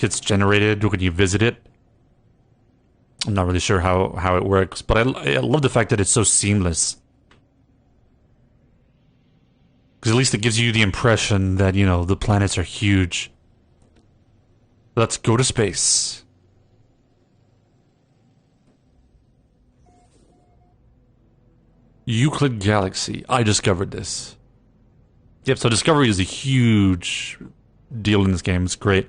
gets generated when you visit it. I'm not really sure how it works, but I love the fact that it's so seamless. Because at least it gives you the impression that, you know, the planets are huge. Let's go to space. Euclid Galaxy. I discovered this. Yep, so discovery is a huge deal in this game. It's great.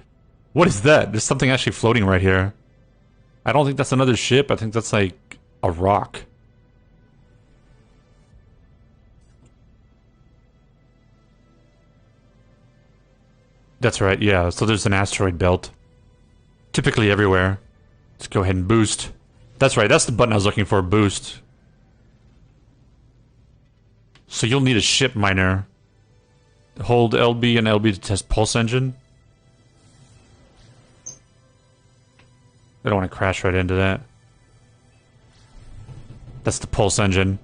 What is that? There's something actually floating right here. I don't think that's another ship. I think that's like a rock. That's right, yeah. So there's an asteroid belt. Typically everywhere. Let's go ahead and boost. That's right, that's the button I was looking for, boost. So you'll need a ship miner. Hold LB and LB to test pulse engine. I don't want to crash right into that. That's the pulse engine.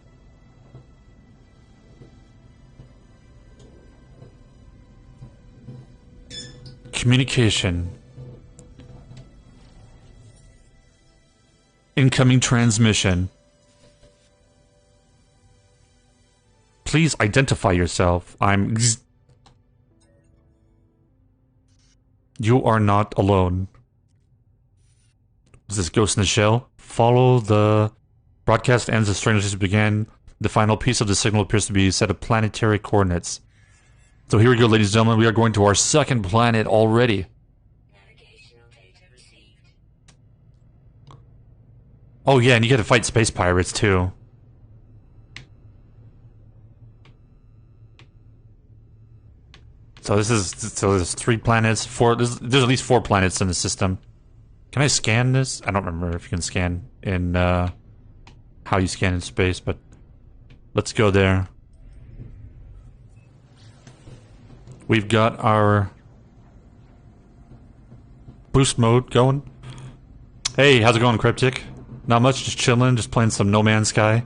Communication. Incoming transmission. Please identify yourself. You are not alone. Is this Ghost in the Shell? Follow the broadcast ends as strangely began. The final piece of the signal appears to be a set of planetary coordinates. So here we go, ladies and gentlemen. We are going to our second planet already. Navigational data received. Oh yeah, and you get to fight space pirates too. So there's 3 planets, 4. There's at least 4 planets in the system. Can I scan this? I don't remember if you can scan in how you scan in space, but let's go there. We've got our boost mode going. Hey, how's it going, Cryptic? Not much, just chilling, just playing some No Man's Sky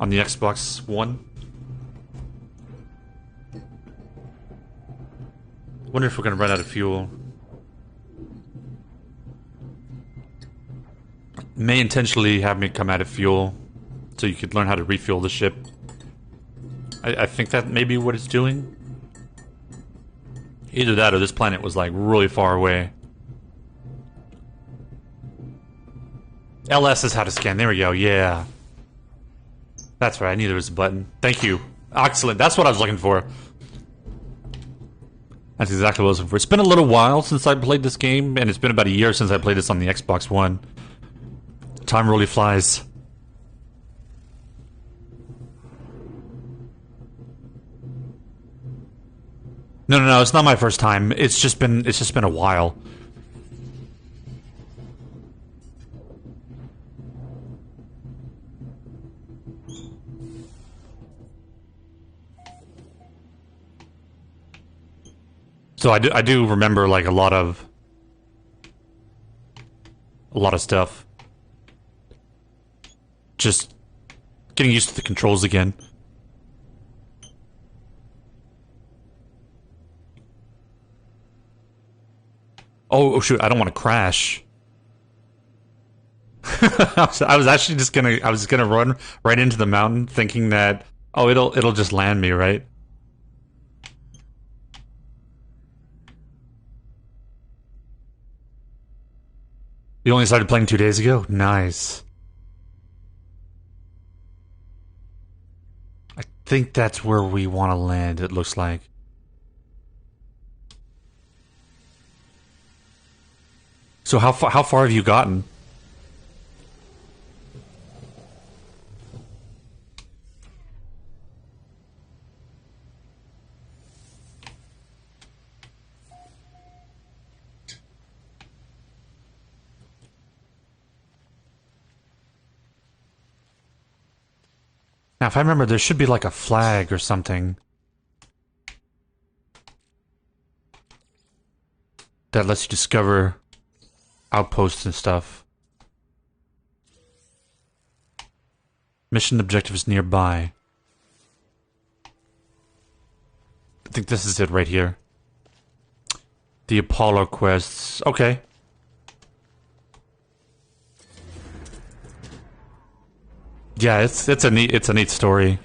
on the Xbox One. Wonder if we're gonna run out of fuel. May intentionally have me come out of fuel so you could learn how to refuel the ship. I think that may be what it's doing. Either that or this planet was like really far away. LS is how to scan. There we go. Yeah. That's right. I knew there was a button. Thank you. Excellent. That's what I was looking for. That's exactly what I was looking for. It's been a little while since I played this game, and it's been about a year since I played this on the Xbox One. Time really flies. No, it's not my first time. It's just been a while. So I do remember like a lot of stuff. Just getting used to the controls again. Oh shoot, I don't want to crash. I was actually just gonna run right into the mountain thinking that, oh, it'll just land me, right? You only started playing 2 days ago? Nice. I think that's where we want to land, it looks like. So how far have you gotten? Now, if I remember, there should be like a flag or something that lets you discover outposts and stuff. Mission objective is nearby. I think this is it right here. The Apollo quests. Okay. Yeah, it's a neat story.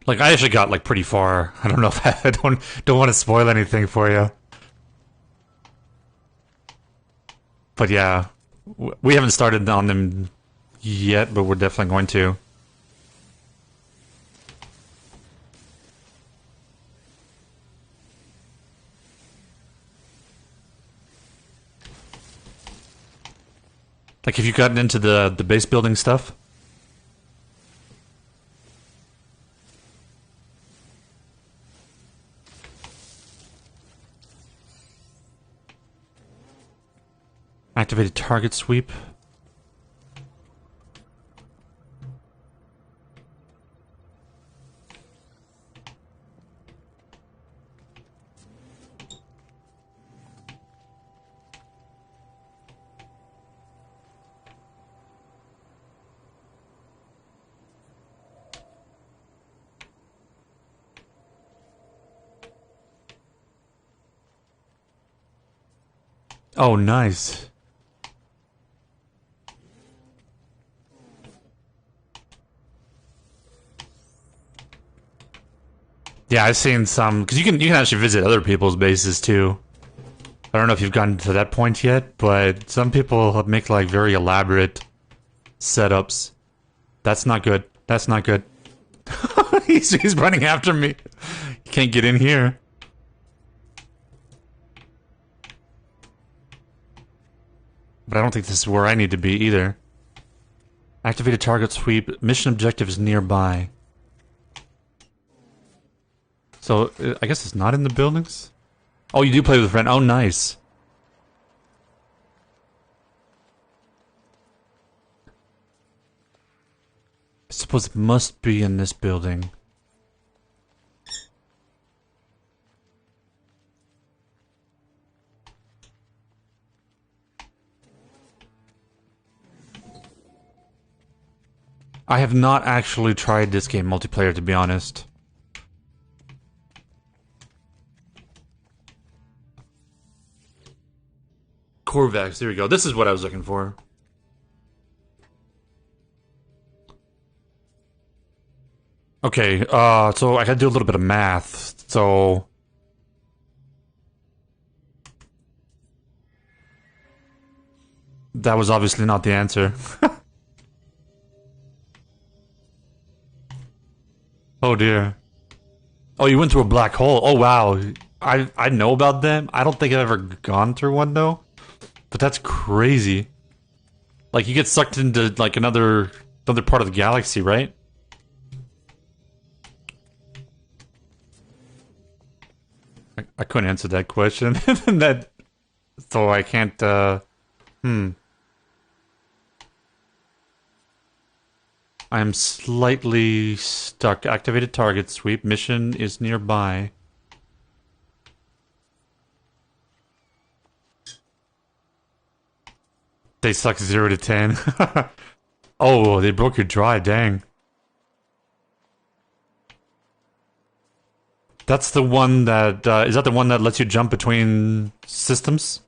Like, I actually got like pretty far. I don't know if I don't want to spoil anything for you. But yeah, we haven't started on them yet, but we're definitely going to. Like, have you gotten into the base building stuff? Activated target sweep. Oh, nice. Yeah, I've seen some because you can actually visit other people's bases too. I don't know if you've gotten to that point yet, but some people make like very elaborate setups. That's not good. That's not good. he's running after me. You can't get in here. But I don't think this is where I need to be either. Activated target sweep. Mission objective is nearby. So, I guess it's not in the buildings? Oh, you do play with a friend. Oh, nice. I suppose it must be in this building. I have not actually tried this game multiplayer, to be honest. Corvax, there we go. This is what I was looking for. Okay, so I gotta do a little bit of math. So... that was obviously not the answer. Oh dear. Oh, you went through a black hole. Oh wow. I know about them. I don't think I've ever gone through one though. But that's crazy. Like you get sucked into like another part of the galaxy, right? I couldn't answer that question. That so I can't I am slightly stuck. Activated target sweep. Mission is nearby. They suck 0 to 10. Oh, they broke your dry, dang. That's the one that, is that the one that lets you jump between systems?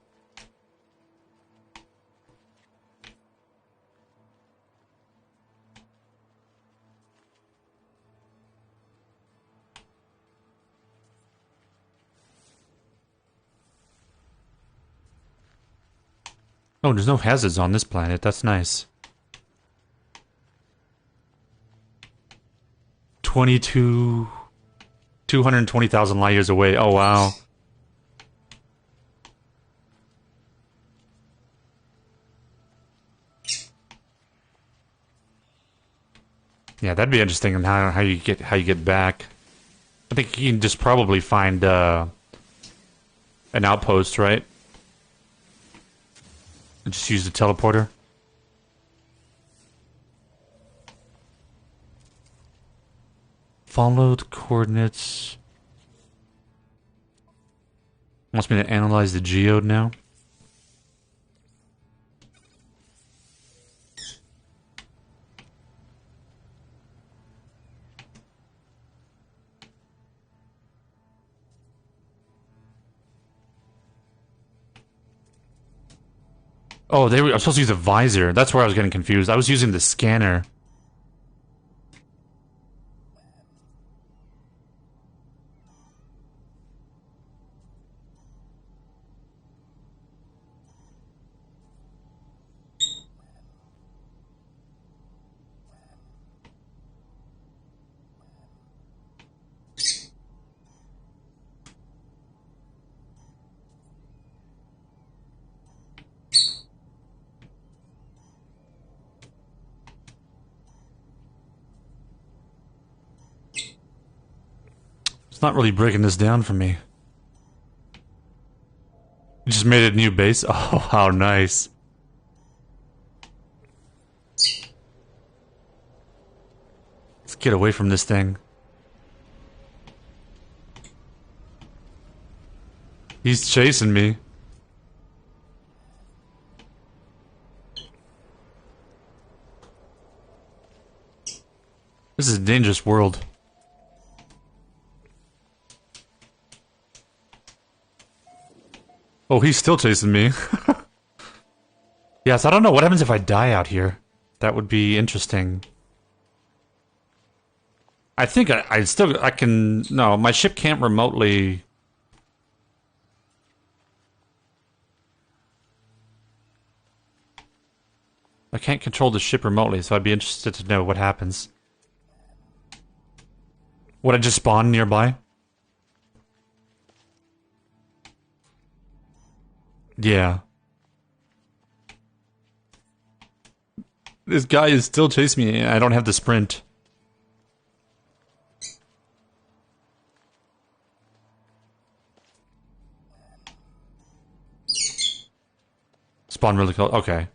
Oh, there's no hazards on this planet. That's nice. 220,000 light years away. Oh, wow. Yeah, that'd be interesting in how you get back. I think you can just probably find an outpost, right? And just use the teleporter. Followed coordinates. Wants me to analyze the geode now. Oh, I was supposed to use a visor. That's where I was getting confused. I was using the scanner. It's not really breaking this down for me. You just made a new base? Oh, how nice. Let's get away from this thing. He's chasing me. This is a dangerous world. Oh, he's still chasing me. Yes, I don't know what happens if I die out here. That would be interesting. I think I can... No, my ship can't remotely... I can't control the ship remotely, so I'd be interested to know what happens. Would I just spawn nearby? Yeah. This guy is still chasing me, and I don't have the sprint. Spawn really close. Okay.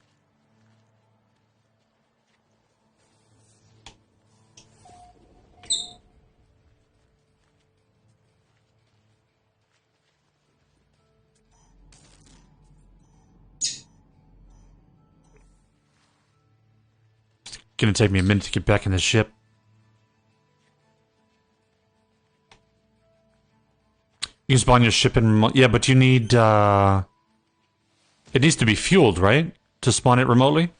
Gonna take me a minute to get back in the ship. You can spawn your ship in... Yeah, but you need, it needs to be fueled, right? To spawn it remotely?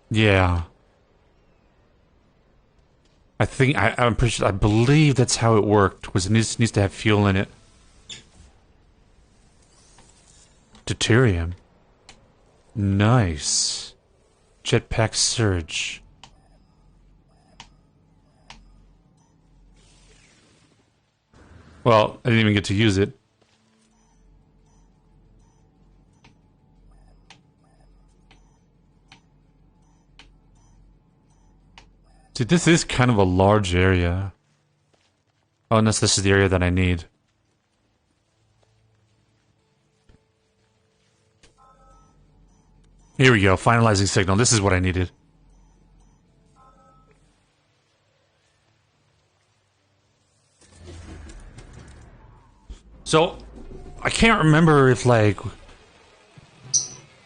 Yeah. I'm pretty sure, I believe that's how it worked, was it needs to have fuel in it. Deuterium. Nice. Jetpack surge. Well, I didn't even get to use it. See, this is kind of a large area. Oh, unless this is the area that I need. Here we go, finalizing signal. This is what I needed. So, I can't remember if, like...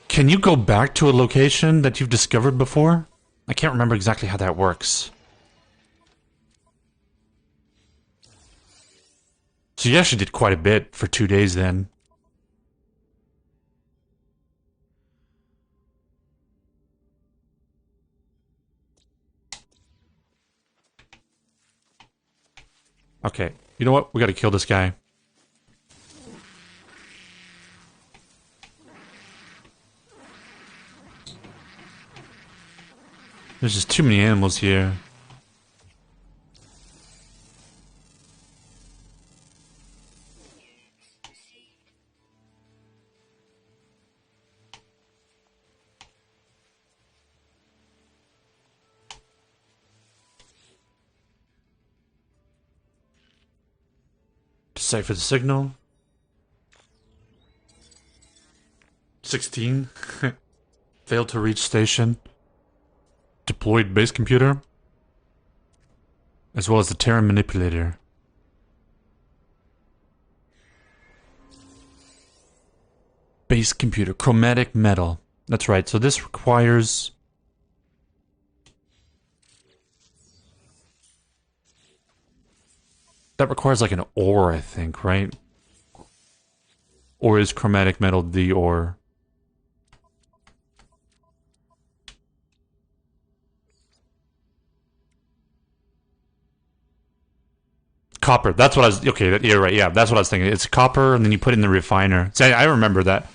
Can you go back to a location that you've discovered before? I can't remember exactly how that works. So you actually did quite a bit for 2 days then. Okay, you know what? We gotta kill this guy. There's just too many animals here. Decipher the signal. 16. Failed to reach station. Deployed base computer. As well as the Terra manipulator. Base computer. Chromatic metal. That's right, so this requires That requires like an ore, I think, right? Or is chromatic metal the ore? Copper. That's what I was. Okay, you're right. Yeah, that's what I was thinking. It's copper, and then you put it in the refiner. See, I remember that.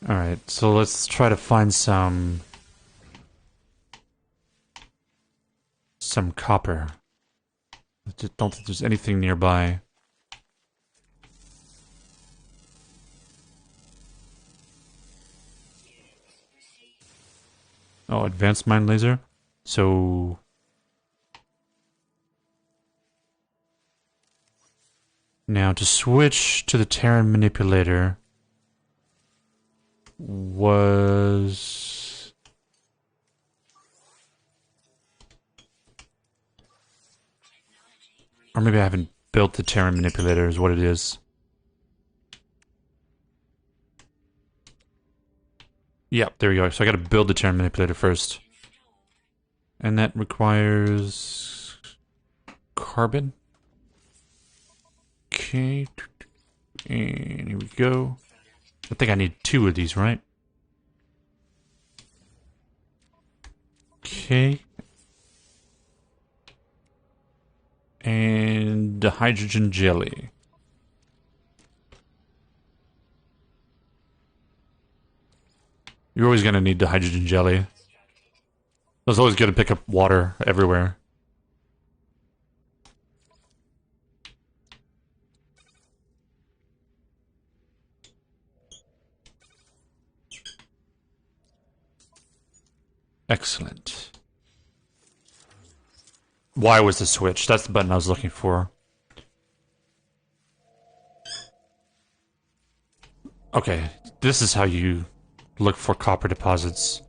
All right, so let's try to find some copper. I just don't think there's anything nearby. Oh, advanced mine laser. So now to switch to the Terran manipulator was or maybe I haven't built the Terran manipulator is what it is. Yep, there we go. So I gotta build the Terran manipulator first. And that requires carbon. Okay. And here we go. I think I need 2 of these, right? Okay. And the hydrogen jelly. You're always gonna need the hydrogen jelly. It's always good to pick up water everywhere. Excellent. Why was the switch? That's the button I was looking for. Okay, this is how you look for copper deposits.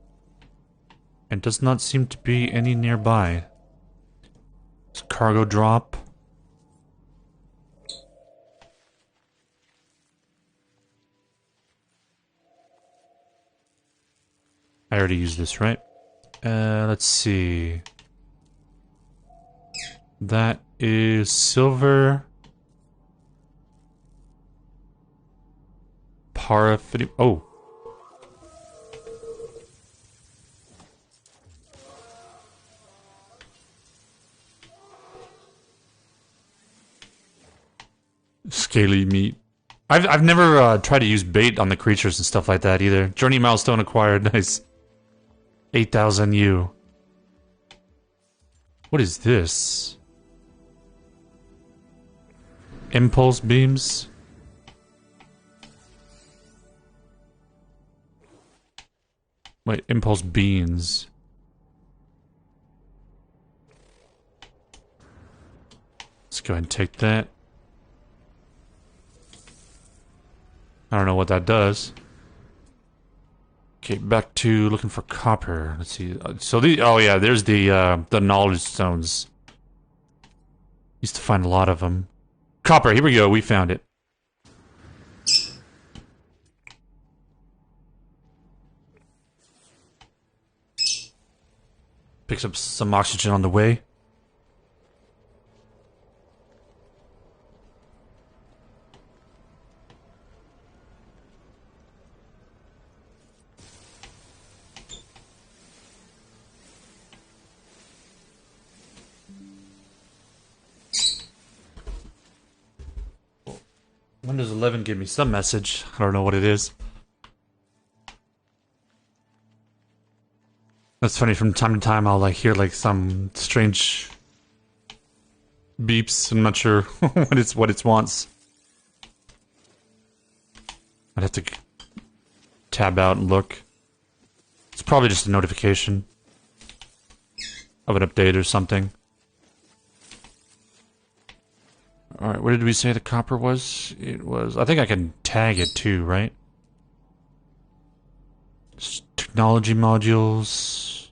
And does not seem to be any nearby. It's cargo drop. I already used this, right? Let's see. That is silver. Paraffin. Oh. Scaly meat. I've never tried to use bait on the creatures and stuff like that either. Journey milestone acquired. Nice. 8,000 U. What is this? Impulse beams? Wait, impulse beans. Let's go ahead and take that. I don't know what that does. Okay, back to looking for copper. Let's see. So the oh yeah, there's the knowledge stones. Used to find a lot of them. Copper. Here we go. We found it. Picks up some oxygen on the way. Windows 11 gave me some message. I don't know what it is. That's funny. From time to time, I'll like hear like some strange beeps. I'm not sure what it wants. I'd have to tab out and look. It's probably just a notification of an update or something. Alright, what did we say the copper was? It was... I think I can tag it too, right? Technology modules...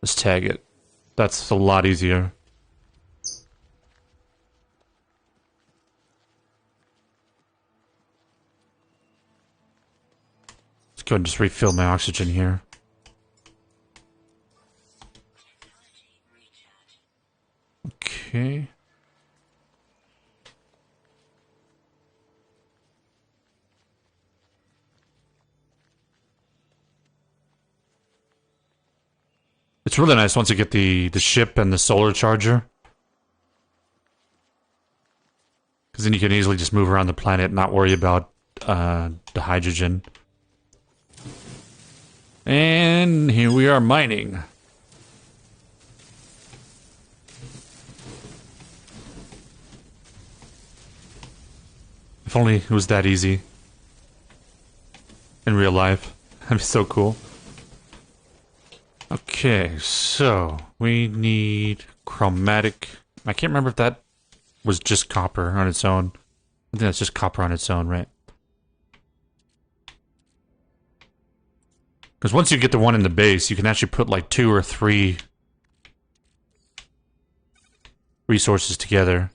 Let's tag it. That's a lot easier. go ahead and just refill my oxygen here. Okay. It's really nice once you get the ship and the solar charger. Because then you can easily just move around the planet and not worry about the hydrogen. And here we are mining. If only it was that easy. In real life. That'd be so cool. Okay, so we need chromatic. I can't remember if that was just copper on its own. I think that's just copper on its own, right? Because once you get the one in the base, you can actually put like 2 or 3 resources together.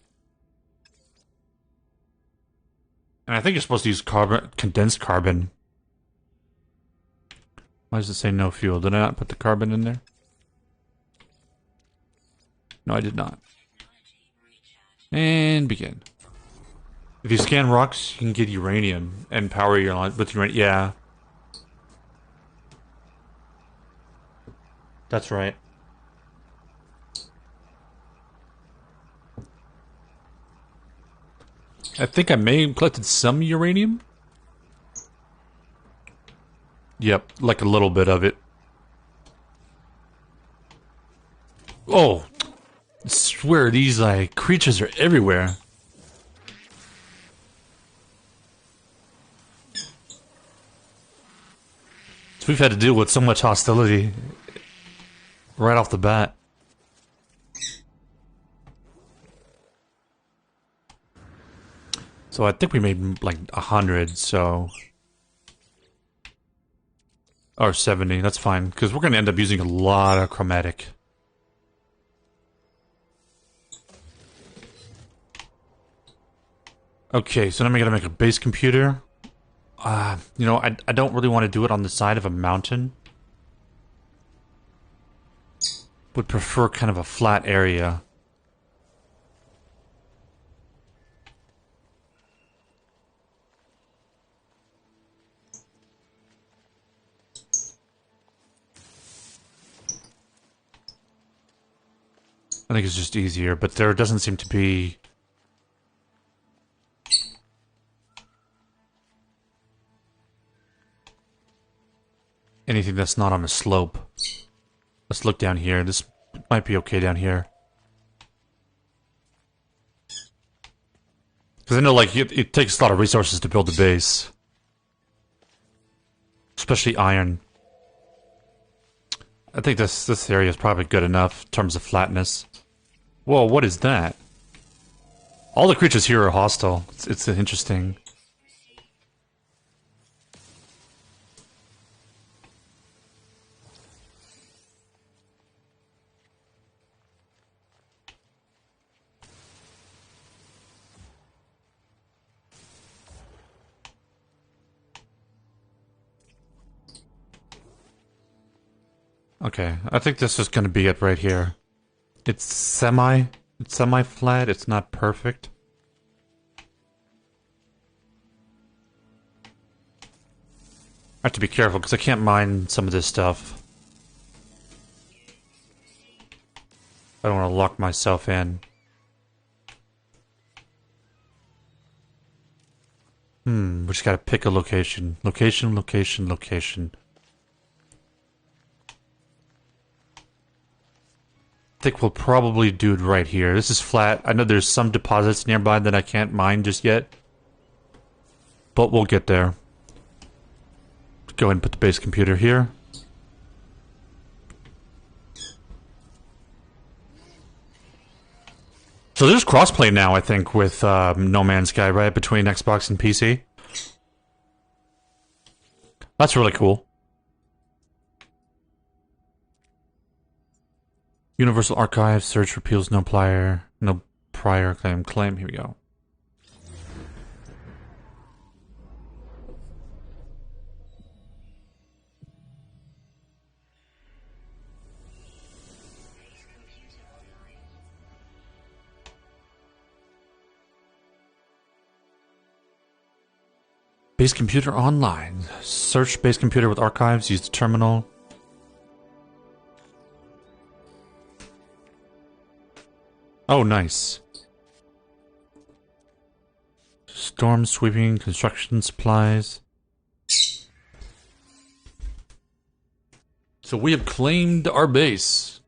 And I think you're supposed to use carbon, condensed carbon. Why does it say no fuel? Did I not put the carbon in there? No, I did not. And begin. If you scan rocks, you can get uranium and power your line with uranium. Yeah. That's right. I think I may have collected some uranium. Yep, like a little bit of it. Oh, I swear these like creatures are everywhere. So we've had to deal with so much hostility right off the bat. So I think we made like 100, so... Or 70, that's fine, because we're going to end up using a lot of chromatic. Okay, so now I'm going to make a base computer. You know, I don't really want to do it on the side of a mountain. Would prefer kind of a flat area. I think it's just easier, but there doesn't seem to be... anything that's not on a slope. Let's look down here. This might be okay down here. Because I know, like, it takes a lot of resources to build a base. Especially iron. I think this area is probably good enough in terms of flatness. Whoa, what is that? All the creatures here are hostile. It's interesting. Okay, I think this is going to be it right here. It's semi-flat, it's not perfect. I have to be careful because I can't mine some of this stuff. I don't want to lock myself in. We just gotta pick a location. Location. I think we'll probably do it right here. This is flat. I know there's some deposits nearby that I can't mine just yet. But we'll get there. Go ahead and put the base computer here. So there's crossplay now, I think, with No Man's Sky, right? Between Xbox and PC. That's really cool. Universal Archive, search repeals no prior claim. Here we go. Base computer online. Search base computer with archives. Use the terminal. Oh, nice. Storm sweeping, construction supplies. So we have claimed our base.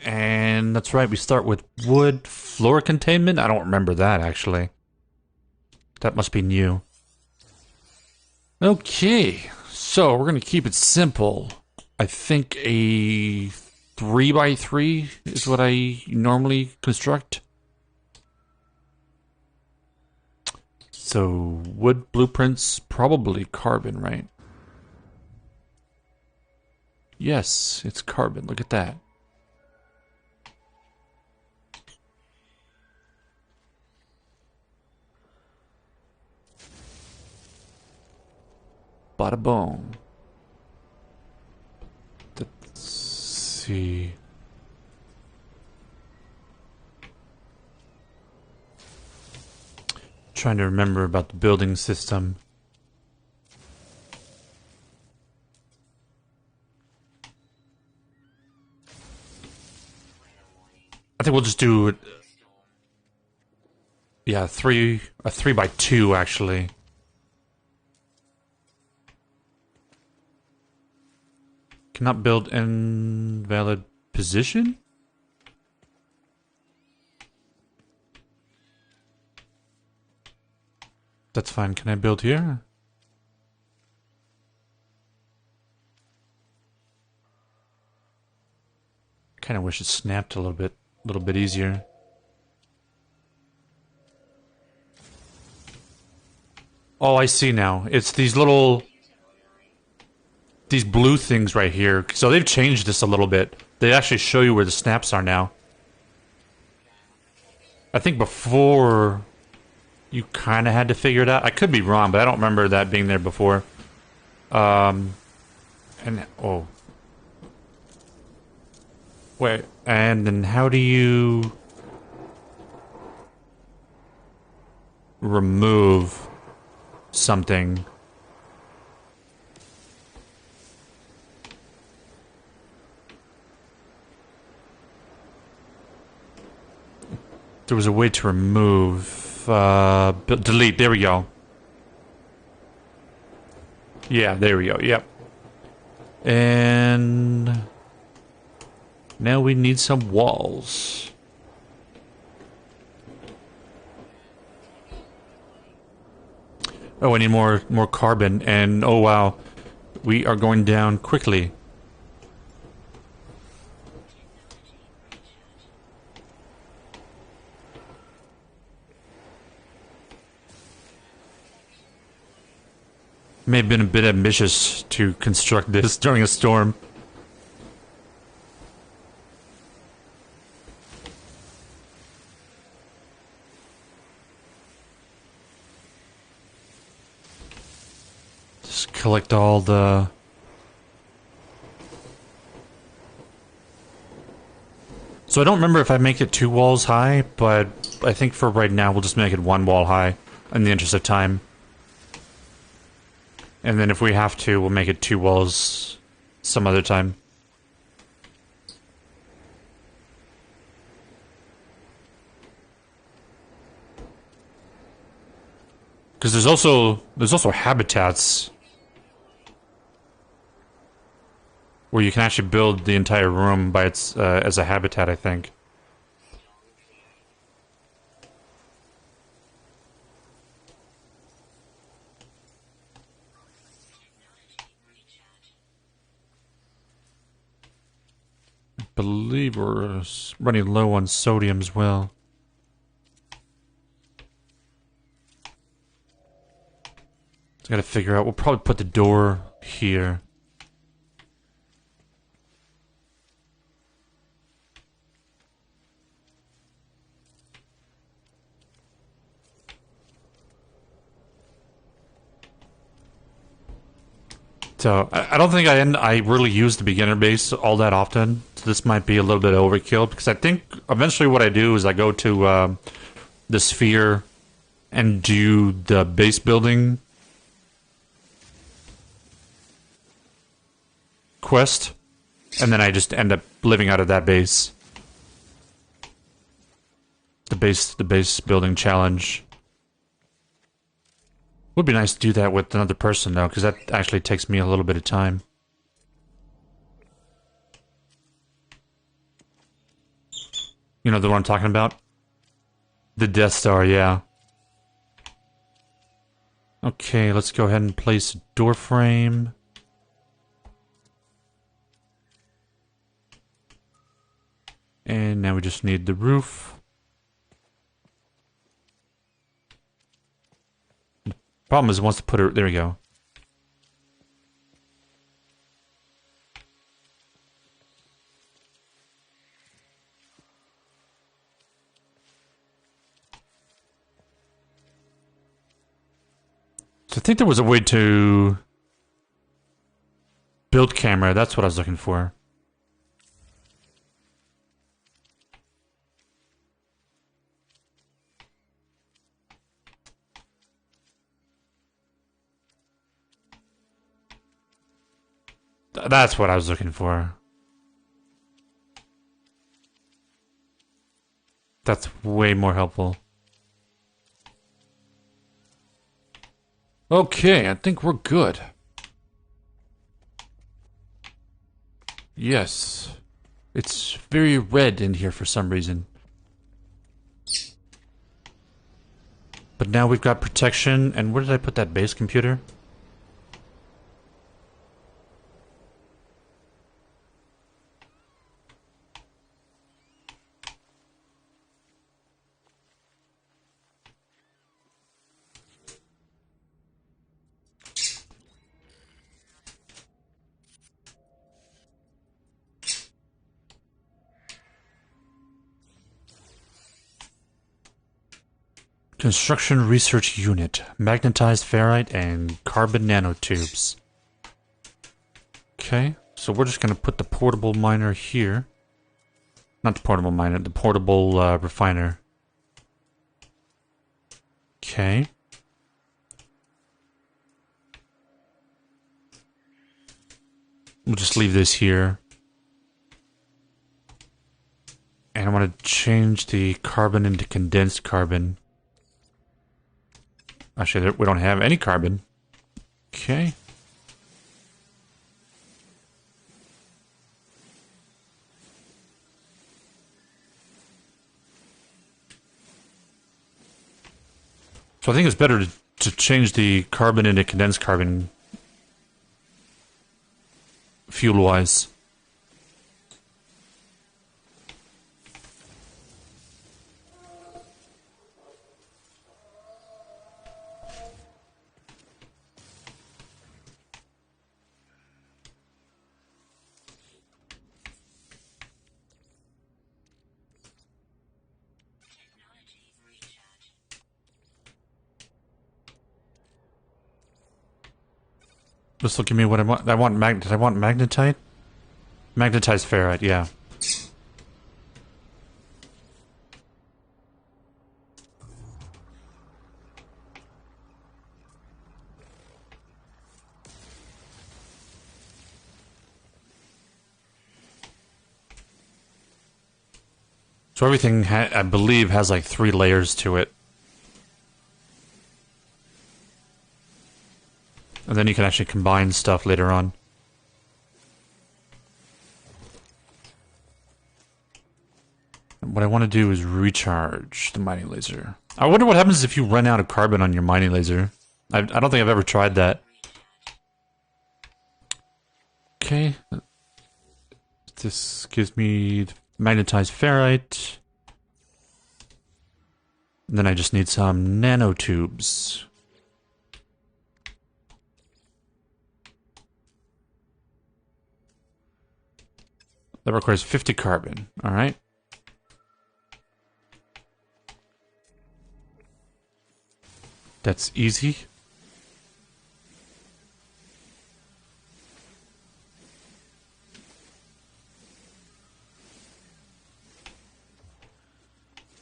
And that's right, we start with wood floor containment. I don't remember that, actually. That must be new. Okay, so we're going to keep it simple. I think a 3x3 is what I normally construct. So, wood blueprints, probably carbon, right? Yes, it's carbon. Look at that. Bada boom. Let's see. Trying to remember about the building system. I think we'll just do it. Yeah, a 3x2 actually. Cannot build invalid position? That's fine. Can I build here? Kind of wish it snapped a little bit easier. Oh, I see now. It's these blue things right here. So they've changed this a little bit. They actually show you where the snaps are now. I think before you kind of had to figure it out. I could be wrong, but I don't remember that being there before. And oh. Wait, and then how do you remove something? There was a way to remove, delete, there we go. Yeah, there we go, yep. And now we need some walls. Oh, I need more carbon, and oh wow, we are going down quickly. May have been a bit ambitious to construct this during a storm. Just collect all the... So I don't remember if I make it 2 walls high, but I think for right now we'll just make it 1 wall high in the interest of time. And then if we have to, we'll make it 2 walls some other time. Because there's also habitats where you can actually build the entire room by its as a habitat, I think. I believe we're running low on sodium as well. I gotta figure out, we'll probably put the door here. So, I don't think I really use the beginner base all that often. So this might be a little bit overkill, because I think eventually what I do is I go to the sphere and do the base building quest, and then I just end up living out of that base. The base building challenge. Would be nice to do that with another person though, because that actually takes me a little bit of time. You know the one I'm talking about? The Death Star, yeah. Okay, let's go ahead and place a door frame. And now we just need the roof. The problem is it wants to put it... There we go. So I think there was a way to build camera. That's what I was looking for. That's what I was looking for. That's way more helpful. Okay, I think we're good. Yes. It's very red in here for some reason. But now we've got protection, and where did I put that base computer? Construction Research Unit. Magnetized ferrite and carbon nanotubes. Okay, so we're just going to put the portable miner here. Not the portable miner, the portable refiner. Okay. We'll just leave this here. And I want to change the carbon into condensed carbon. Actually, we don't have any carbon. Okay. So I think it's better to change the carbon into condensed carbon fuel-wise. This will give me what I want. Did I want magnetite? Magnetized ferrite, yeah. So everything, I believe, has like 3 layers to it. And then you can actually combine stuff later on. And what I want to do is recharge the mining laser. I wonder what happens if you run out of carbon on your mining laser. I don't think I've ever tried that. Okay. This gives me magnetized ferrite. And then I just need some nanotubes. That requires 50 carbon. All right. That's easy.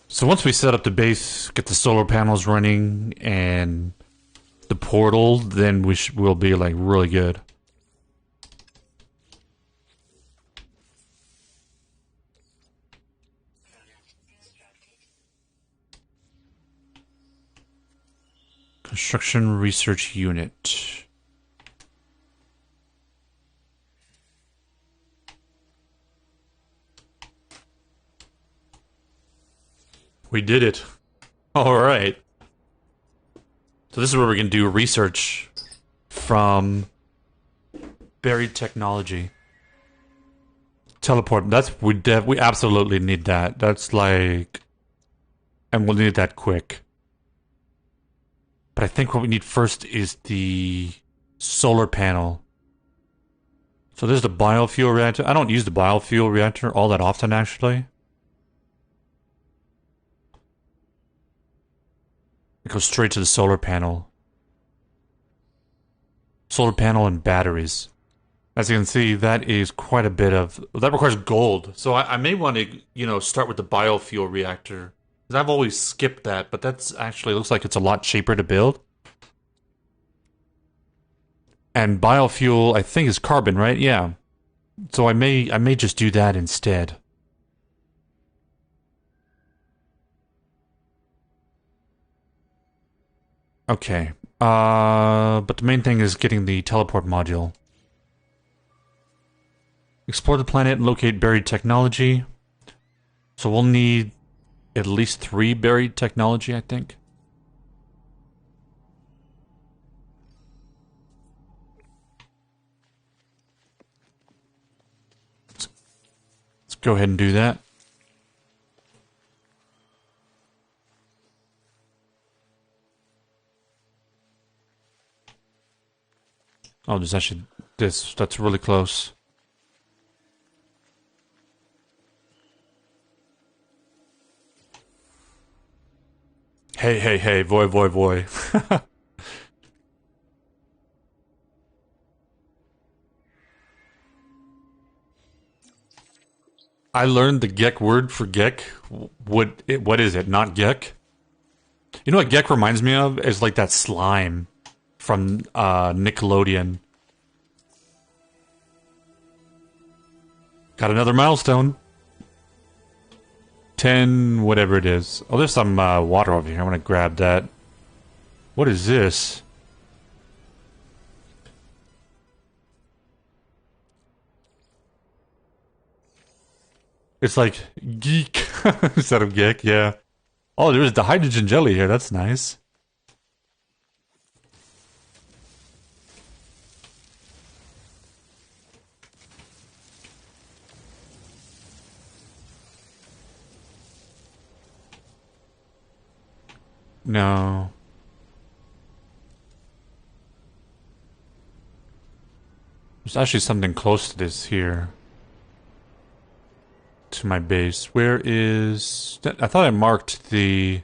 So once we set up the base, get the solar panels running, and the portal, then we'll be like really good. Construction Research Unit. We did it. Alright. So this is where we can do research from buried technology. Teleport. We absolutely need that. That's like, and we'll need that quick. But I think what we need first is the solar panel. So there's the biofuel reactor. I don't use the biofuel reactor all that often, actually. It goes straight to the solar panel. Solar panel and batteries. As you can see, that is quite a bit of... That requires gold. So I may want to, you know, start with the biofuel reactor. Because I've always skipped that, but that's actually looks like it's a lot cheaper to build. And biofuel, I think, is carbon, right? Yeah. So I may just do that instead. Okay. But the main thing is getting the teleport module. Explore the planet and locate buried technology. So we'll need at least 3 buried technology, I think. Let's go ahead and do that. Oh, there's actually this. That's really close. Hey, voy. I learned the Gek word for Gek. What is it? Not Gek? You know what Gek reminds me of? Is like that slime from Nickelodeon. Got another milestone. 10, whatever it is. Oh, there's some water over here. I want to grab that. What is this? It's like geek instead of geek, yeah. Oh, there's the hydrogen jelly here. That's nice. No. There's actually something close to this here. To my base. Where is... I thought I marked the...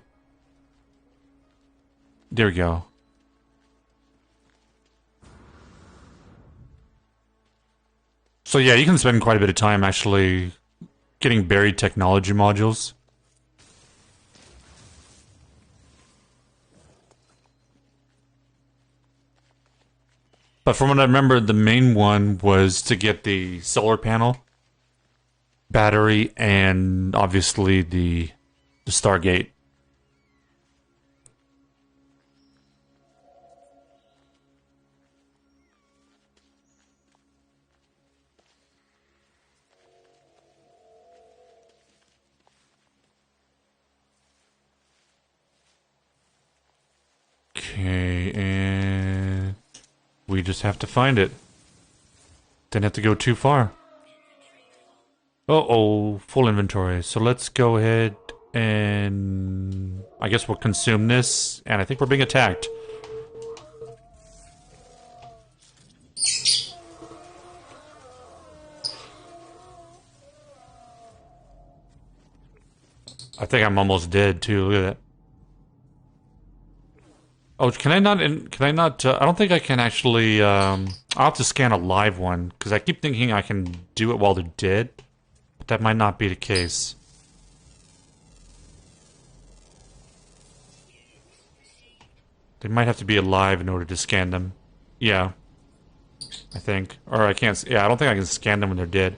There we go. So yeah, you can spend quite a bit of time actually getting buried technology modules. But from what I remember, the main one was to get the solar panel, battery, and obviously the Stargate. Okay, and we just have to find it. Didn't have to go too far. Uh-oh, full inventory. So let's go ahead and... I guess we'll consume this, and I think we're being attacked. I think I'm almost dead, too. Look at that. Oh, can I not... I don't think I can actually... I'll have to scan a live one, because I keep thinking I can do it while they're dead. But that might not be the case. They might have to be alive in order to scan them. Yeah. I think. Or I can't... Yeah, I don't think I can scan them when they're dead.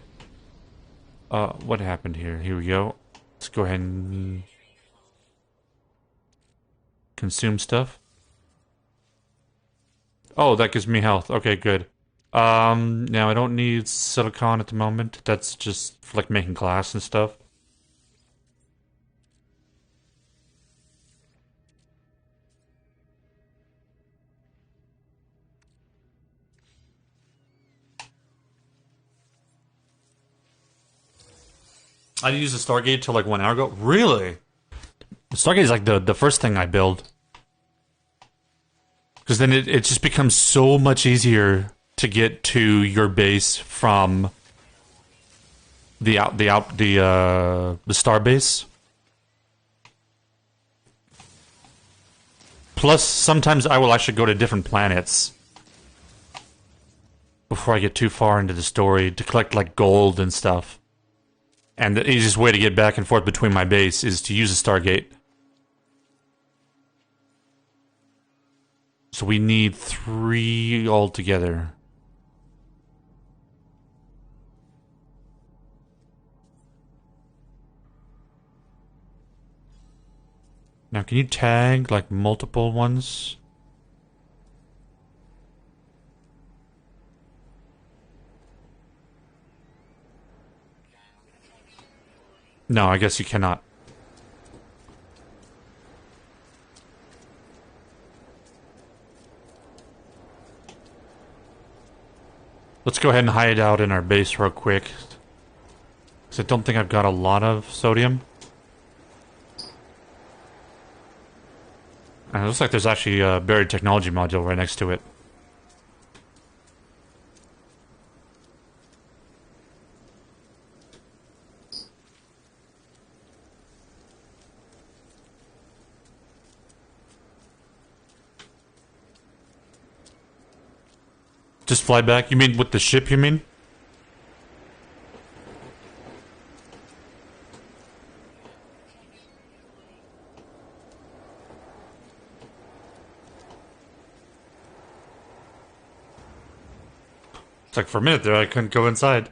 What happened here? Here we go. Let's go ahead and... consume stuff. Oh, that gives me health. Okay, good. Now I don't need silicon at the moment. That's just for, like, making glass and stuff. I used the Stargate till like 1 hour ago. Really? The Stargate is like the first thing I build. Because then it just becomes so much easier to get to your base from the star base. Plus, sometimes I will actually go to different planets before I get too far into the story to collect like gold and stuff. And the easiest way to get back and forth between my base is to use a Stargate. So we need 3 altogether. Now, can you tag like multiple ones? No, I guess you cannot. Let's go ahead and hide out in our base real quick. Because I don't think I've got a lot of sodium. And it looks like there's actually a buried technology module right next to it. Just fly back? You mean with the ship, you mean? It's like for a minute there I couldn't go inside.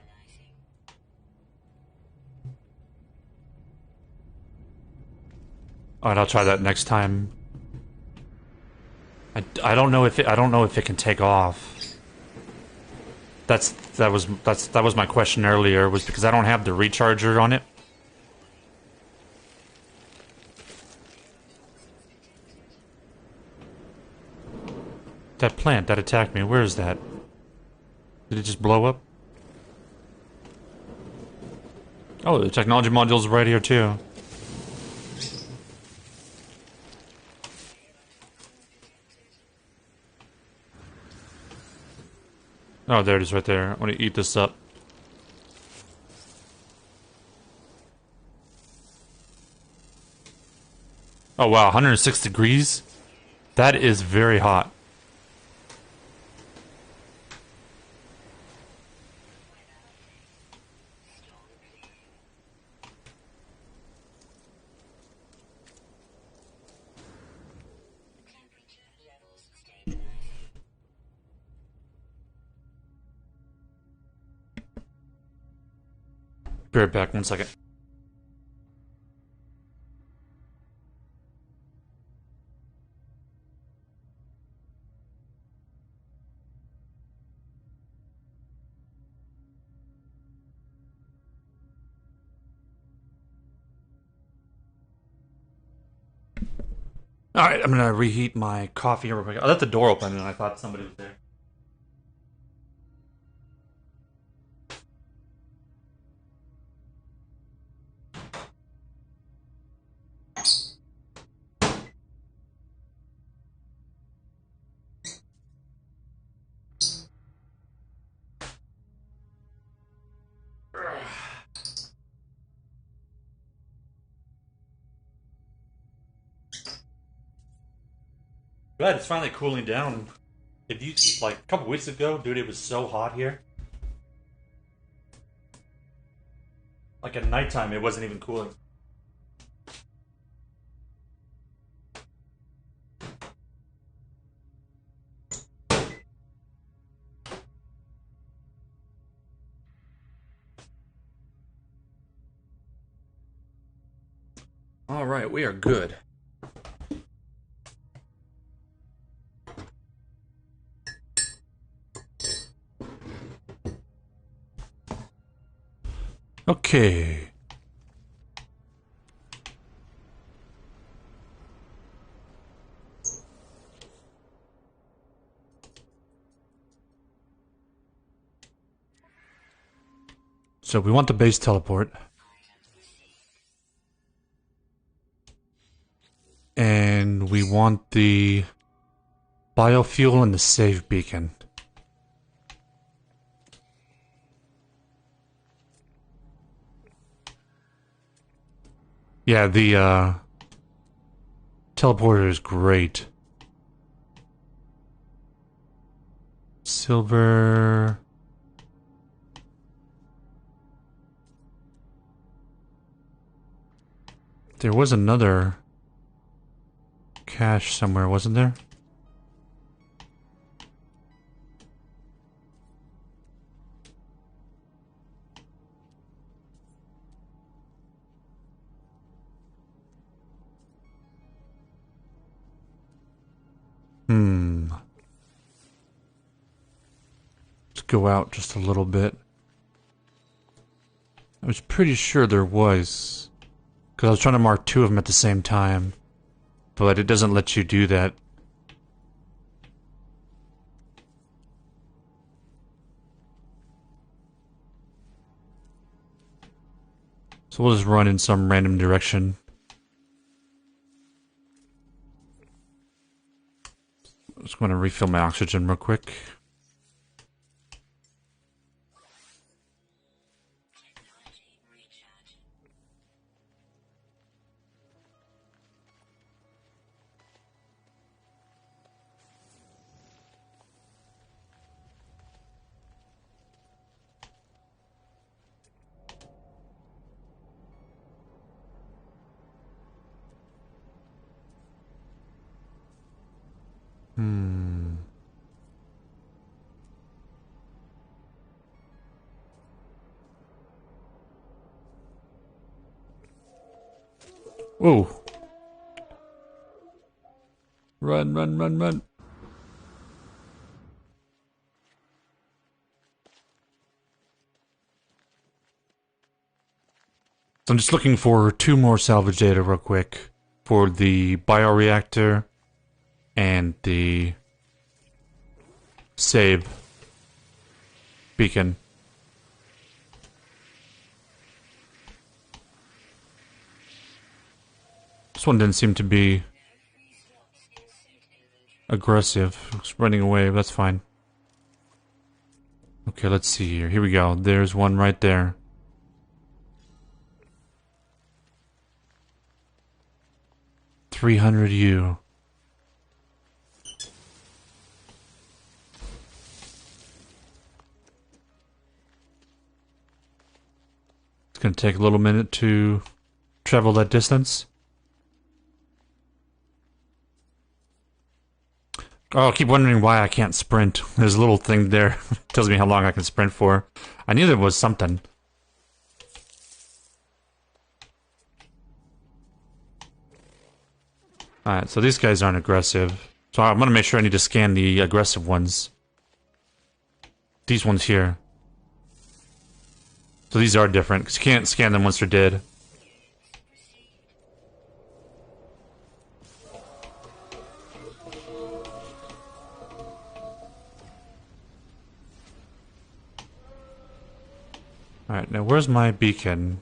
Alright, I'll try that next time. I don't know if it can take off. That was my question earlier, was because I don't have the recharger on it. That plant that attacked me, where is that? Did it just blow up? Oh, the technology module's right here too. Oh, there it is right there. I want to eat this up. Oh wow, 106 degrees? That is very hot. Be right back, 1 second. Alright, I'm gonna reheat my coffee real quick. I left the door open and I thought somebody was there. Glad it's finally cooling down. If you like a couple weeks ago, dude, it was so hot here. Like at nighttime, it wasn't even cooling. All right, we are good. Okay. So we want the base teleport. And we want the biofuel and the save beacon. Yeah, the teleporter is great. Silver. There was another cache somewhere, wasn't there? Let's go out just a little bit. I was pretty sure there was. Because I was trying to mark two of them at the same time. But it doesn't let you do that. So we'll just run in some random direction. I'm just going to refill my oxygen real quick. Whoa. Run, run, run, run. So I'm just looking for two more salvage data real quick. For the bioreactor and the save beacon. This one didn't seem to be aggressive. It's running away, but that's fine. Okay, let's see here. Here we go. There's one right there. $300U. It's gonna take a little minute to travel that distance. Oh, I keep wondering why I can't sprint. There's a little thing there. Tells me how long I can sprint for. I knew there was something. Alright, so these guys aren't aggressive. So I'm gonna make sure I need to scan the aggressive ones. These ones here. So these are different, because you can't scan them once they're dead. Alright, now where's my beacon?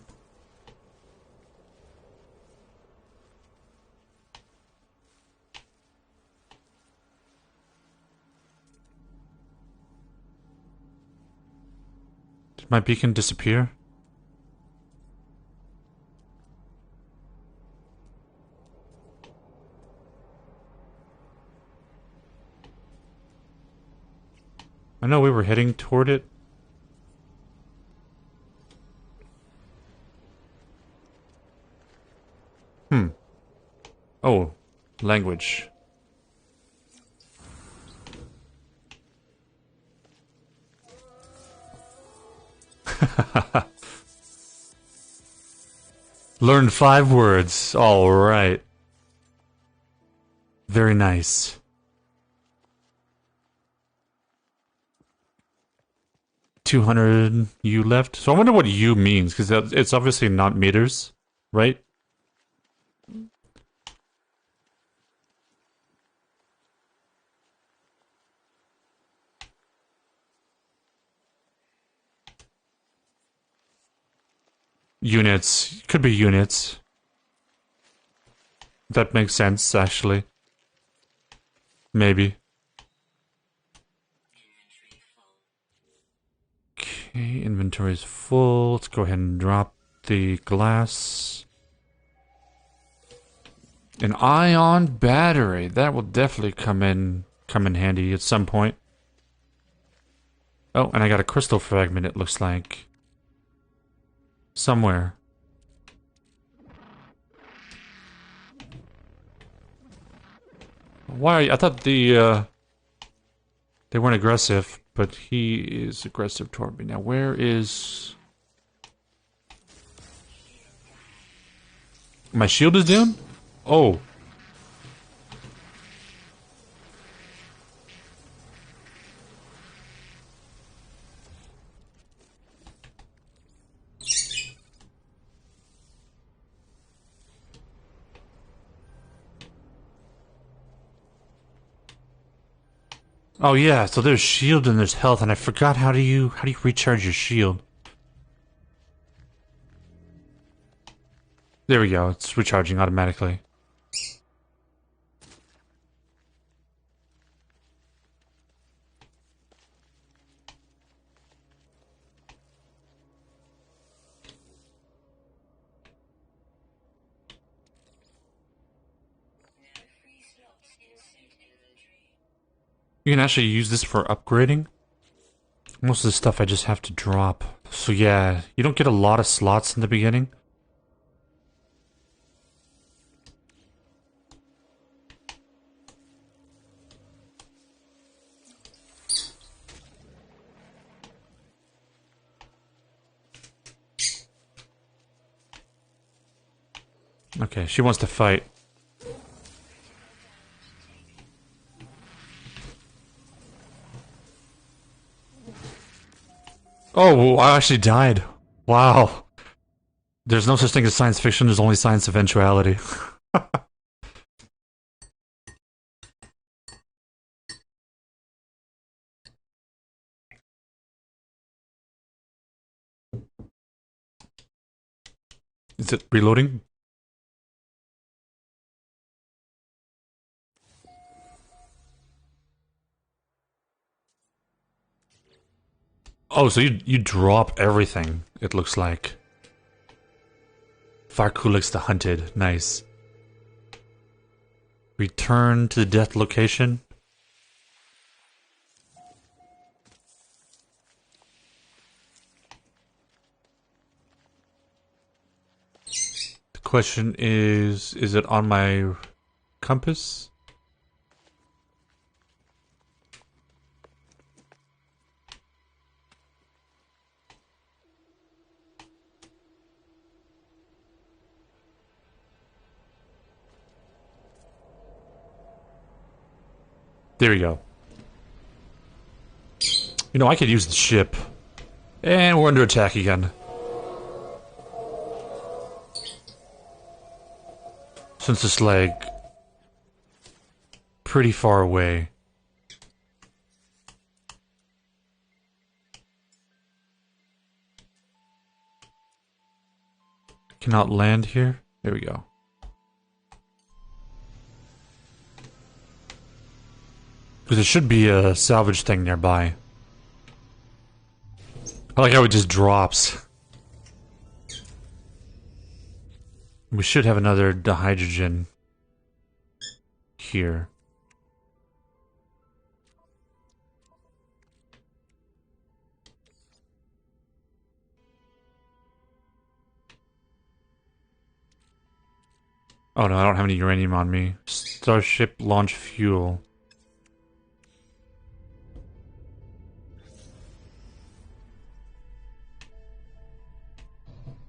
Did my beacon disappear? I know we were heading toward it. Oh, language. Learned 5 words. All right. Very nice. 200 U left. So I wonder what U means, because it's obviously not meters, right? Units. Could be units. That makes sense, actually. Maybe. Okay, inventory is full. Let's go ahead and drop the glass. An ion battery. That will definitely come in handy at some point. Oh, and I got a crystal fragment, it looks like. Somewhere. Why? I thought they weren't aggressive, but he is aggressive toward me. Now, where is... My shield is down? Oh. Oh yeah, so there's shield and there's health, and I forgot how do you recharge your shield? There we go, it's recharging automatically. You can actually use this for upgrading. Most of the stuff I just have to drop. So yeah, you don't get a lot of slots in the beginning. Okay, she wants to fight. Oh, I actually died. Wow. There's no such thing as science fiction, there's only science eventuality. Is it reloading? Oh, so you drop everything, it looks like. Farkulix the Hunted, nice. Return to the death location. The question is it on my compass? There we go. You know, I could use the ship. And we're under attack again. Since it's like pretty far away. Cannot land here. There we go. Because there should be a salvage thing nearby. I like how it just drops. We should have another dihydrogen here. Oh no, I don't have any uranium on me. Starship launch fuel.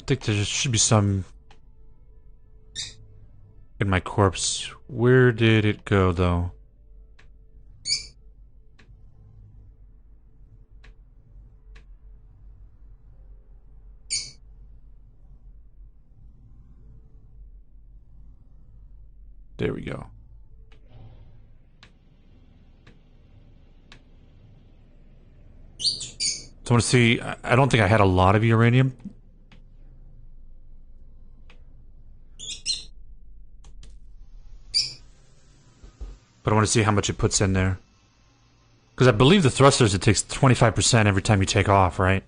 I think there should be some in my corpse. Where did it go, though? There we go. So I want to see... I don't think I had a lot of uranium. But I want to see how much it puts in there. Because I believe the thrusters, it takes 25% every time you take off, right?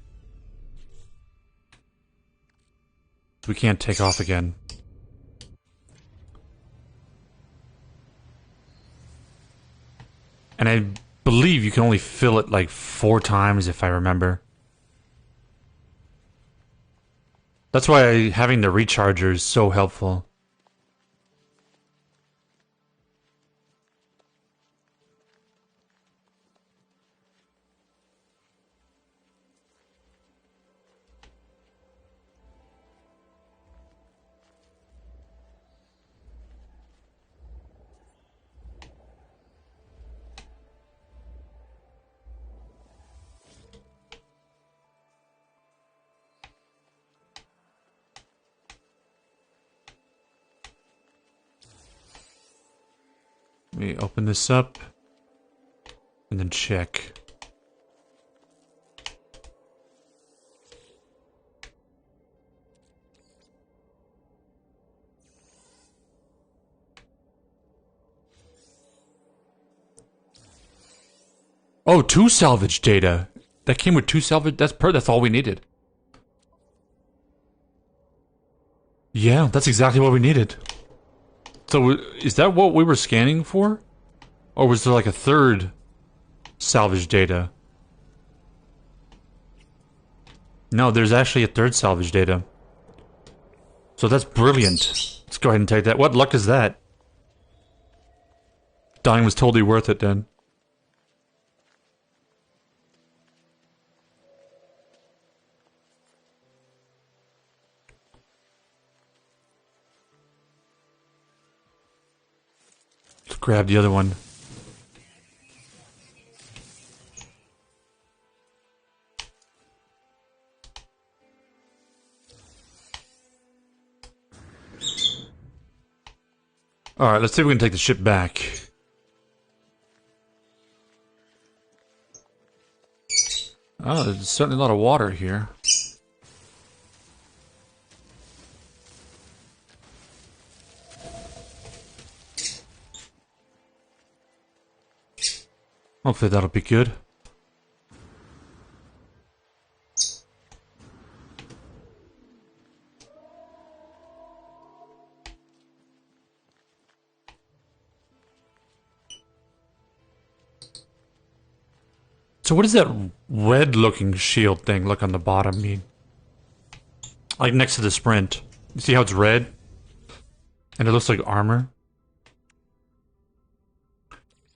We can't take off again. And I believe you can only fill it like 4 times, if I remember. That's why having the recharger is so helpful. Let me open this up and then check. Oh, 2 salvage data. That came with 2 salvage. That's all we needed. Yeah, that's exactly what we needed. So, is that what we were scanning for? Or was there like a 3rd salvage data? No, there's actually a 3rd salvage data. So that's brilliant. Let's go ahead and take that. What luck is that? Dying was totally worth it then. Let's grab the other one. Alright, let's see if we can take the ship back. Oh, there's certainly a lot of water here. Hopefully that'll be good. So what does that red-looking shield thing look on the bottom mean? Like next to the sprint. You see how it's red? And it looks like armor?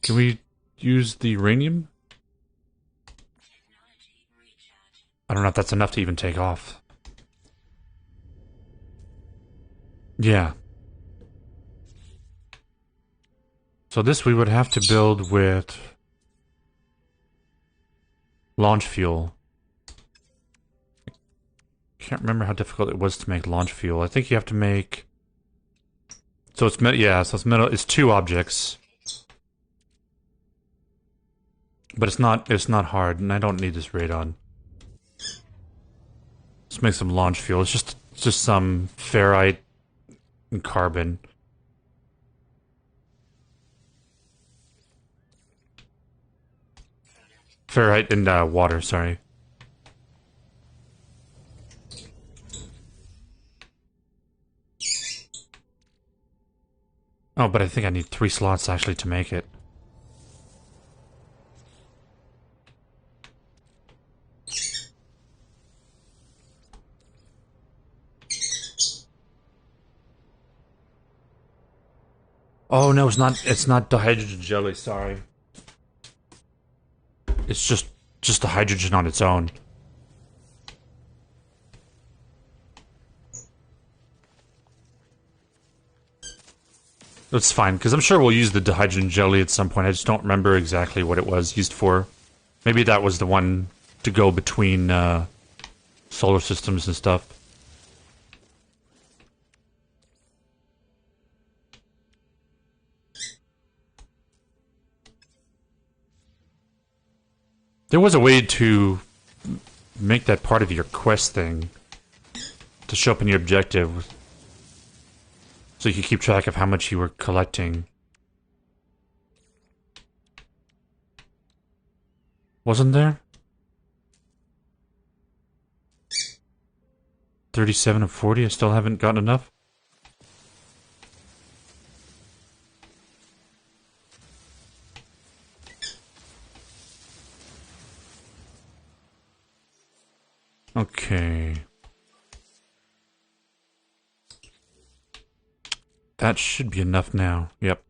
Can we use the uranium? I don't know if that's enough to even take off. Yeah. So this we would have to build with launch fuel. Can't remember how difficult it was to make launch fuel. I think you have to make... So it's metal, yeah, so it's metal, it's 2 objects. But it's not hard, and I don't need this radon. Let's make some launch fuel. It's just some ferrite and carbon. Ferrite and water, sorry. Oh, but I think I need 3 slots actually to make it. Oh no, it's not the hydrogen jelly, sorry. It's just the hydrogen on its own. That's fine, because I'm sure we'll use the dihydrogen jelly at some point. I just don't remember exactly what it was used for. Maybe that was the one to go between solar systems and stuff. There was a way to make that part of your quest thing to show up in your objective, so you could keep track of how much you were collecting. Wasn't there? 37 of 40, I still haven't gotten enough? Okay. That should be enough now. Yep.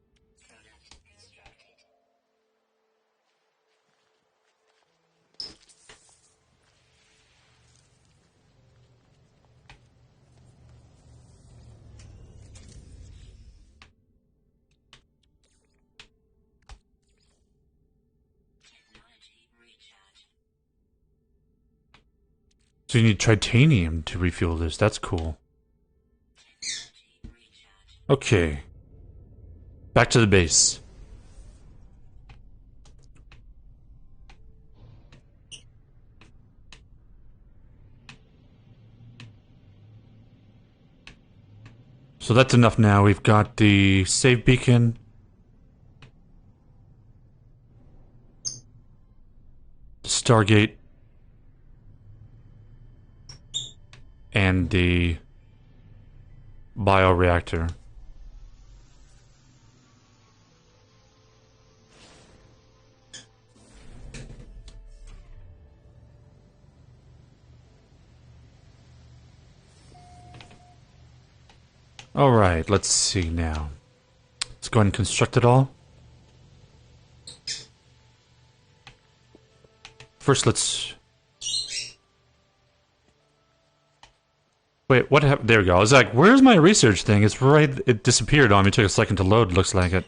So you need titanium to refuel this. That's cool. Okay. Back to the base. So that's enough now. We've got the save beacon. The Stargate. And the bioreactor. Alright, let's see now. Let's go ahead and construct it all. First, let's... Wait, what happened? There we go. I was like, where's my research thing? It's right... It disappeared on me. It took a second to load, looks like it.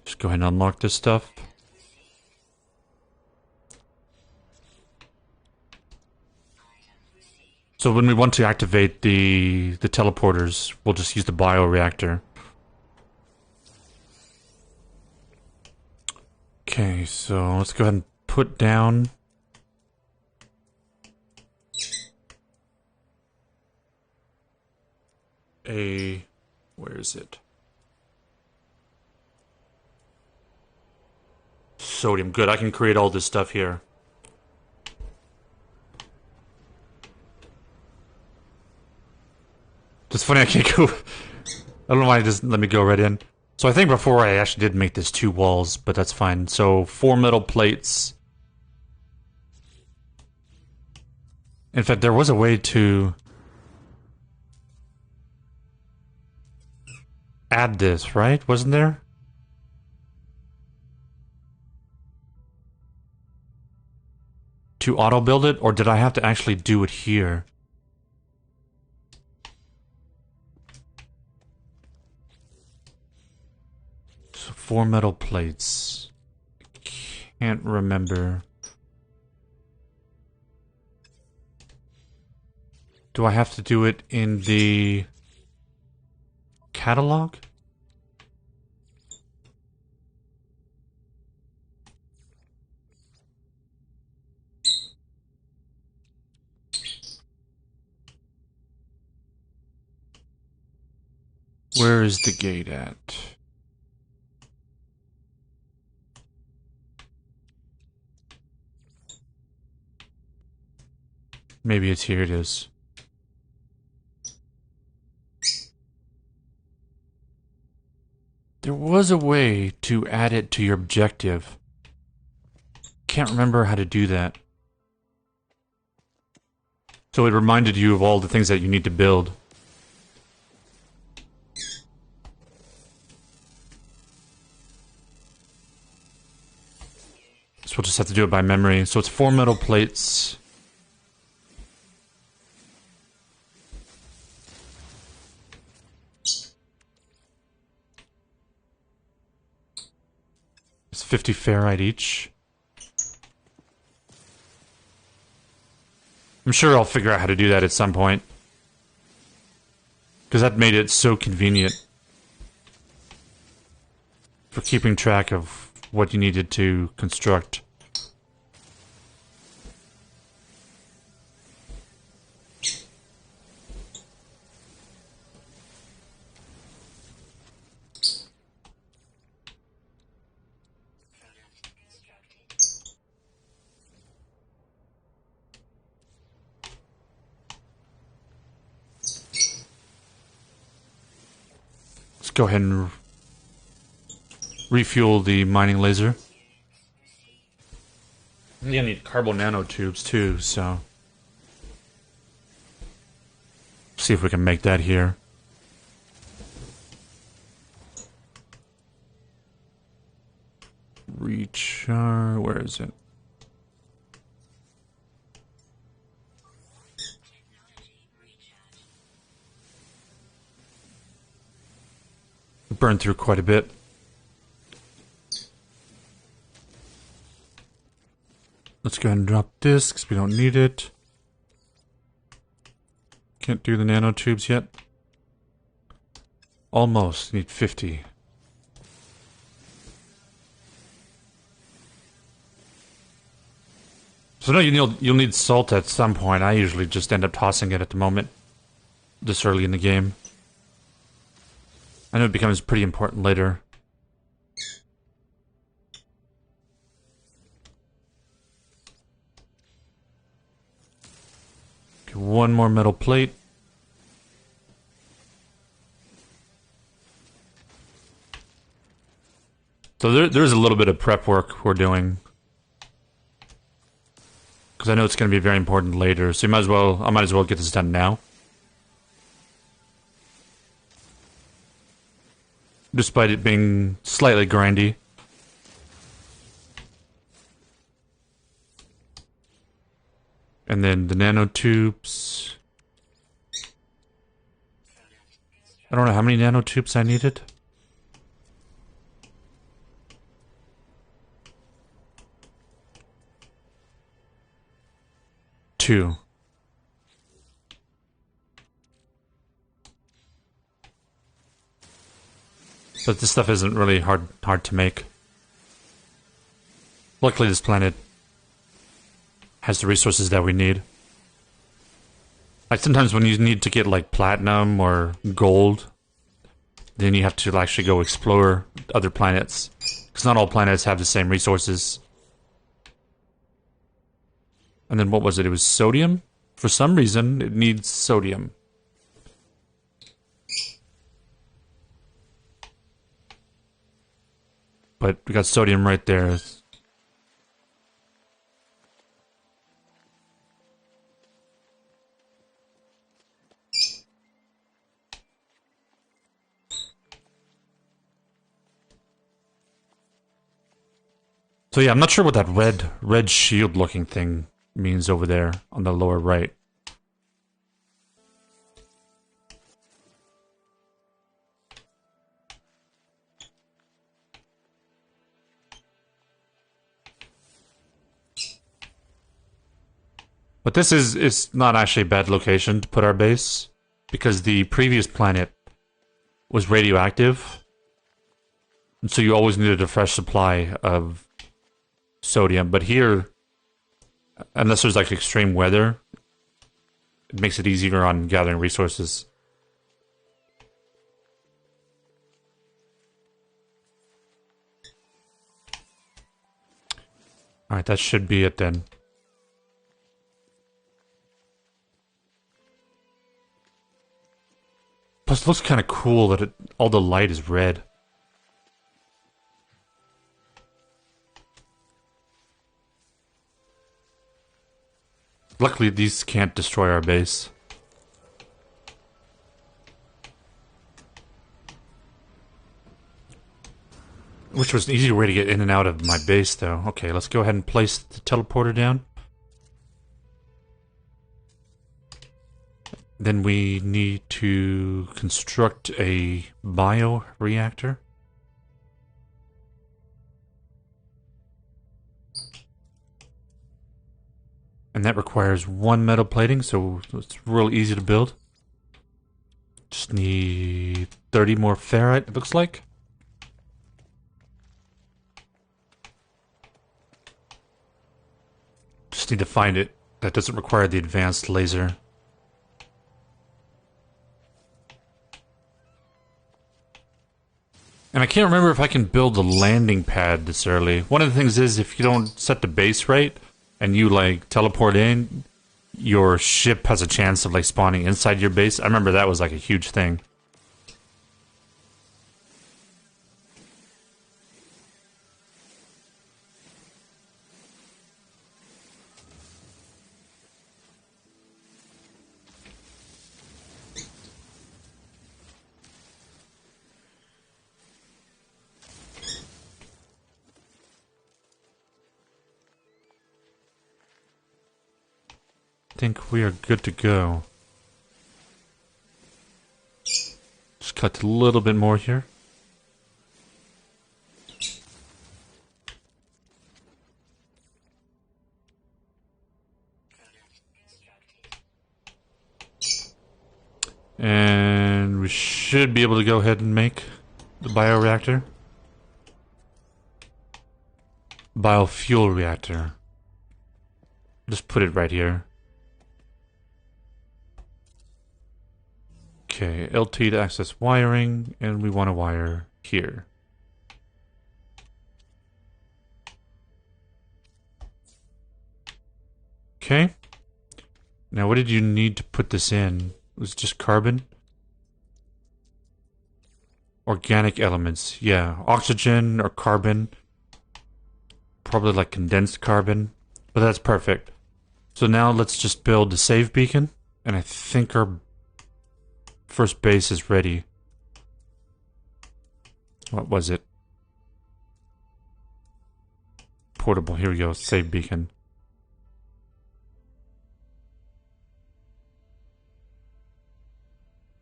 Just go ahead and unlock this stuff. So when we want to activate the teleporters, we'll just use the bioreactor. Okay, so let's go ahead and put down... Where is it? Sodium. Good, I can create all this stuff here. It's funny I can't go... I don't know why it doesn't let me go right in. So I think before I actually did make this 2 walls, but that's fine. So 4 metal plates. In fact, there was a way to... add this, right? Wasn't there? To auto-build it? Or did I have to actually do it here? So 4 metal plates. Can't remember. Do I have to do it in the... catalog? Where is the gate at? Maybe it's here, it is. There was a way to add it to your objective. Can't remember how to do that. So it reminded you of all the things that you need to build. So we'll just have to do it by memory. So it's 4 metal plates. It's 50 ferrite each. I'm sure I'll figure out how to do that at some point. Because that made it so convenient. for keeping track of what you needed to construct. Let's go ahead and refuel the mining laser. You need carbon nanotubes too, so see if we can make that here. Recharge, where is it? Burned through quite a bit. Let's go ahead and drop this because we don't need it. Can't do the nanotubes yet. Almost. Need 50. So no, you'll need salt at some point. I usually just end up tossing it at the moment. This early in the game. I know it becomes pretty important later. Okay, one more metal plate. So there's a little bit of prep work we're doing. Because I know it's going to be very important later, so I might as well get this done now. Despite it being slightly grindy. And then the nanotubes. I don't know how many nanotubes I needed. 2. But this stuff isn't really hard to make. Luckily this planet has the resources that we need. Like sometimes when you need to get like platinum or gold, then you have to actually go explore other planets. Because not all planets have the same resources. And then what was it? It was sodium? For some reason, it needs sodium. But we got sodium right there. So yeah, I'm not sure what that red shield looking thing means over there on the lower right. But this is not actually a bad location to put our base, because the previous planet was radioactive, and so you always needed a fresh supply of sodium. But here, unless there's like extreme weather, it makes it easier on gathering resources. Alright, that should be it then. Plus, it looks kind of cool that all the light is red. Luckily, these can't destroy our base. Which was an easier way to get in and out of my base, though. Okay, let's go ahead and place the teleporter down. Then we need to construct a bioreactor. And that requires 1 metal plating, so it's real easy to build. Just need 30 more ferrite, it looks like. Just need to find it. That doesn't require the advanced laser. And I can't remember if I can build a landing pad this early. One of the things is if you don't set the base right and you like teleport in, your ship has a chance of like spawning inside your base. I remember that was like a huge thing. I think we are good to go. Just cut a little bit more here. And we should be able to go ahead and make the bioreactor. Biofuel reactor. Just put it right here. Okay, LT to access wiring, and we want to wire here. Okay. Now, what did you need to put this in? It was just carbon? Organic elements, yeah. Oxygen or carbon. Probably like condensed carbon, but that's perfect. So now let's just build the save beacon, and I think our first base is ready. What was it? Portable, here we go, save beacon.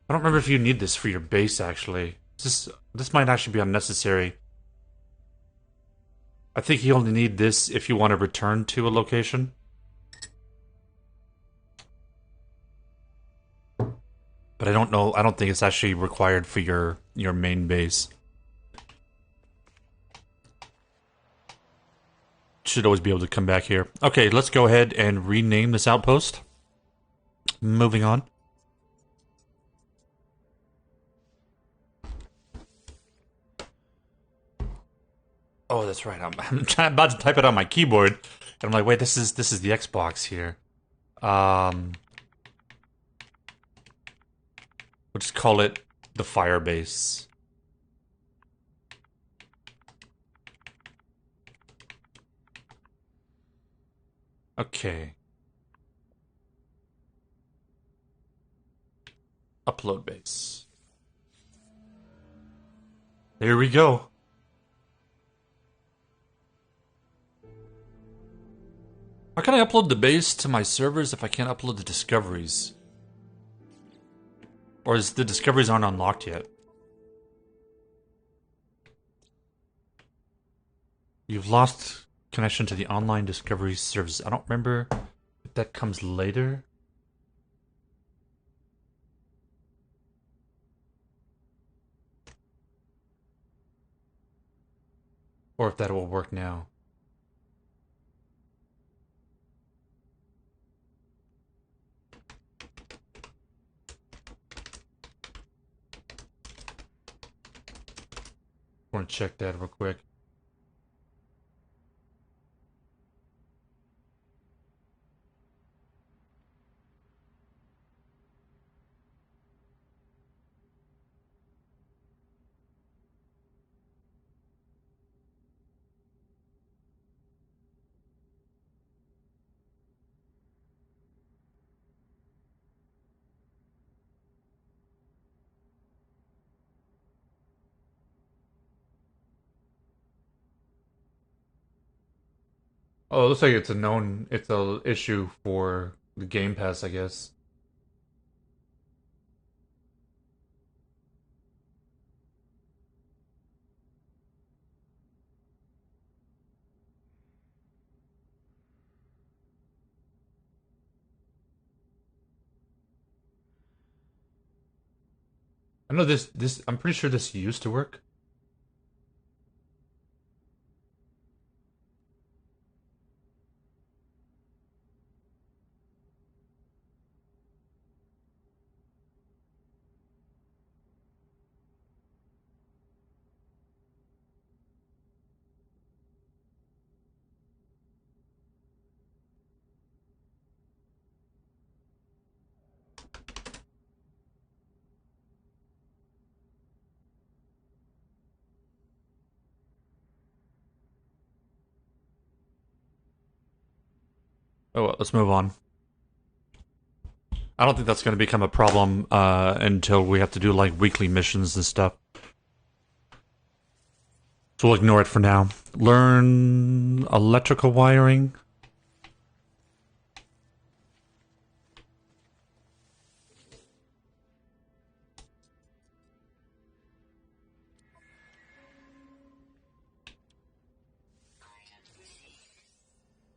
I don't remember if you need this for your base, actually. This might actually be unnecessary. I think you only need this if you want to return to a location. But I don't know, I don't think it's actually required for your main base. Should always be able to come back here. Okay, let's go ahead and rename this outpost. Moving on. Oh, that's right. I'm about to type it on my keyboard, and I'm like, wait, this is the Xbox here. We'll just call it the Firebase. Okay. Upload base. There we go. How can I upload the base to my servers if I can't upload the discoveries? Or is the discoveries aren't unlocked yet? You've lost connection to the online discovery service. I don't remember if that comes later. Or if that will work now. I want to check that real quick. Oh, it looks like it's a issue for the Game Pass, I guess. I know I'm pretty sure this used to work. Oh, well, let's move on. I don't think that's going to become a problem until we have to do like weekly missions and stuff. So we'll ignore it for now. Learn electrical wiring.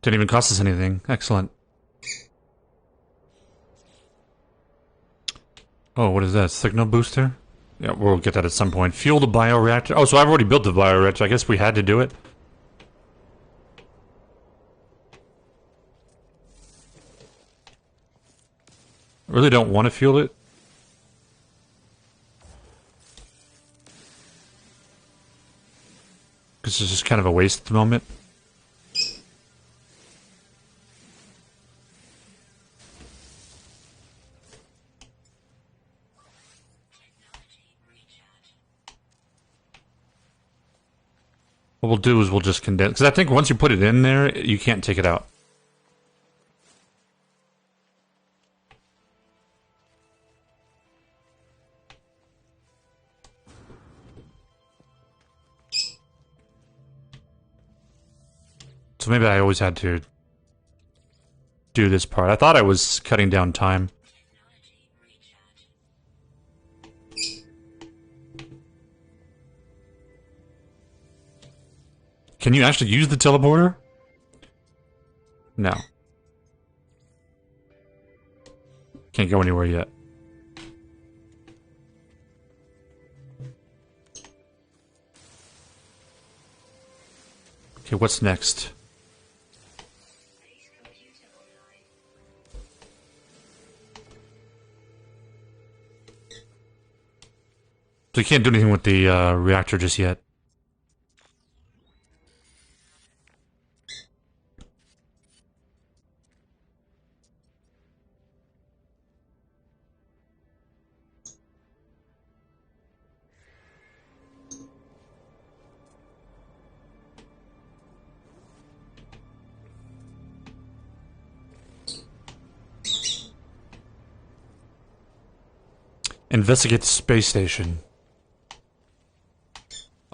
Didn't even cost us anything. Excellent. Oh, what is that? Signal booster? Yeah, we'll get that at some point. Fuel the bioreactor. Oh, so I've already built the bioreactor. I guess we had to do it. I really don't want to fuel it. Because it's just kind of a waste at the moment. What we'll do is we'll just condense. Because I think once you put it in there, you can't take it out. So maybe I always had to do this part. I thought I was cutting down time. Can you actually use the teleporter? No. Can't go anywhere yet. Okay, what's next? So you can't do anything with the reactor just yet. Investigate the space station.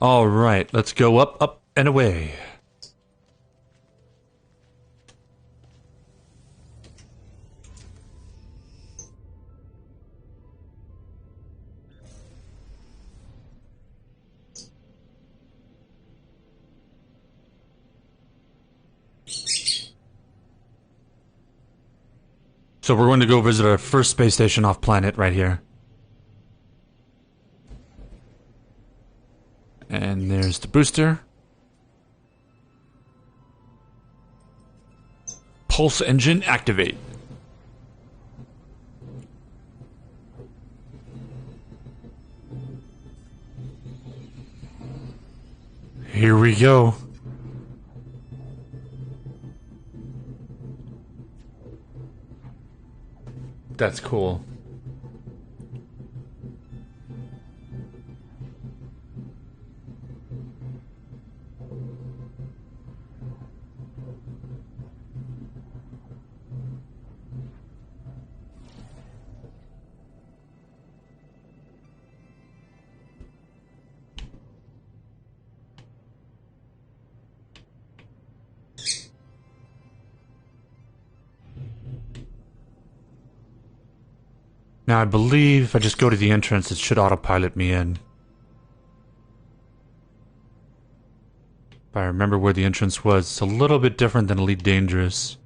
Alright, let's go up, up, and away. So we're going to go visit our first space station off planet right here. And there's the booster. Pulse engine activate. Here we go. That's cool. Now I believe if I just go to the entrance, it should autopilot me in. If I remember where the entrance was, it's a little bit different than Elite Dangerous.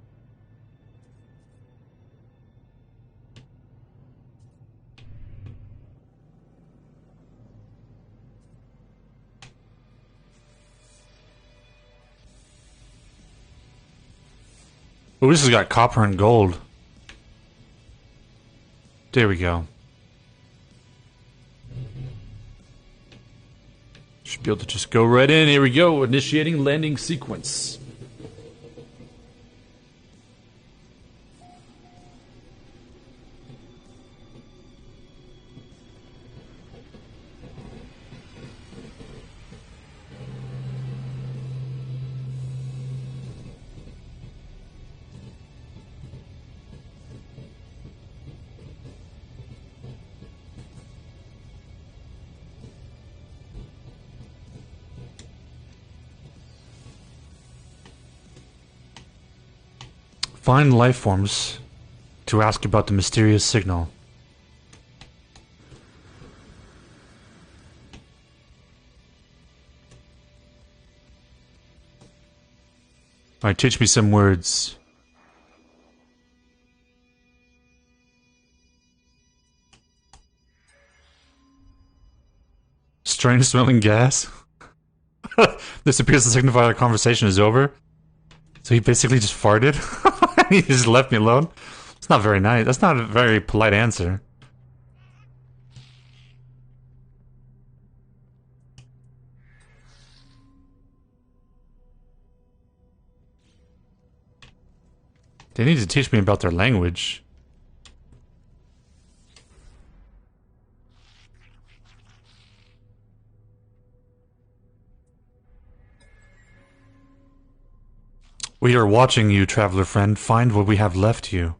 Oh, this has got copper and gold. There we go. Should be able to just go right in. Here we go. Initiating landing sequence. Find life forms to ask about the mysterious signal. Alright, teach me some words. Strange smelling gas? This appears to signify our conversation is over. So he basically just farted? He just left me alone? It's not very nice. That's not a very polite answer. They need to teach me about their language. We are watching you, traveler friend. Find what we have left you.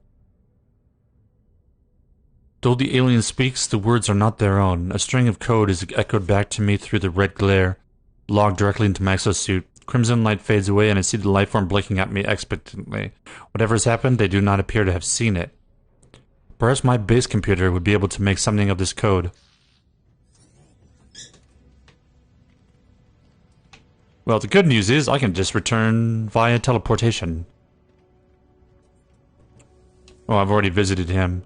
Though the alien speaks, the words are not their own. A string of code is echoed back to me through the red glare, logged directly into my exosuit. Crimson light fades away and I see the lifeform blinking at me expectantly. Whatever has happened, they do not appear to have seen it. Perhaps my base computer would be able to make something of this code. Well, the good news is I can just return via teleportation. Oh, I've already visited him.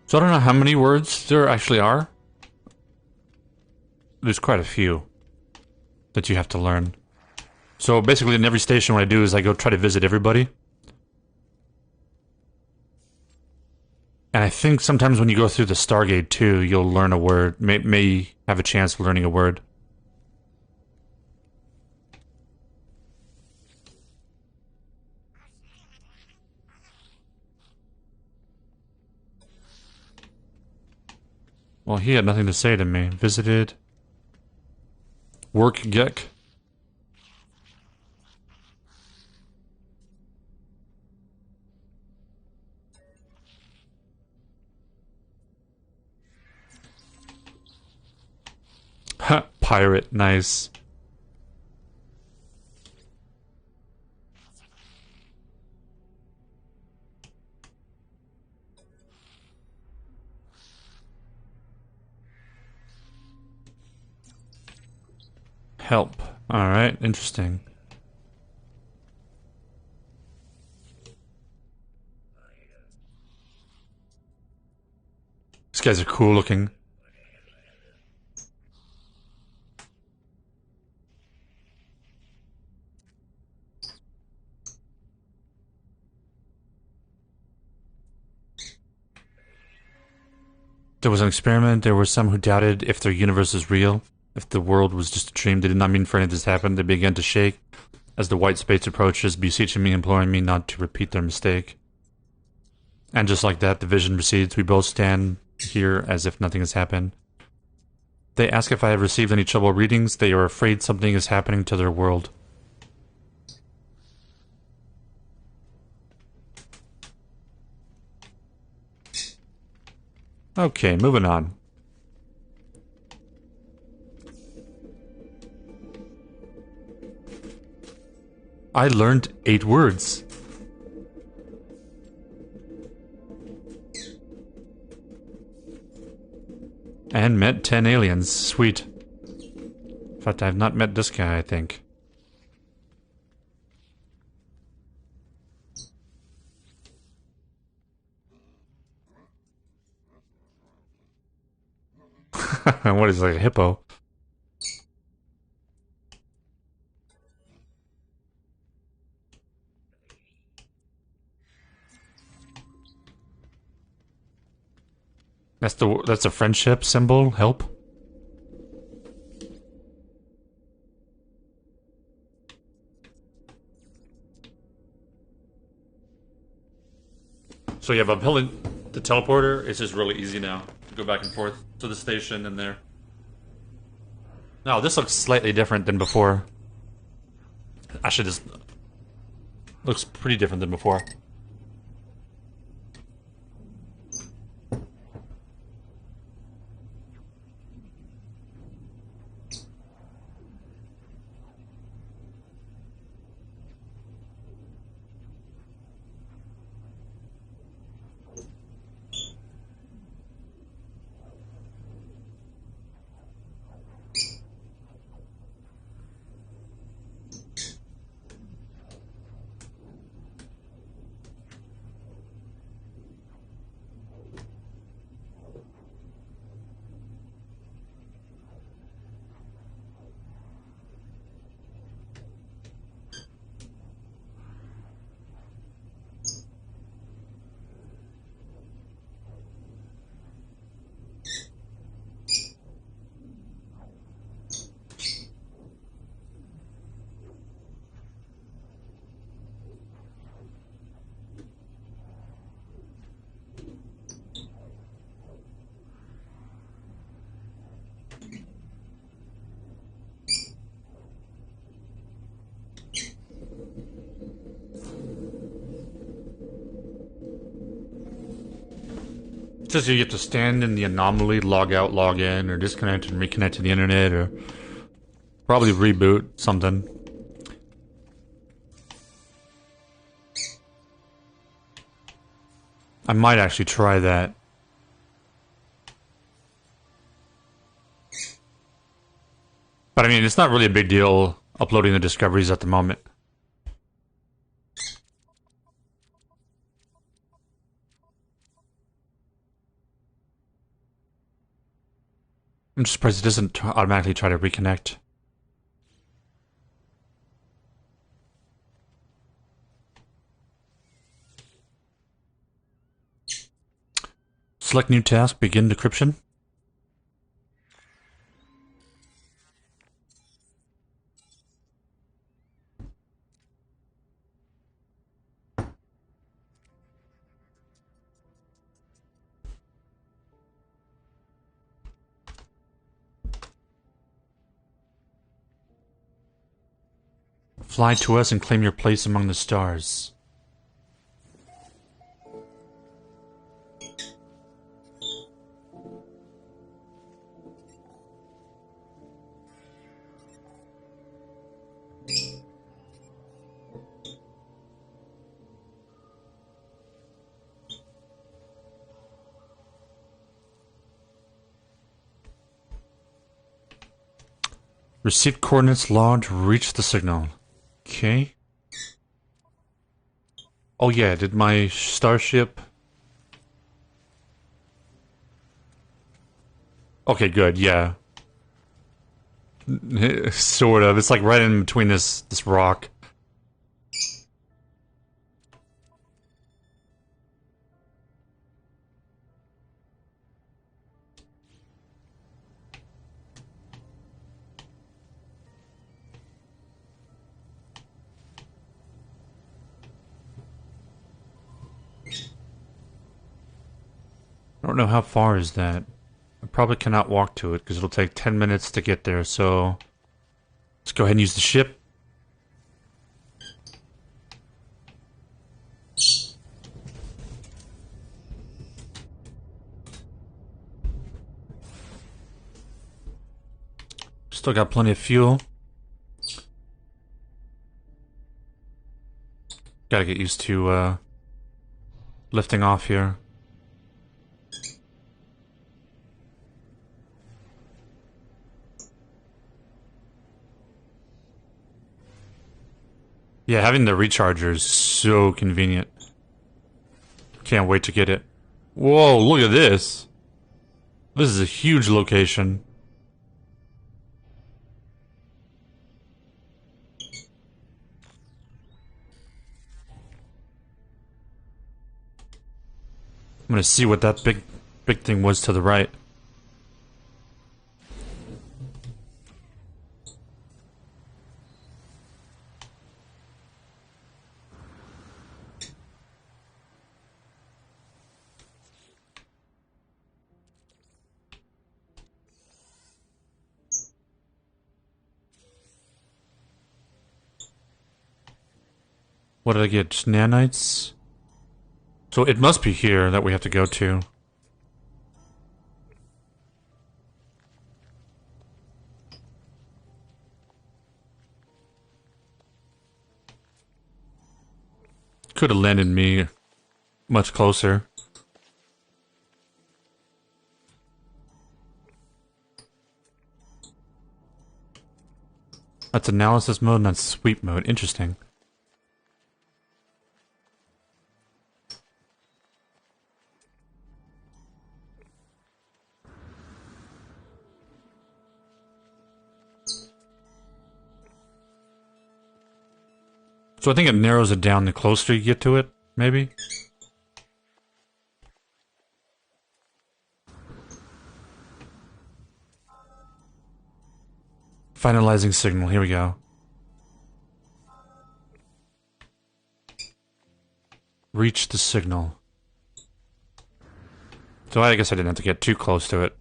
So I don't know how many words there actually are. There's quite a few that you have to learn. So basically in every station what I do is I go try to visit everybody. And I think sometimes when you go through the Stargate too, you'll learn a word. May have a chance of learning a word. Well, he had nothing to say to me. Visited. Work Gek. Ha, pirate, nice. Help. Alright, interesting. These guys are cool looking. There was an experiment. There were some who doubted if their universe is real. If the world was just a dream, they did not mean for any of this to happen. They began to shake as the white space approaches, beseeching me, imploring me not to repeat their mistake. And just like that, the vision recedes. We both stand here as if nothing has happened. They ask if I have received any trouble readings. They are afraid something is happening to their world. Okay, moving on. I learned 8 words. And met 10 aliens. Sweet. In fact, I have not met this guy, I think. What is like a hippo? That's a friendship symbol. Help. So yeah, but pulling the teleporter is just really easy now to go back and forth to the station and there. No, this looks slightly different than before. Actually, this looks pretty different than before. It says you have to stand in the anomaly, log out, log in, or disconnect and reconnect to the internet, or probably reboot something. I might actually try that. But I mean, it's not really a big deal uploading the discoveries at the moment. I'm just surprised it doesn't automatically try to reconnect. Select new task, begin decryption. Fly to us and claim your place among the stars. Received coordinates logged, reach the signal. Okay. Oh yeah, did my starship... Okay, good, yeah. Sort of. It's like right in between this rock. I don't know how far is that. I probably cannot walk to it because it'll take 10 minutes to get there, so... Let's go ahead and use the ship. Still got plenty of fuel. Gotta get used to, lifting off here. Yeah, having the recharger is so convenient. Can't wait to get it. Whoa, look at this! This is a huge location. I'm gonna see what that big thing was to the right. What did I get? Just nanites? So it must be here that we have to go to. Could have landed me much closer. That's analysis mode, not sweep mode. Interesting. So I think it narrows it down the closer you get to it, maybe? Finalizing signal, here we go. Reach the signal. So I guess I didn't have to get too close to it.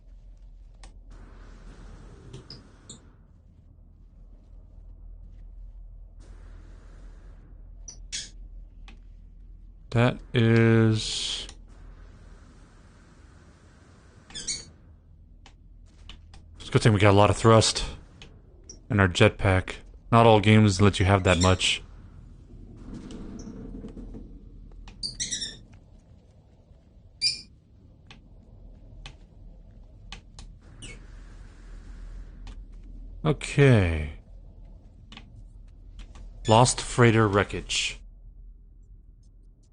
That is... It's a good thing we got a lot of thrust in our jetpack. Not all games let you have that much. Okay. Lost freighter wreckage.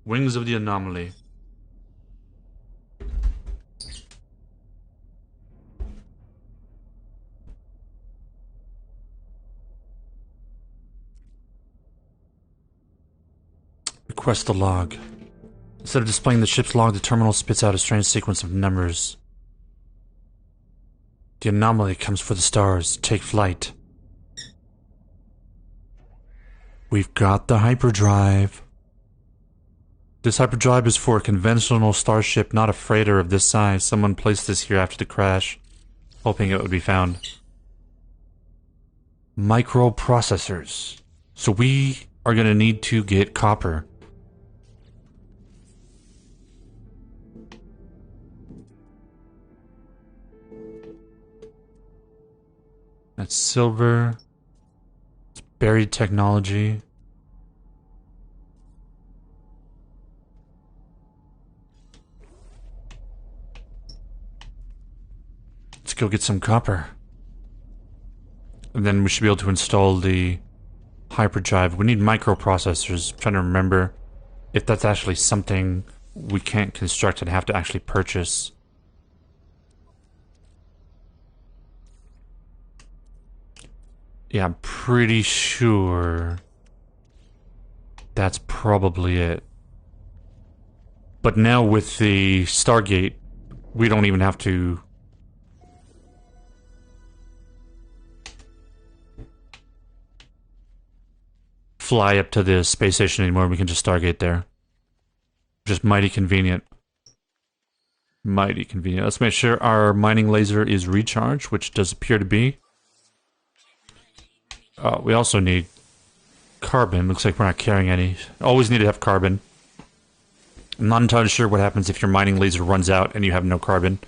Wings of the anomaly. Request the log. Instead of displaying the ship's log, the terminal spits out a strange sequence of numbers. The anomaly comes for the stars. Take flight. We've got the hyperdrive. This hyperdrive is for a conventional starship, not a freighter of this size. Someone placed this here after the crash, hoping it would be found. Microprocessors. So we are going to need to get copper. That's silver. It's buried technology. Let's go get some copper. And then we should be able to install the hyperdrive. We need microprocessors. I'm trying to remember if that's actually something we can't construct and have to actually purchase. Yeah, I'm pretty sure that's probably it. But now with the Stargate, we don't even have to fly up to the space station anymore. We can just Stargate there. Just mighty convenient. Mighty convenient. Let's make sure our mining laser is recharged, which does appear to be. We also need carbon. Looks like we're not carrying any. Always need to have carbon. I'm not entirely sure what happens if your mining laser runs out and you have no carbon.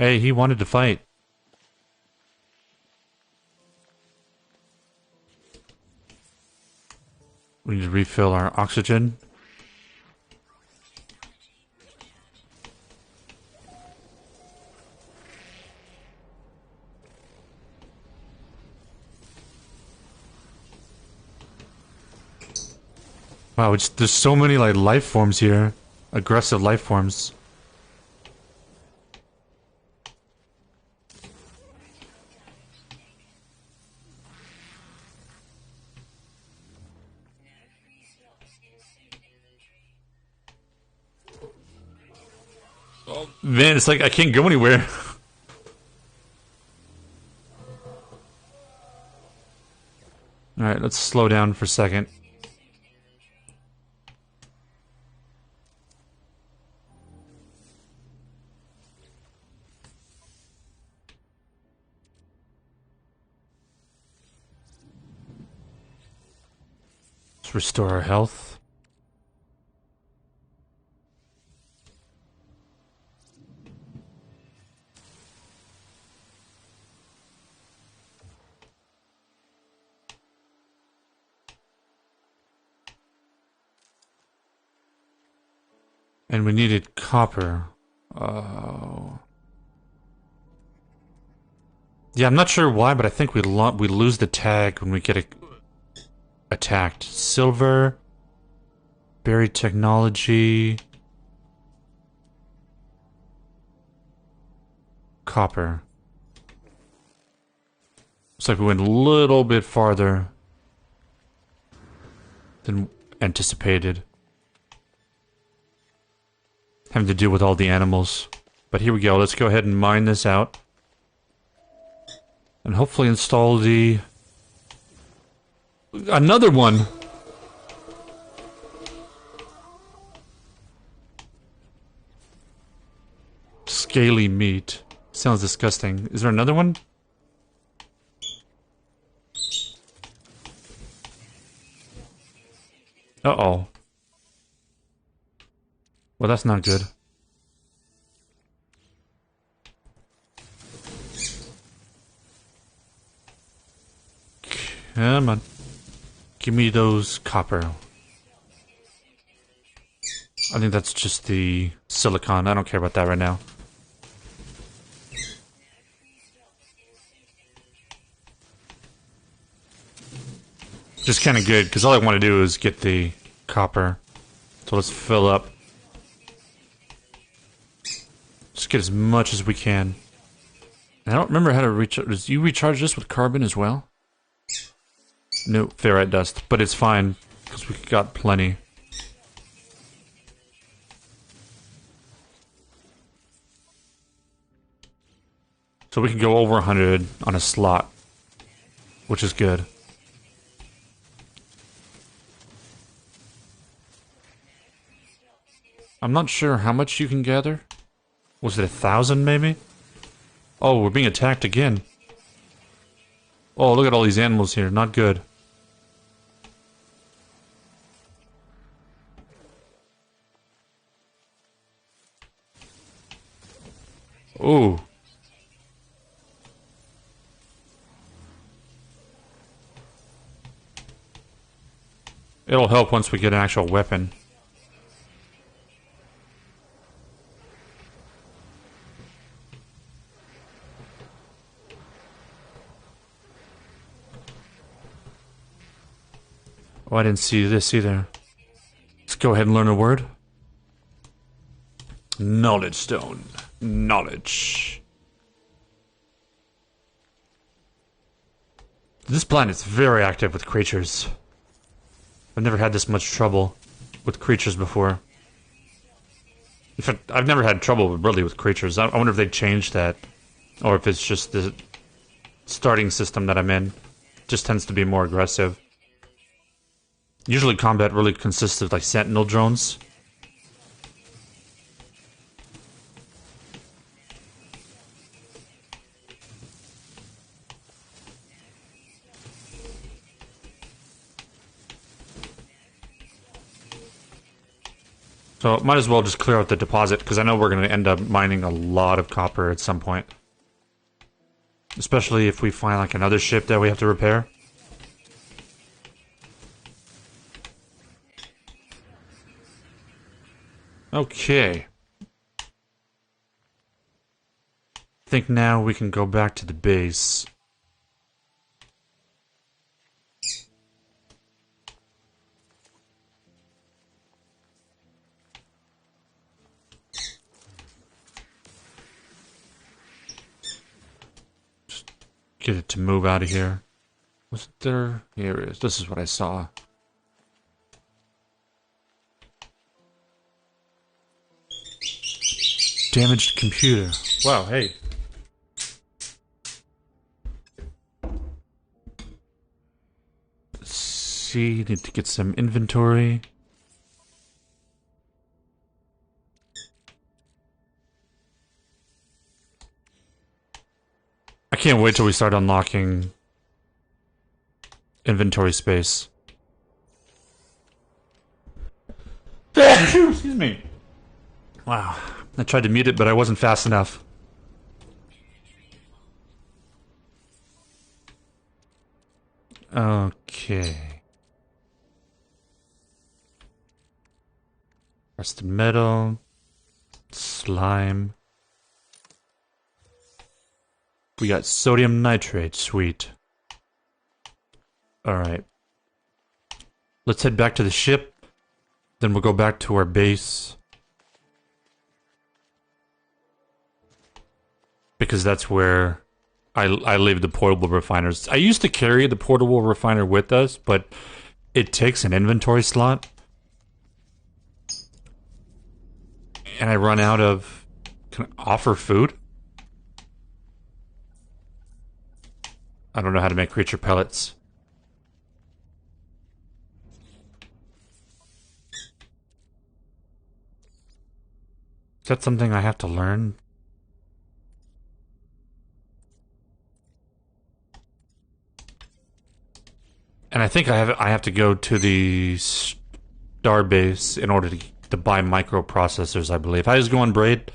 Hey, he wanted to fight. We need to refill our oxygen. Wow, there's so many like life forms here. Aggressive life forms. Man, it's like I can't go anywhere. Alright, let's slow down for a second. Let's restore our health. And we needed copper. Oh. Yeah, I'm not sure why, but I think we lose the tag when we get attacked. Silver, buried technology, copper. Looks like we went a little bit farther than anticipated. Having to deal with all the animals. But here we go, let's go ahead and mine this out. And hopefully install the... Another one! Scaly meat. Sounds disgusting. Is there another one? Uh-oh. Well, that's not good. Come on. Give me those copper. I think that's just the silicon. I don't care about that right now. Just kind of good, because all I want to do is get the copper. So let's fill up. Just get as much as we can. And I don't remember how to recharge. Does you recharge this with carbon as well? No, ferrite dust. But it's fine, because we got plenty. So we can go over 100 on a slot. Which is good. I'm not sure how much you can gather. Was it 1,000 maybe? Oh, we're being attacked again. Oh, look at all these animals here. Not good. Ooh. It'll help once we get an actual weapon. Oh, I didn't see this either. Let's go ahead and learn a word. Knowledge stone. Knowledge. This planet's very active with creatures. I've never had this much trouble with creatures before. In fact, I've never had trouble really with creatures. I wonder if they changed that. Or if it's just the starting system that I'm in. Just tends to be more aggressive. Usually combat really consists of like sentinel drones. So might as well just clear out the deposit, because I know we're going to end up mining a lot of copper at some point. Especially if we find like another ship that we have to repair. Okay. I think now we can go back to the base. Just get it to move out of here. Was there? Here it is. This is what I saw. Damaged computer. Wow, hey. Let's see, need to get some inventory. I can't wait till we start unlocking inventory space. Excuse me. Wow. I tried to mute it, but I wasn't fast enough. Okay. Rusted metal. Slime. We got sodium nitrate. Sweet. Alright. Let's head back to the ship. Then we'll go back to our base. Because that's where I leave the portable refiners. I used to carry the portable refiner with us, but it takes an inventory slot. And I run out of... Can I offer food? I don't know how to make creature pellets. Is that something I have to learn? And I think I have to go to the starbase in order to buy microprocessors, I believe. How's it going, Brad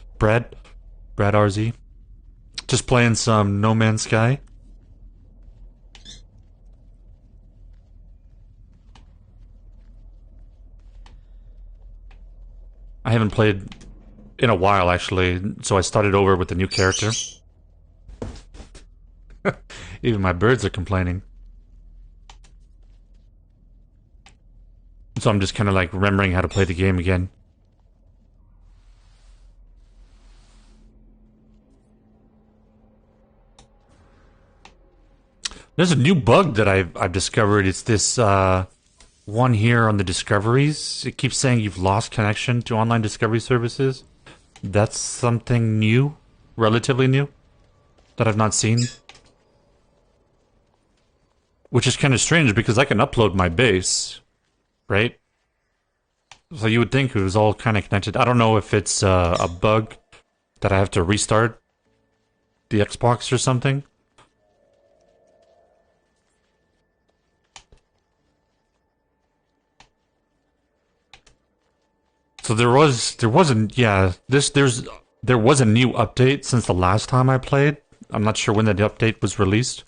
RZ? Just playing some No Man's Sky. I haven't played in a while, actually, so I started over with a new character. Even my birds are complaining. So I'm just kind of like remembering how to play the game again. There's a new bug that I've discovered. It's this one here on the discoveries. It keeps saying you've lost connection to online discovery services. That's something new, relatively new, that I've not seen. Which is kind of strange because I can upload my base, right? So you would think it was all kind of connected. I don't know if it's a bug that I have to restart the Xbox or something. So there was a new update since the last time I played. I'm not sure when that update was released.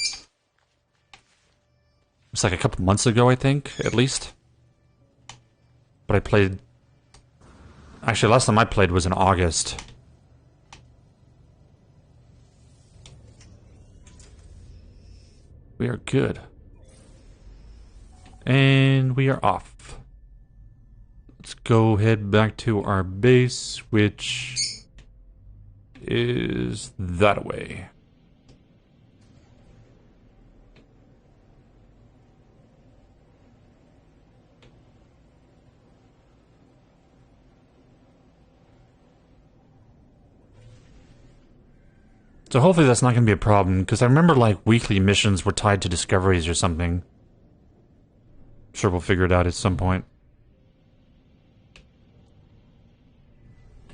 It's like a couple months ago, I think, at least. But I played... Actually, last time I played was in August. We are good. And we are off. Let's go head back to our base, which is that way. So hopefully that's not going to be a problem, because I remember like weekly missions were tied to discoveries or something. I'm sure we'll figure it out at some point.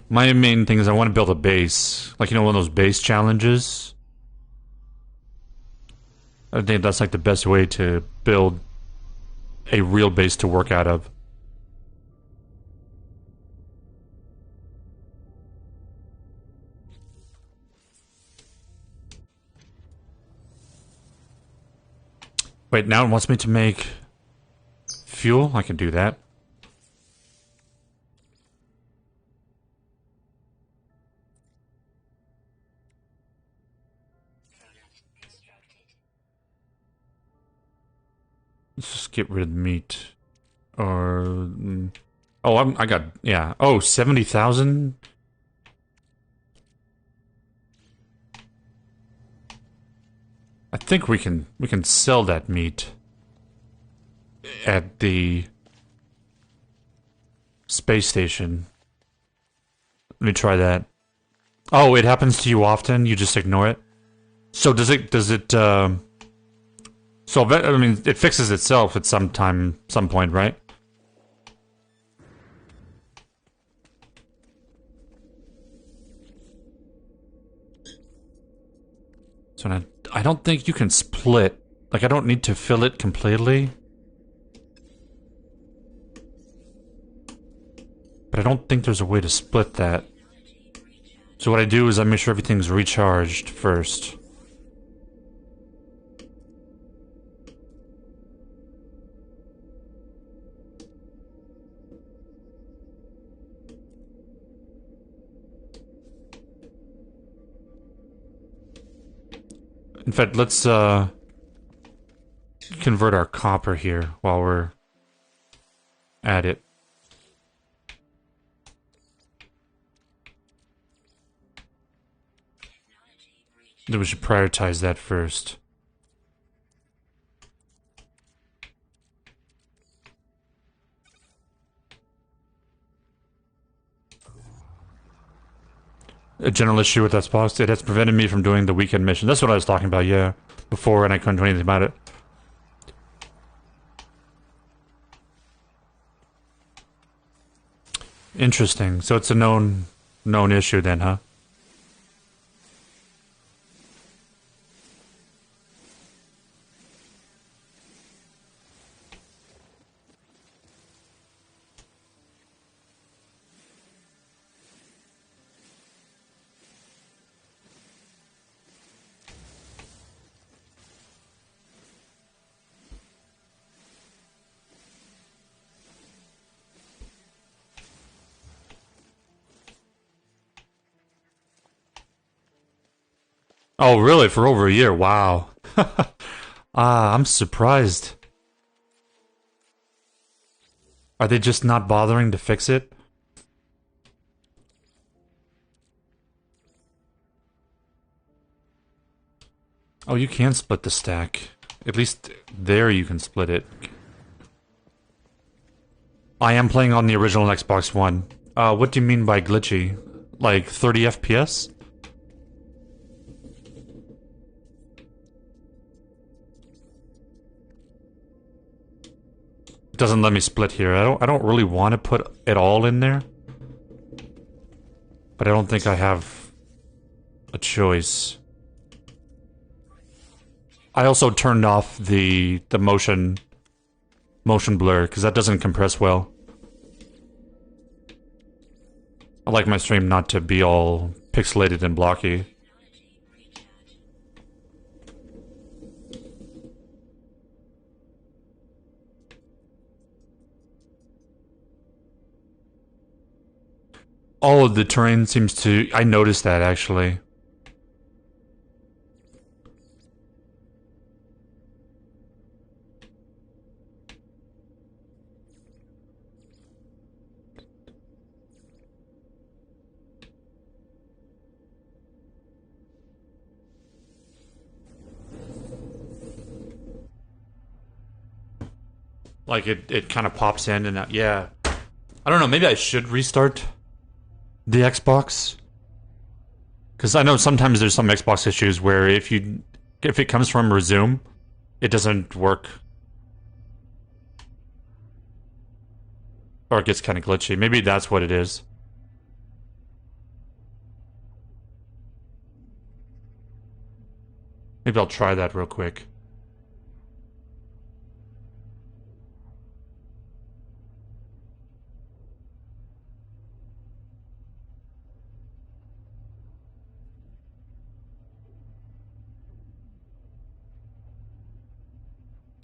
My main thing is I want to build a base. Like, you know, one of those base challenges. I think that's like the best way to build a real base to work out of. Wait, now it wants me to make fuel? I can do that. Let's just get rid of the meat. Or... Oh, I got... Yeah. Oh, 70,000? I think we can sell that meat at the space station. Let me try that. Oh, it happens to you often. You just ignore it. So does it? So I mean, it fixes itself at some point, right? So now, I don't think you can split. Like, I don't need to fill it completely. But I don't think there's a way to split that. So what I do is I make sure everything's recharged first. In fact, let's convert our copper here while we're at it. Then we should prioritize that first. A general issue with Xbox, it has prevented me from doing the weekend mission. That's what I was talking about, yeah. Before, and I couldn't do anything about it. Interesting. So it's a known issue then, huh? Oh, really? For over a year? Wow. I'm surprised. Are they just not bothering to fix it? Oh, you can split the stack. At least there you can split it. I am playing on the original Xbox One. What do you mean by glitchy? Like 30 FPS? It doesn't let me split here. I don't really want to put it all in there. But I don't think I have a choice. I also turned off the motion blur because that doesn't compress well. I like my stream not to be all pixelated and blocky. All of the terrain seems to... I noticed that, actually. Like, it kind of pops in and out. Yeah. I don't know, maybe I should restart the Xbox. Because I know sometimes there's some Xbox issues where if it comes from resume, it doesn't work. Or it gets kind of glitchy. Maybe that's what it is. Maybe I'll try that real quick.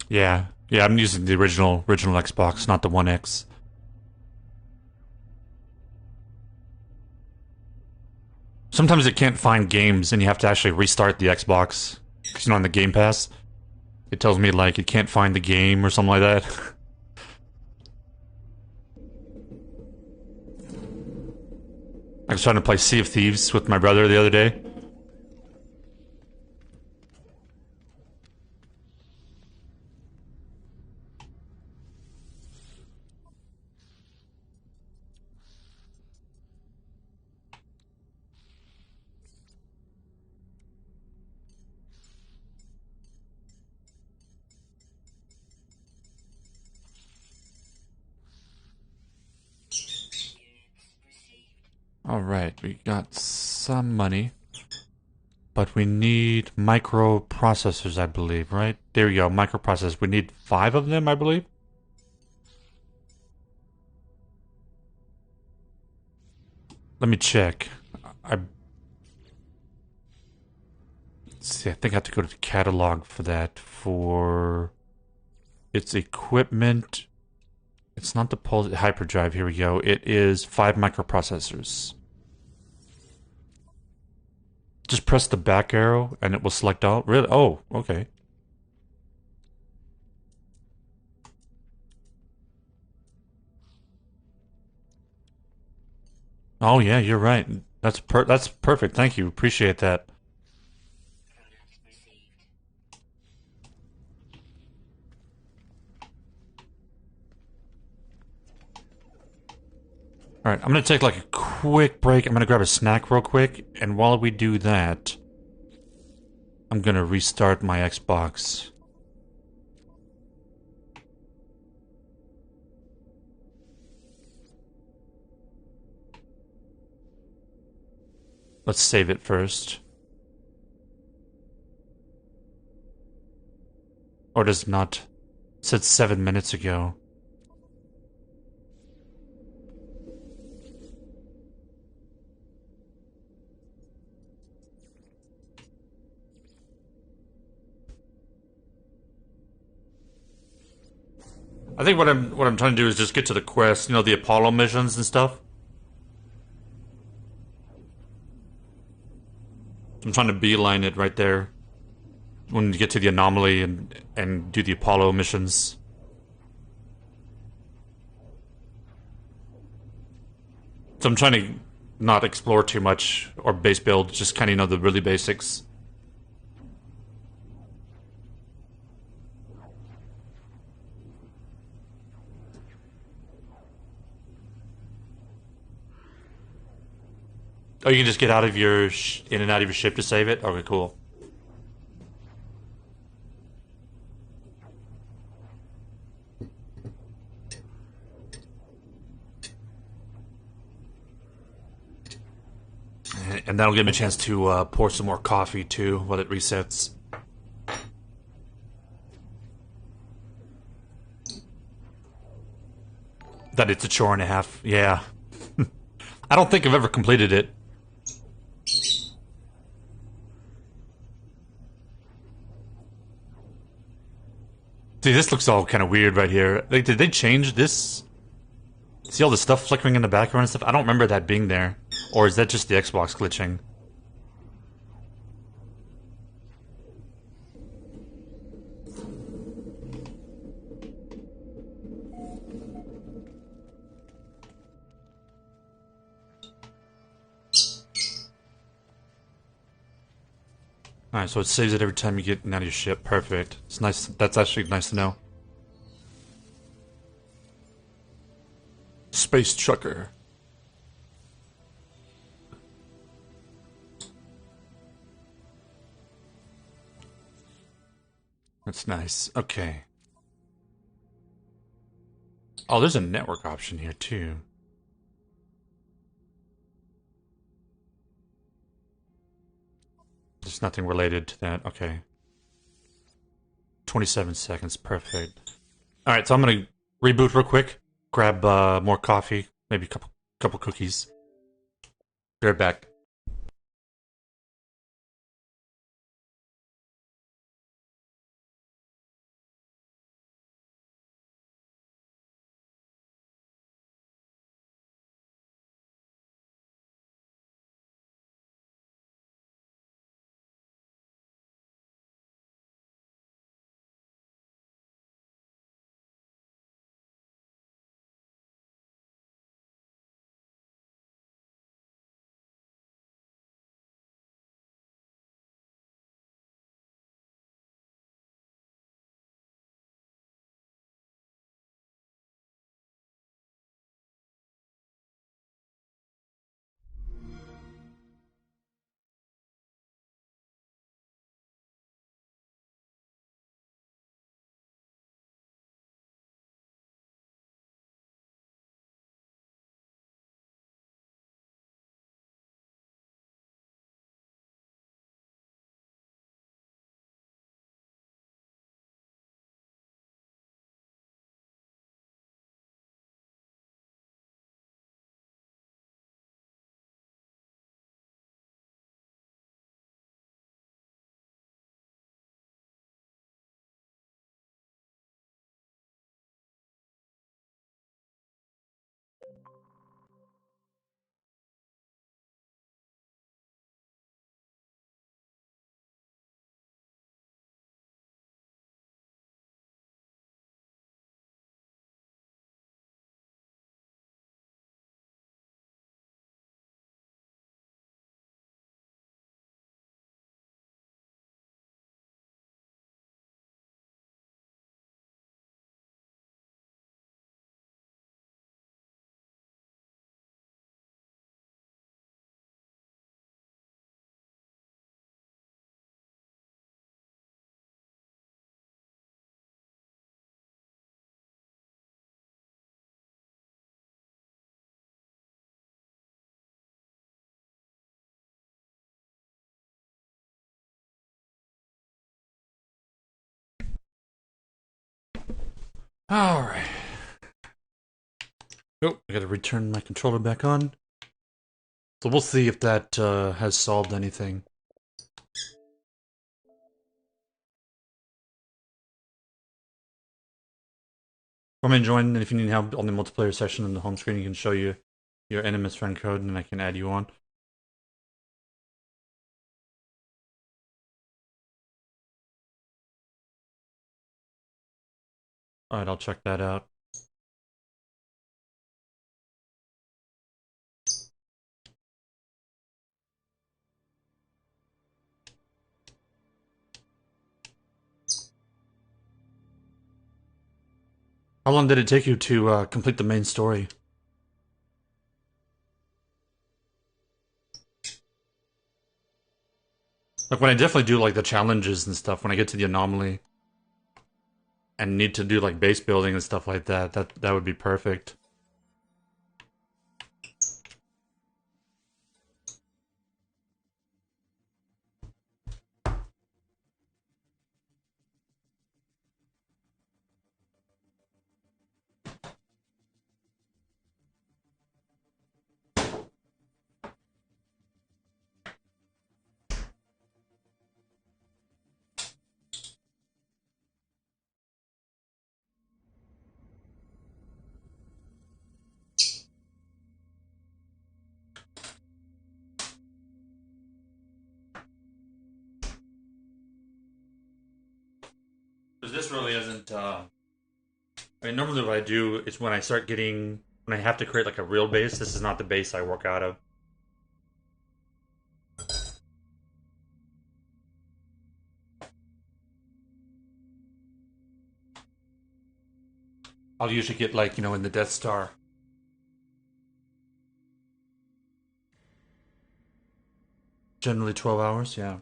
Yeah. Yeah, I'm using the original Xbox, not the One X. Sometimes it can't find games and you have to actually restart the Xbox. Because, you know, on the Game Pass, it tells me, like, it can't find the game or something like that. I was trying to play Sea of Thieves with my brother the other day. Alright, we got some money. But we need microprocessors, I believe, right? There we go, microprocessors. We need 5 of them, I believe. Let me check. I Let's see, I think I have to go to the catalog for that. For its equipment. It's not the pulse hyperdrive. Here we go. It is 5 microprocessors. Just press the back arrow and it will select all. Really? Oh, okay. Oh yeah, you're right. That's perfect. Thank you. Appreciate that. All right, I'm gonna take like a quick break. I'm gonna grab a snack real quick, and while we do that, I'm gonna restart my Xbox. Let's save it first. Or does it not? It said 7 minutes ago. I think what I'm trying to do is just get to the quest, you know, the Apollo missions and stuff. I'm trying to beeline it right there when you get to the anomaly and do the Apollo missions. So I'm trying to not explore too much or base build, just kind of know the really basics. Oh, you can just get out of your in and out of your ship to save it. Okay, cool. And that'll give me a chance to pour some more coffee too while it resets. That it's a chore and a half. Yeah. I don't think I've ever completed it. See, this looks all kind of weird right here. Like, did they change this? See all the stuff flickering in the background and stuff? I don't remember that being there. Or is that just the Xbox glitching? Alright, so it saves it every time you get out of your ship. Perfect. It's nice. That's actually nice to know. Space trucker. That's nice. Okay. Oh, there's a network option here too. There's nothing related to that. Okay. 27 seconds. Perfect. Alright, so I'm gonna reboot real quick. Grab more coffee. Maybe a couple cookies. Be right back. Alright. Oh, I gotta return my controller back on. So we'll see if that has solved anything. Come and join, and if you need help on the multiplayer session in the home screen, you can show you your enemy's friend code, and I can add you on. Alright, I'll check that out. How long did it take you to complete the main story? Like, when I definitely do, like, the challenges and stuff, when I get to the anomaly, and need to do, like, base building and stuff like that, that would be perfect. Because this really isn't, I mean, normally what I do is when I start getting, when I have to create, like, a real base, this is not the base I work out of. I'll usually get, like, you know, in the Death Star. Generally 12 hours, yeah.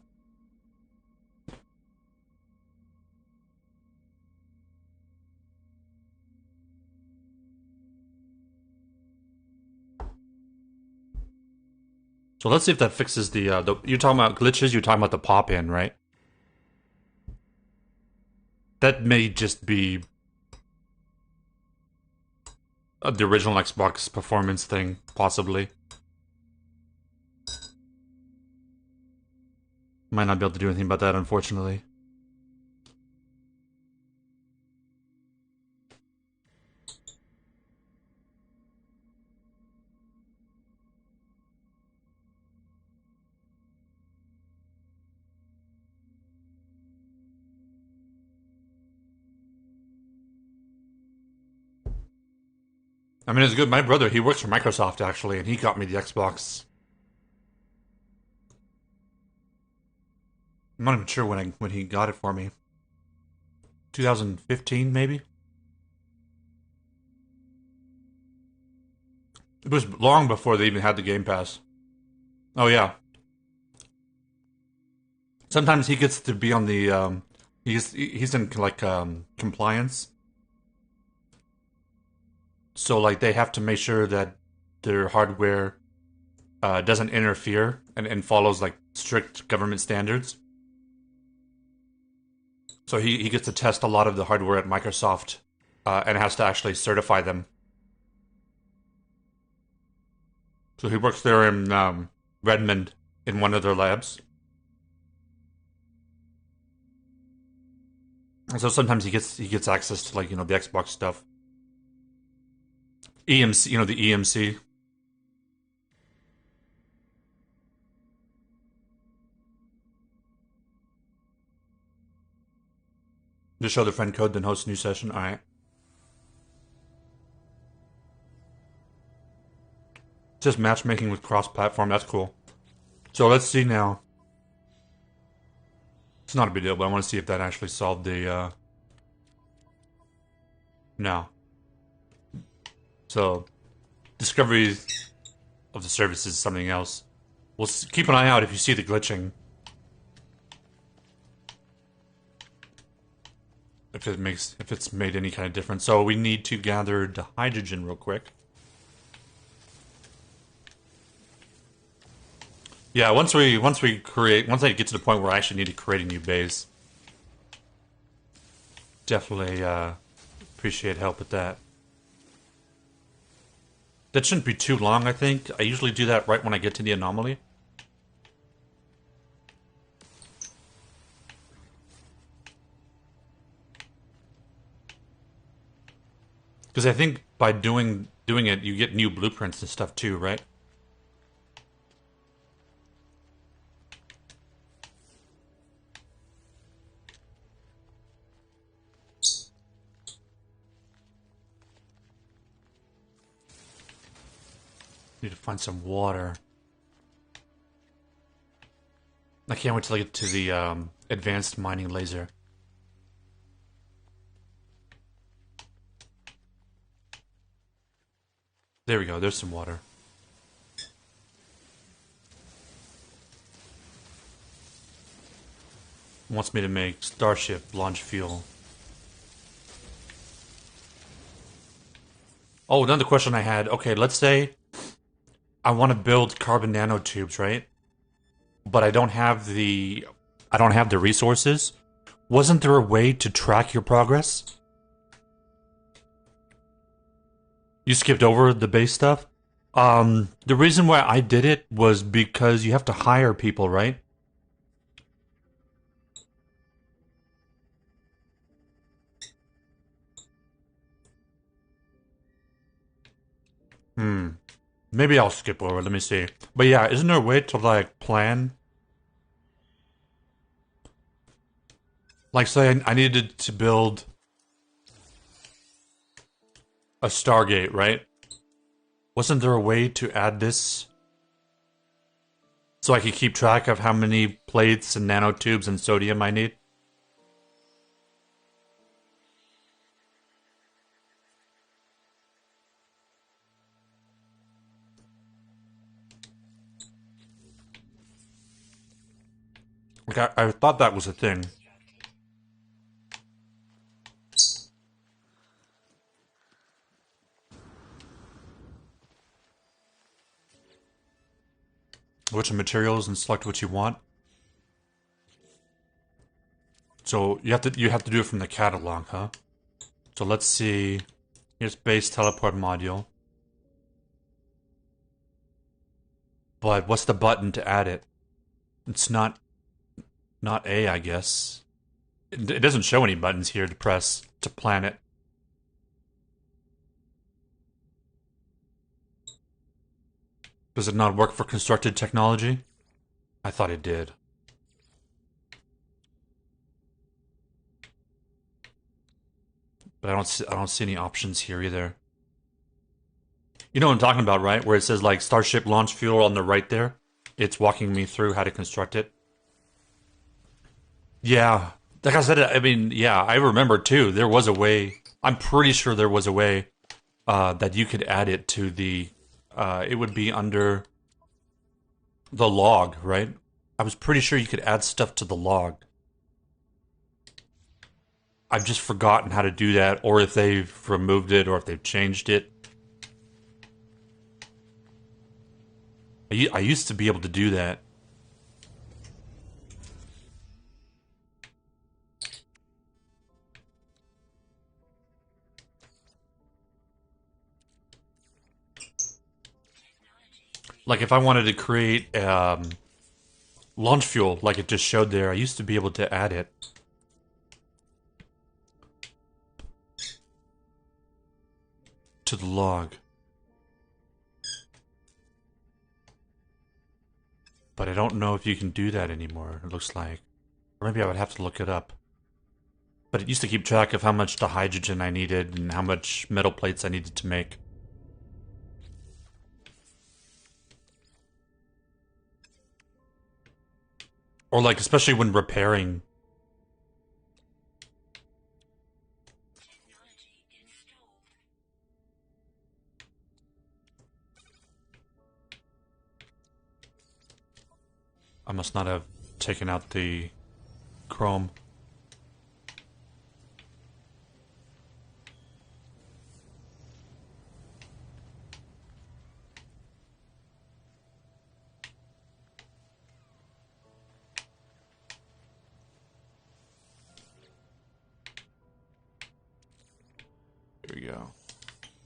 So let's see if that fixes the you're talking about glitches, you're talking about the pop-in, right? That may just be the original Xbox performance thing, possibly. Might not be able to do anything about that, unfortunately. I mean, it's good. My brother, he works for Microsoft, actually, and he got me the Xbox. I'm not even sure when he got it for me. 2015, maybe? It was long before they even had the Game Pass. Oh, yeah. Sometimes he gets to be on the, he's in, like, compliance. So, like, they have to make sure that their hardware doesn't interfere and follows, like, strict government standards. So he gets to test a lot of the hardware at Microsoft and has to actually certify them. So he works there in Redmond in one of their labs. And so sometimes he gets access to, like, you know, the Xbox stuff. EMC, you know, the EMC. Just show the friend code, then host a new session. All right. Just matchmaking with cross-platform. That's cool. So let's see now. It's not a big deal, but I want to see if that actually solved the. No. So, discovery of the service is something else. We'll keep an eye out if you see the glitching. If it's made any kind of difference. So we need to gather the hydrogen real quick. Yeah, once I get to the point where I actually need to create a new base, definitely appreciate help with that. That shouldn't be too long, I think. I usually do that right when I get to the anomaly. Because I think by doing it, you get new blueprints and stuff too, right? Need to find some water. I can't wait till I get to the advanced mining laser. There we go, there's some water. Wants me to make Starship launch fuel. Oh, another question I had. Okay, let's say I want to build carbon nanotubes, right? But I don't have the resources. Wasn't there a way to track your progress? You skipped over the base stuff? The reason why I did it was because you have to hire people, right? Maybe I'll skip over, let me see. But yeah, isn't there a way to, like, plan? Like, say I needed to build a Stargate, right? Wasn't there a way to add this so I could keep track of how many plates and nanotubes and sodium I need? Like, I thought that was a thing. Which materials and select what you want. So you have to do it from the catalog, huh? So let's see. Here's base teleport module. But what's the button to add it? It's not A, I guess. It doesn't show any buttons here to press to plan it. Does it not work for constructed technology? I thought it did. But I don't see any options here either. You know what I'm talking about, right? Where it says like Starship launch fuel on the right there. It's walking me through how to construct it. Yeah. Like I said, I mean, yeah, I remember too. There was a way. I'm pretty sure there was a way that you could add it to the. It would be under the log, right? I was pretty sure you could add stuff to the log. I've just forgotten how to do that, or if they've removed it, or if they've changed it. I used to be able to do that. Like if I wanted to create launch fuel, like it just showed there, I used to be able to add it. To the log. But I don't know if you can do that anymore, it looks like. Or maybe I would have to look it up. But it used to keep track of how much the hydrogen I needed and how much metal plates I needed to make. Or like, especially when repairing. I must not have taken out the chrome. go.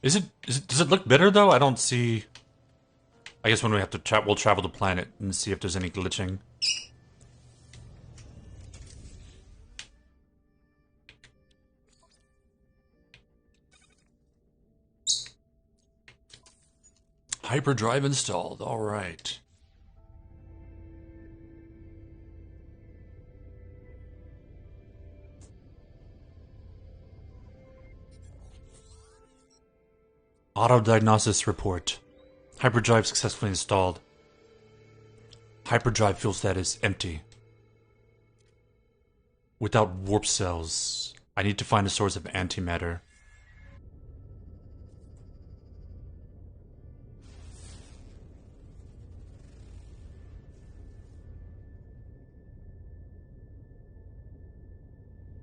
Is it? Does it look better though? I don't see. I guess when we have to we'll travel the planet and see if there's any glitching. Hyperdrive installed. All right. Auto diagnosis report. Hyperdrive successfully installed. Hyperdrive fuel status empty. Without warp cells, I need to find a source of antimatter.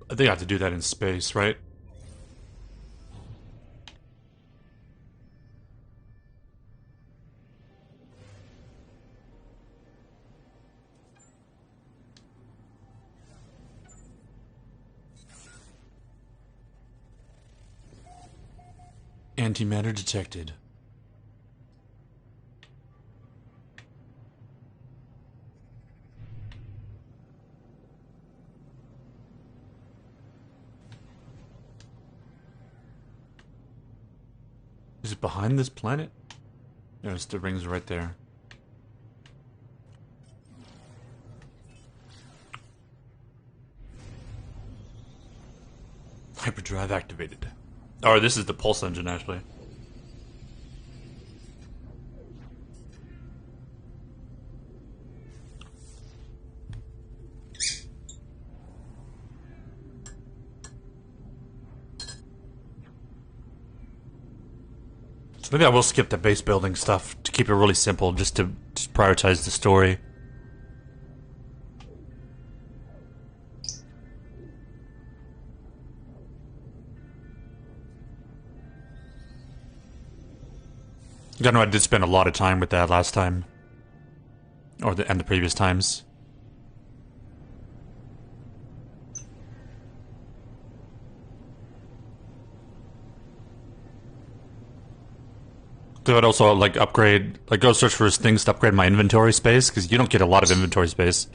I think I have to do that in space, right? Antimatter detected. Is it behind this planet? There's the rings right there. Hyperdrive activated. Oh, this is the pulse engine, actually. So maybe I will skip the base building stuff to keep it really simple, just to prioritize the story. I know I did spend a lot of time with that last time. And the previous times. So I'd also like upgrade, like go search for things to upgrade my inventory space, because you don't get a lot of inventory space.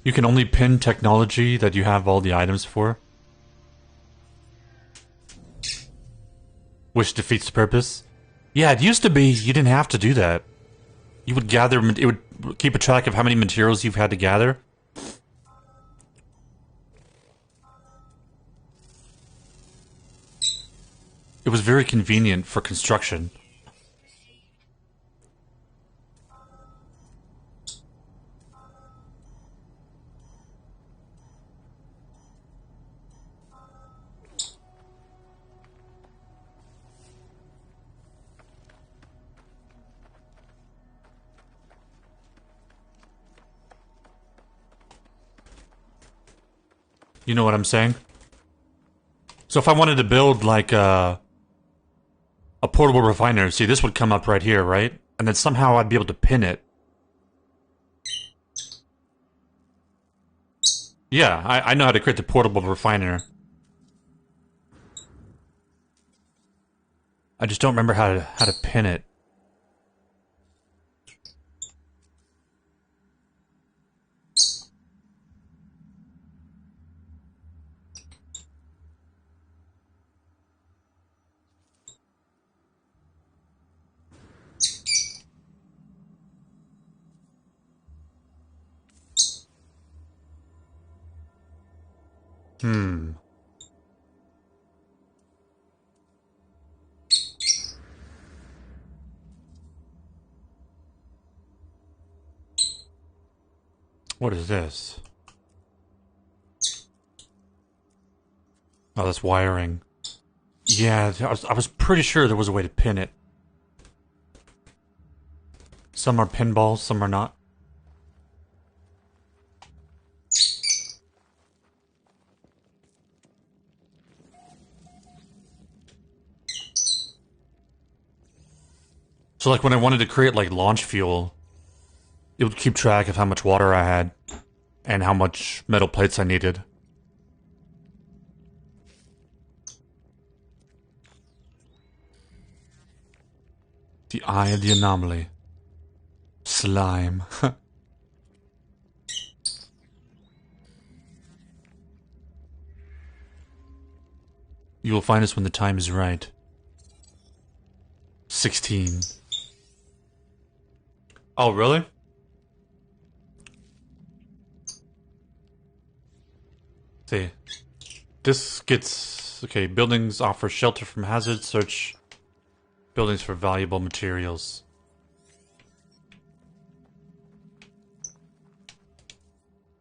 You can only pin technology that you have all the items for. Which defeats the purpose. Yeah, it used to be you didn't have to do that. You would gather, it would keep a track of how many materials you've had to gather. It was very convenient for construction. You know what I'm saying? So if I wanted to build like a portable refiner, see this would come up right here, right? And then somehow I'd be able to pin it. Yeah, I know how to create the portable refiner. I just don't remember how to pin it. What is this? Oh, that's wiring. Yeah, I was pretty sure there was a way to pin it. Some are pinballs, some are not. So like when I wanted to create like launch fuel, it would keep track of how much water I had and how much metal plates I needed. The eye of the anomaly. Slime. You will find us when the time is right. 16. Oh, really? See. This gets... Okay, buildings offer shelter from hazards. Search buildings for valuable materials.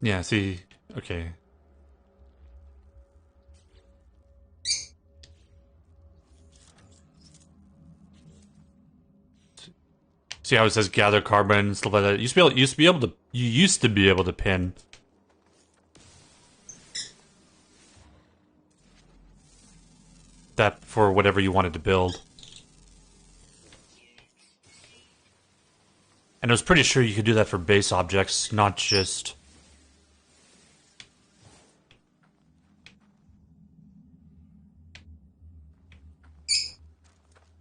Yeah, see... Okay. See how it says gather carbon and stuff like that? You used to be able to pin. That for whatever you wanted to build. And I was pretty sure you could do that for base objects, not just...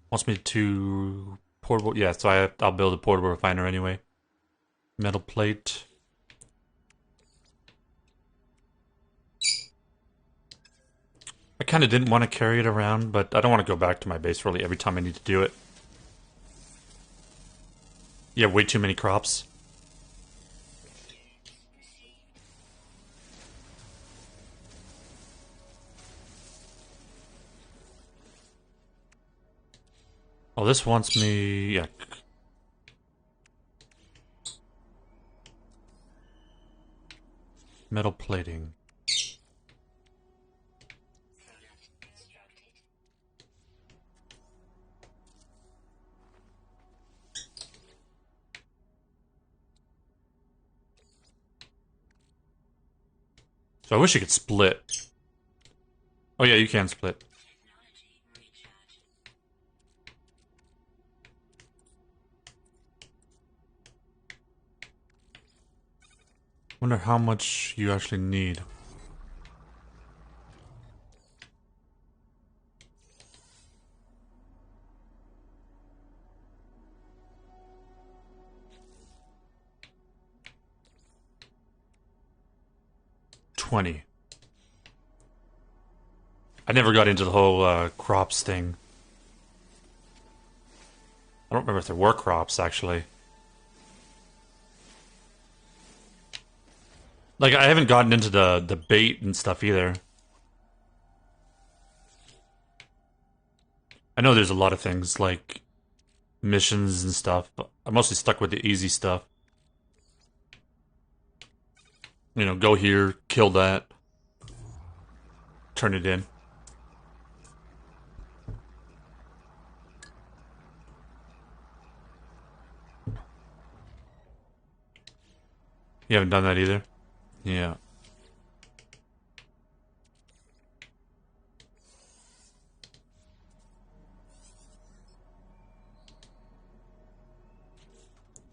Wants me to... Portable... Yeah, so I'll build a portable refiner anyway. Metal plate. I kind of didn't want to carry it around, but I don't want to go back to my base really every time I need to do it. You have way too many crops. Oh, this wants me... Yeah. Metal plating. So I wish you could split. Oh yeah, you can split. Wonder how much you actually need. $20. I never got into the whole crops thing. I don't remember if there were crops, actually. Like, I haven't gotten into the bait and stuff either. I know there's a lot of things, like missions and stuff, but I'm mostly stuck with the easy stuff. You know, go here, kill that, turn it in. You haven't done that either? Yeah.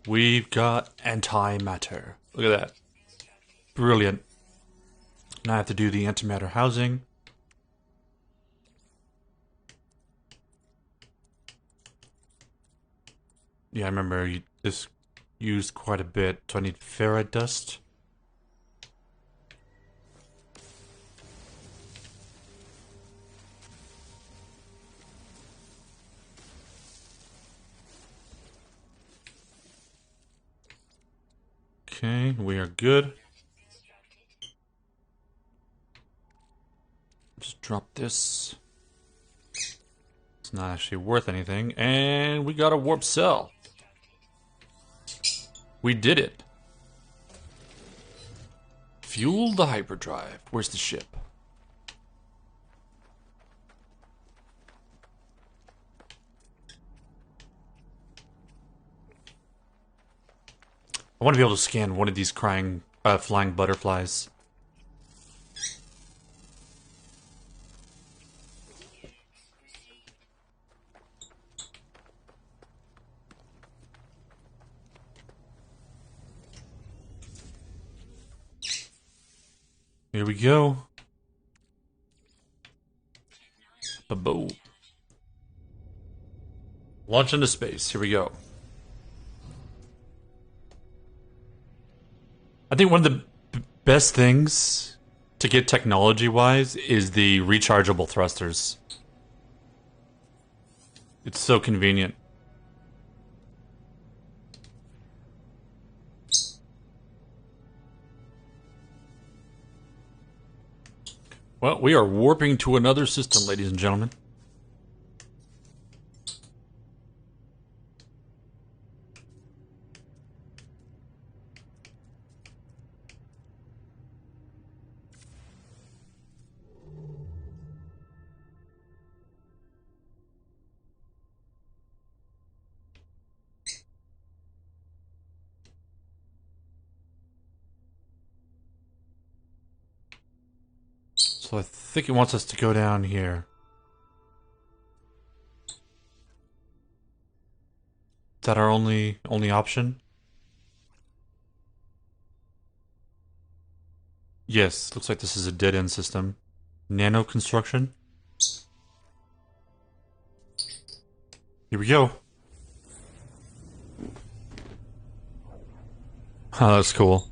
We've got antimatter. Look at that. Brilliant. Now I have to do the antimatter housing. Yeah, I remember this used quite a bit. So I need ferrite dust. Okay, we are good. Just drop this. It's not actually worth anything. And we got a warp cell. We did it. Fuel the hyperdrive. Where's the ship? I want to be able to scan one of these flying butterflies. Here we go. Ba-boom. Launch into space. Here we go. I think one of the best things to get technology-wise is the rechargeable thrusters. It's so convenient. Well, we are warping to another system, ladies and gentlemen. So I think it wants us to go down here. Is that our only option? Yes, looks like this is a dead-end system. Nano construction. Here we go. Oh, that's cool.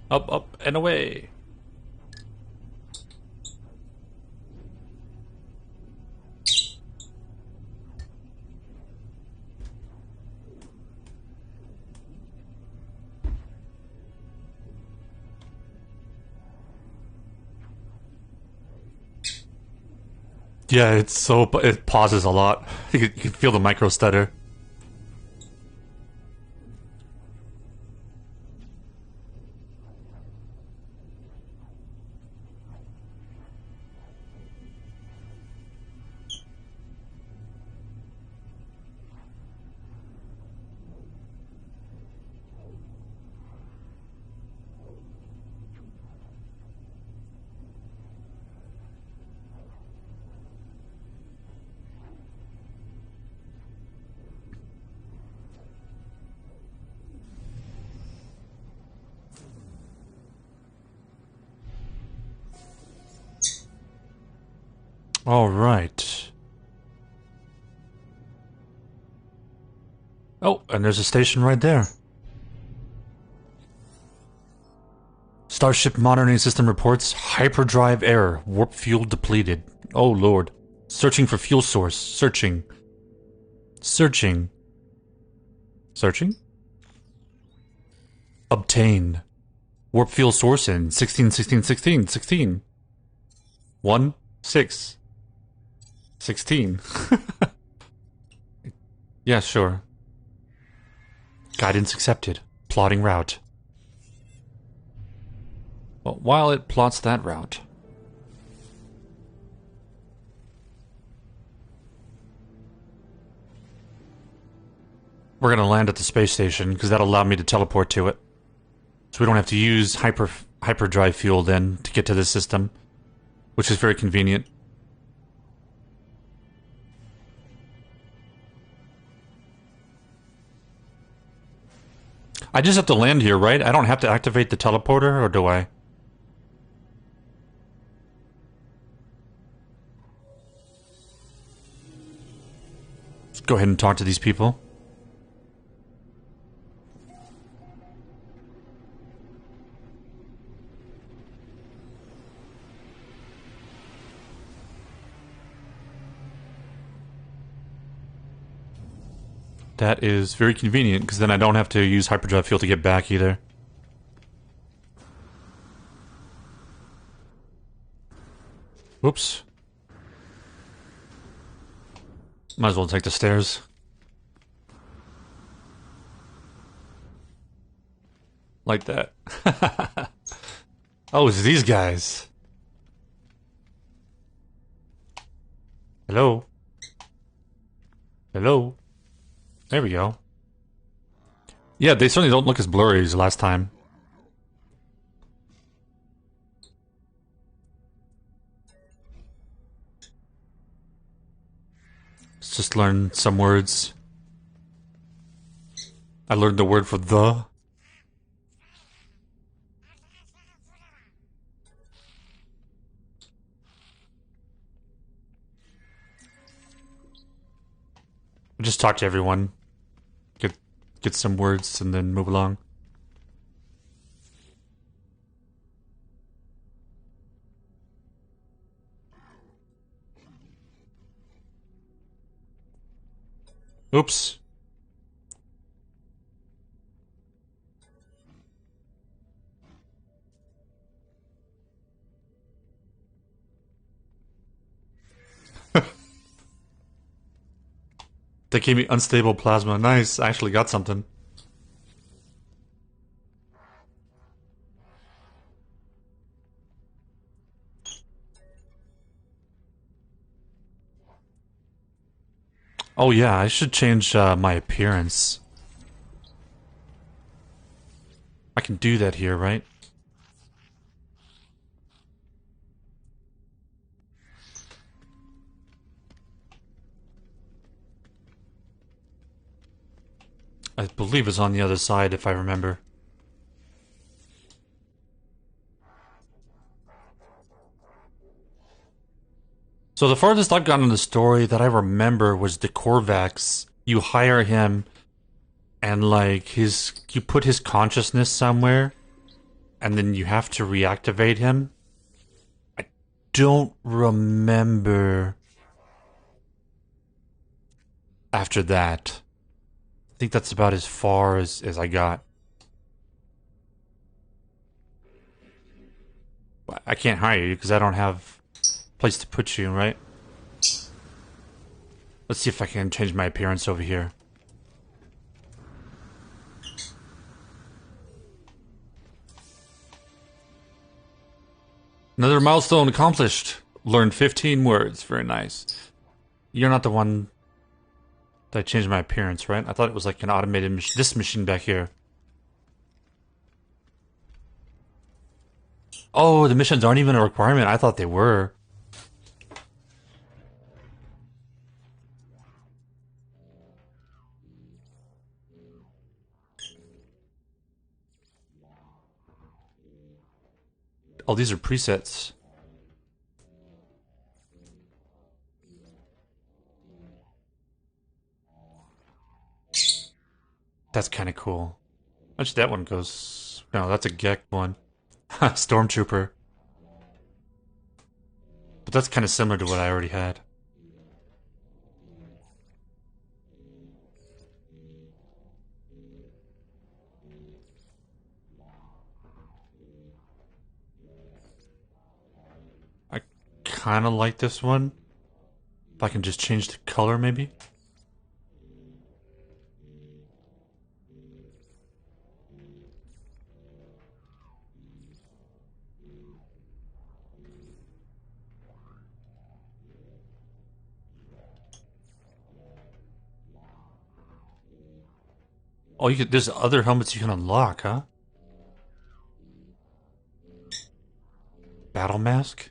Up, up, and away. Yeah, it's so... it pauses a lot. You can feel the micro stutter. All right. Oh, and there's a station right there. Starship monitoring system reports hyperdrive error. Warp fuel depleted. Oh lord. Searching for fuel source. Searching. Searching. Searching? Obtain. Warp fuel source in 16, 16, 16, 16. 1, 6. 16. Yeah, sure. Guidance accepted. Plotting route. Well, while it plots that route... we're gonna land at the space station, because that'll allow me to teleport to it. So we don't have to use hyperdrive fuel then to get to this system, which is very convenient. I just have to land here, right? I don't have to activate the teleporter, or do I? Let's go ahead and talk to these people. That is very convenient, because then I don't have to use hyperdrive fuel to get back either. Whoops. Might as well take the stairs. Like that. Oh, it's these guys. Hello? Hello? There we go. Yeah, they certainly don't look as blurry as last time. Let's just learn some words. I learned the word for the. Just talk to everyone. Get some words and then move along. Oops. They gave me unstable plasma. Nice. I actually got something. Oh yeah, I should change my appearance. I can do that here, right? I believe it's on the other side, if I remember. So the farthest I've gotten in the story that I remember was the Korvax. You hire him, and like you put his consciousness somewhere, and then you have to reactivate him. I don't remember after that. I think that's about as far as I got. I can't hire you because I don't have a place to put you, right? Let's see if I can change my appearance over here. Another milestone accomplished. Learned 15 words. Very nice. You're not the one that changed my appearance, right? I thought it was like an automated machine. This machine back here. Oh, the missions aren't even a requirement. I thought they were. Oh, these are presets. That's kind of cool. Actually, that one goes... No, that's a Gek one. Stormtrooper. But that's kind of similar to what I already had. I kind of like this one. If I can just change the color, maybe? Oh, there's other helmets you can unlock, huh? Battle mask?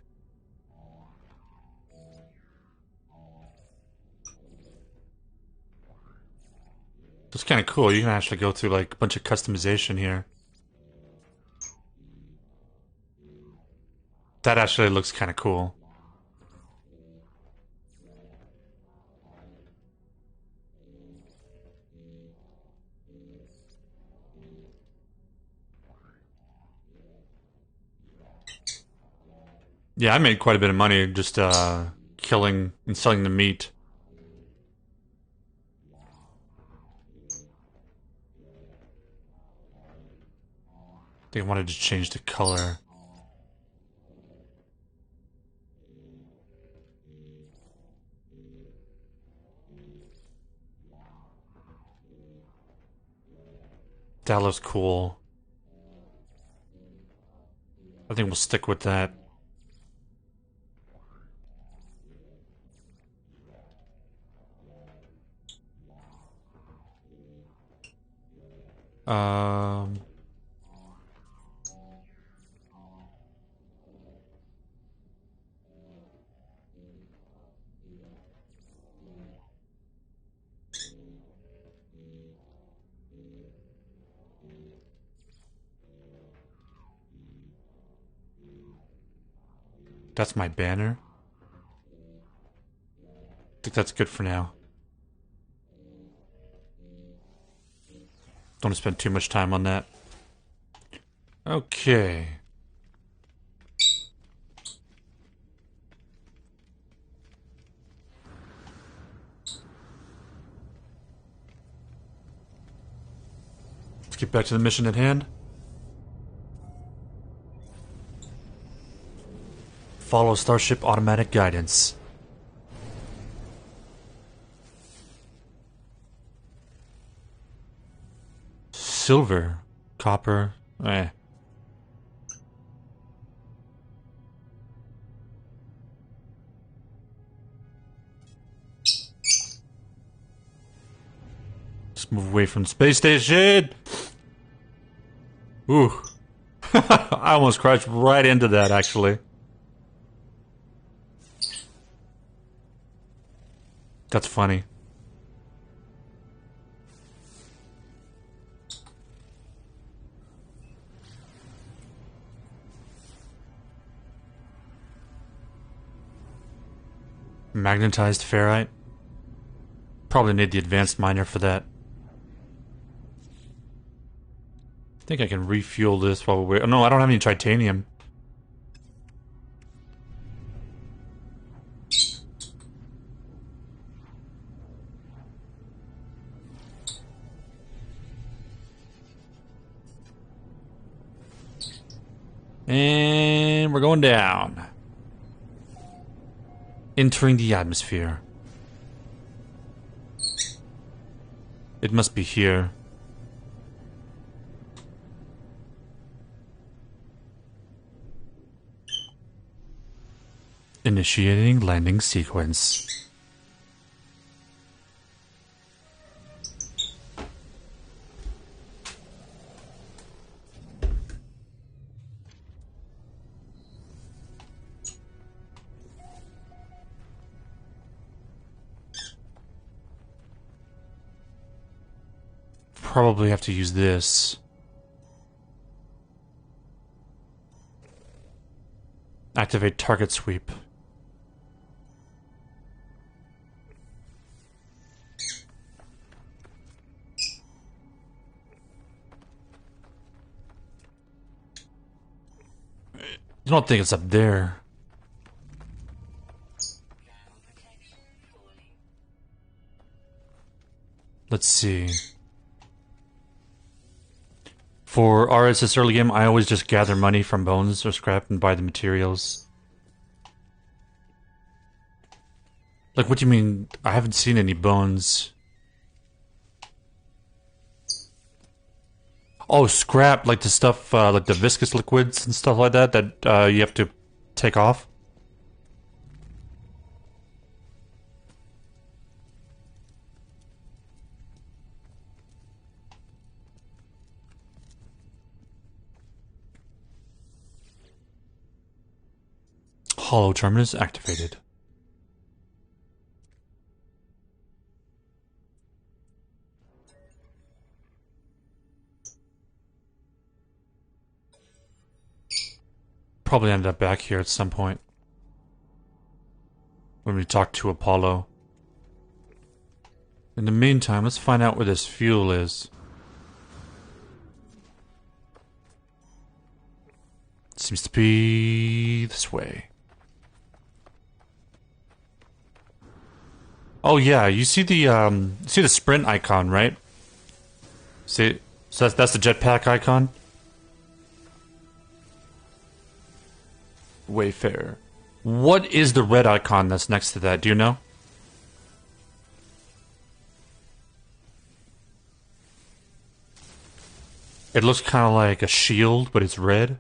That's kind of cool. You can actually go through like a bunch of customization here. That actually looks kind of cool. Yeah, I made quite a bit of money just killing and selling the meat. They wanted to change the color. That looks cool. I think we'll stick with that. Um... That's my banner. I think that's good for now. Don't want to spend too much time on that. Okay. Let's get back to the mission at hand. Follow Starship automatic guidance. Silver. Copper. Eh. Let's move away from the space station. Ooh. I almost crashed right into that, actually. That's funny. Magnetized ferrite. Probably need the advanced miner for that. I think I can refuel this while we're... Oh, no, I don't have any titanium. And we're going down. Entering the atmosphere. It must be here. Initiating landing sequence. Probably have to use this. Activate target sweep. I don't think it's up there. Let's see. For RSS early game, I always just gather money from bones or scrap and buy the materials. Like, what do you mean? I haven't seen any bones. Oh, scrap, like the stuff, like the viscous liquids and stuff like that, that you have to take off? Hollow terminus activated. Probably ended up back here at some point. When we talk to Apollo. In the meantime, let's find out where this fuel is. Seems to be this way. Oh yeah, you see the sprint icon, right? See, so that's the jetpack icon. Wayfarer. What is the red icon that's next to that? Do you know? It looks kind of like a shield, but it's red.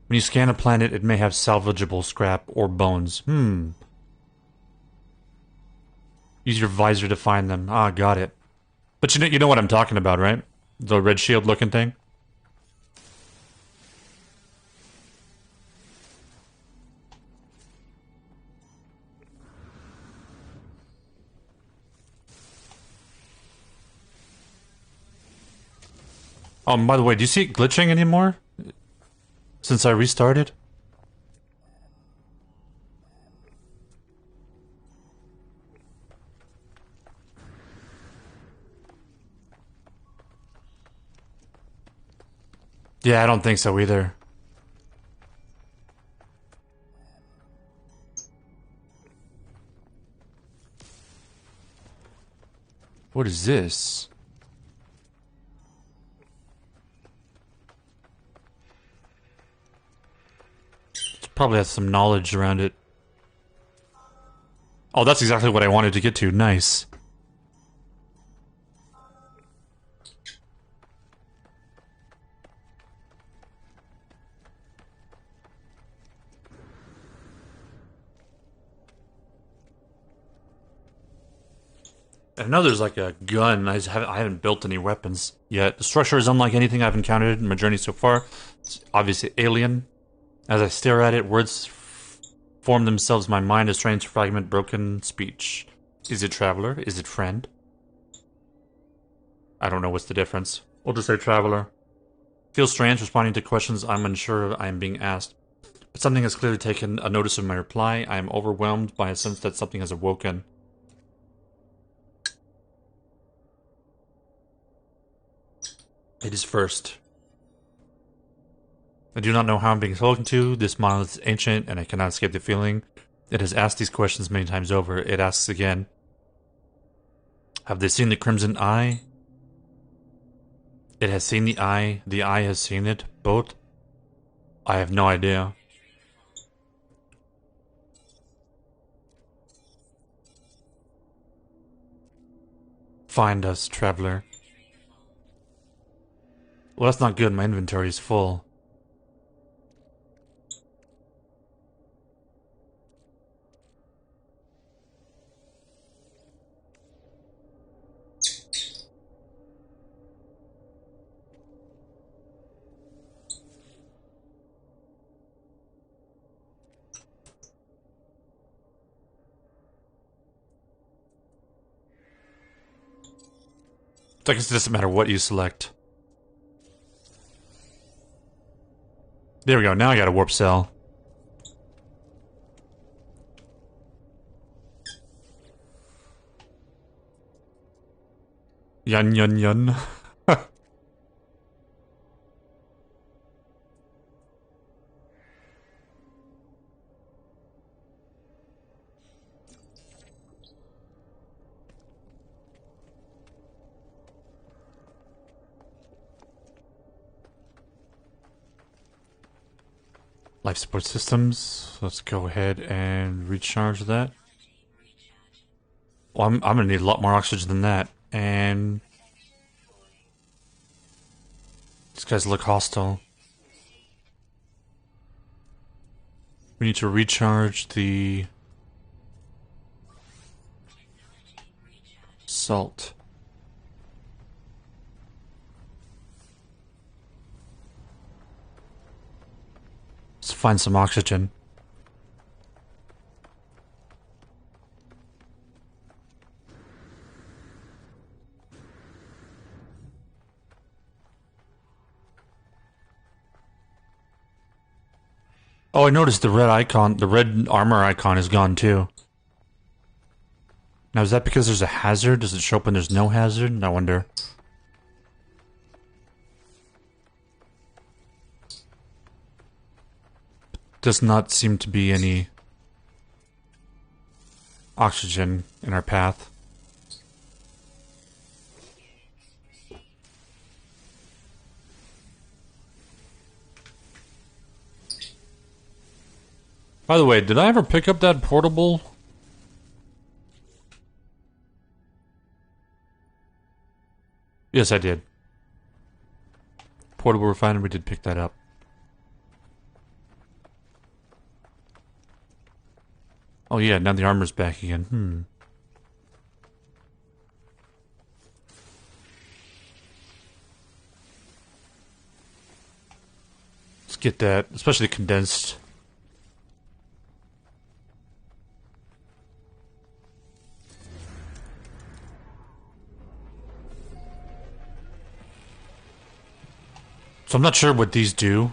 When you scan a planet, it may have salvageable scrap or bones. Use your visor to find them. Ah, got it. But you know what I'm talking about, right? The red shield looking thing? Oh, and by the way, do you see it glitching anymore? Since I restarted? Yeah, I don't think so either. What is this? It probably has some knowledge around it. Oh, that's exactly what I wanted to get to. Nice. I know there's like a gun. I haven't built any weapons yet. The structure is unlike anything I've encountered in my journey so far. It's obviously alien. As I stare at it, words form themselves in my mind, a strange fragment, broken speech. Is it traveler? Is it friend? I don't know what's the difference. We'll just say traveler. Feels strange responding to questions I'm unsure I am being asked. But something has clearly taken a notice of my reply. I am overwhelmed by a sense that something has awoken. It is first. I do not know how I'm being spoken to. This monolith is ancient, and I cannot escape the feeling. It has asked these questions many times over. It asks again. Have they seen the crimson eye? It has seen the eye. The eye has seen it. Both? I have no idea. Find us, traveler. Well, that's not good. My inventory is full. I guess it doesn't matter what you select. There we go. Now I got a warp cell. Yun yun yun. Life support systems. Let's go ahead and recharge that. Well, I'm gonna need a lot more oxygen than that. And these guys look hostile. We need to recharge the salt. Let's find some oxygen. Oh, I noticed the red icon, the red armor icon is gone too. Now, is that because there's a hazard? Does it show up when there's no hazard? I wonder. Does not seem to be any oxygen in our path. By the way, did I ever pick up that portable? Yes, I did. Portable refiner, we did pick that up. Oh yeah, now the armor's back again. Let's get that, especially condensed. So I'm not sure what these do.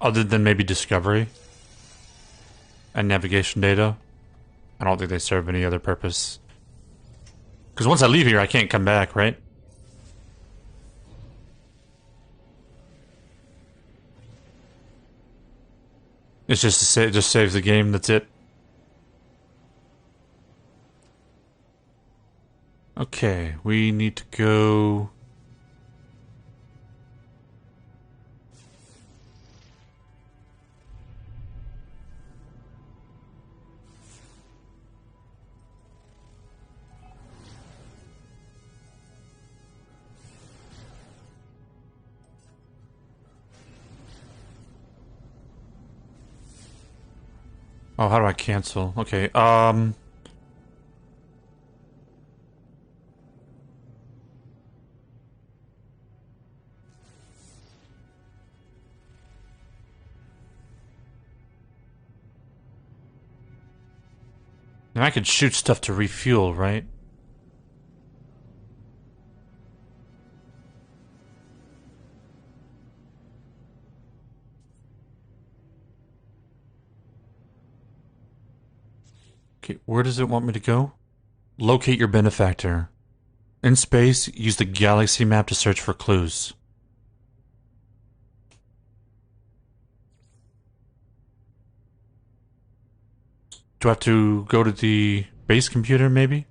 Other than maybe discovery and navigation data, I don't think they serve any other purpose. Because once I leave here, I can't come back, right? It's just it just saves the game. That's it. Okay, we need to go. Oh, how do I cancel? Okay, Now I could shoot stuff to refuel, right? Okay, where does it want me to go? Locate your benefactor. In space, use the galaxy map to search for clues. Do I have to go to the base computer, maybe?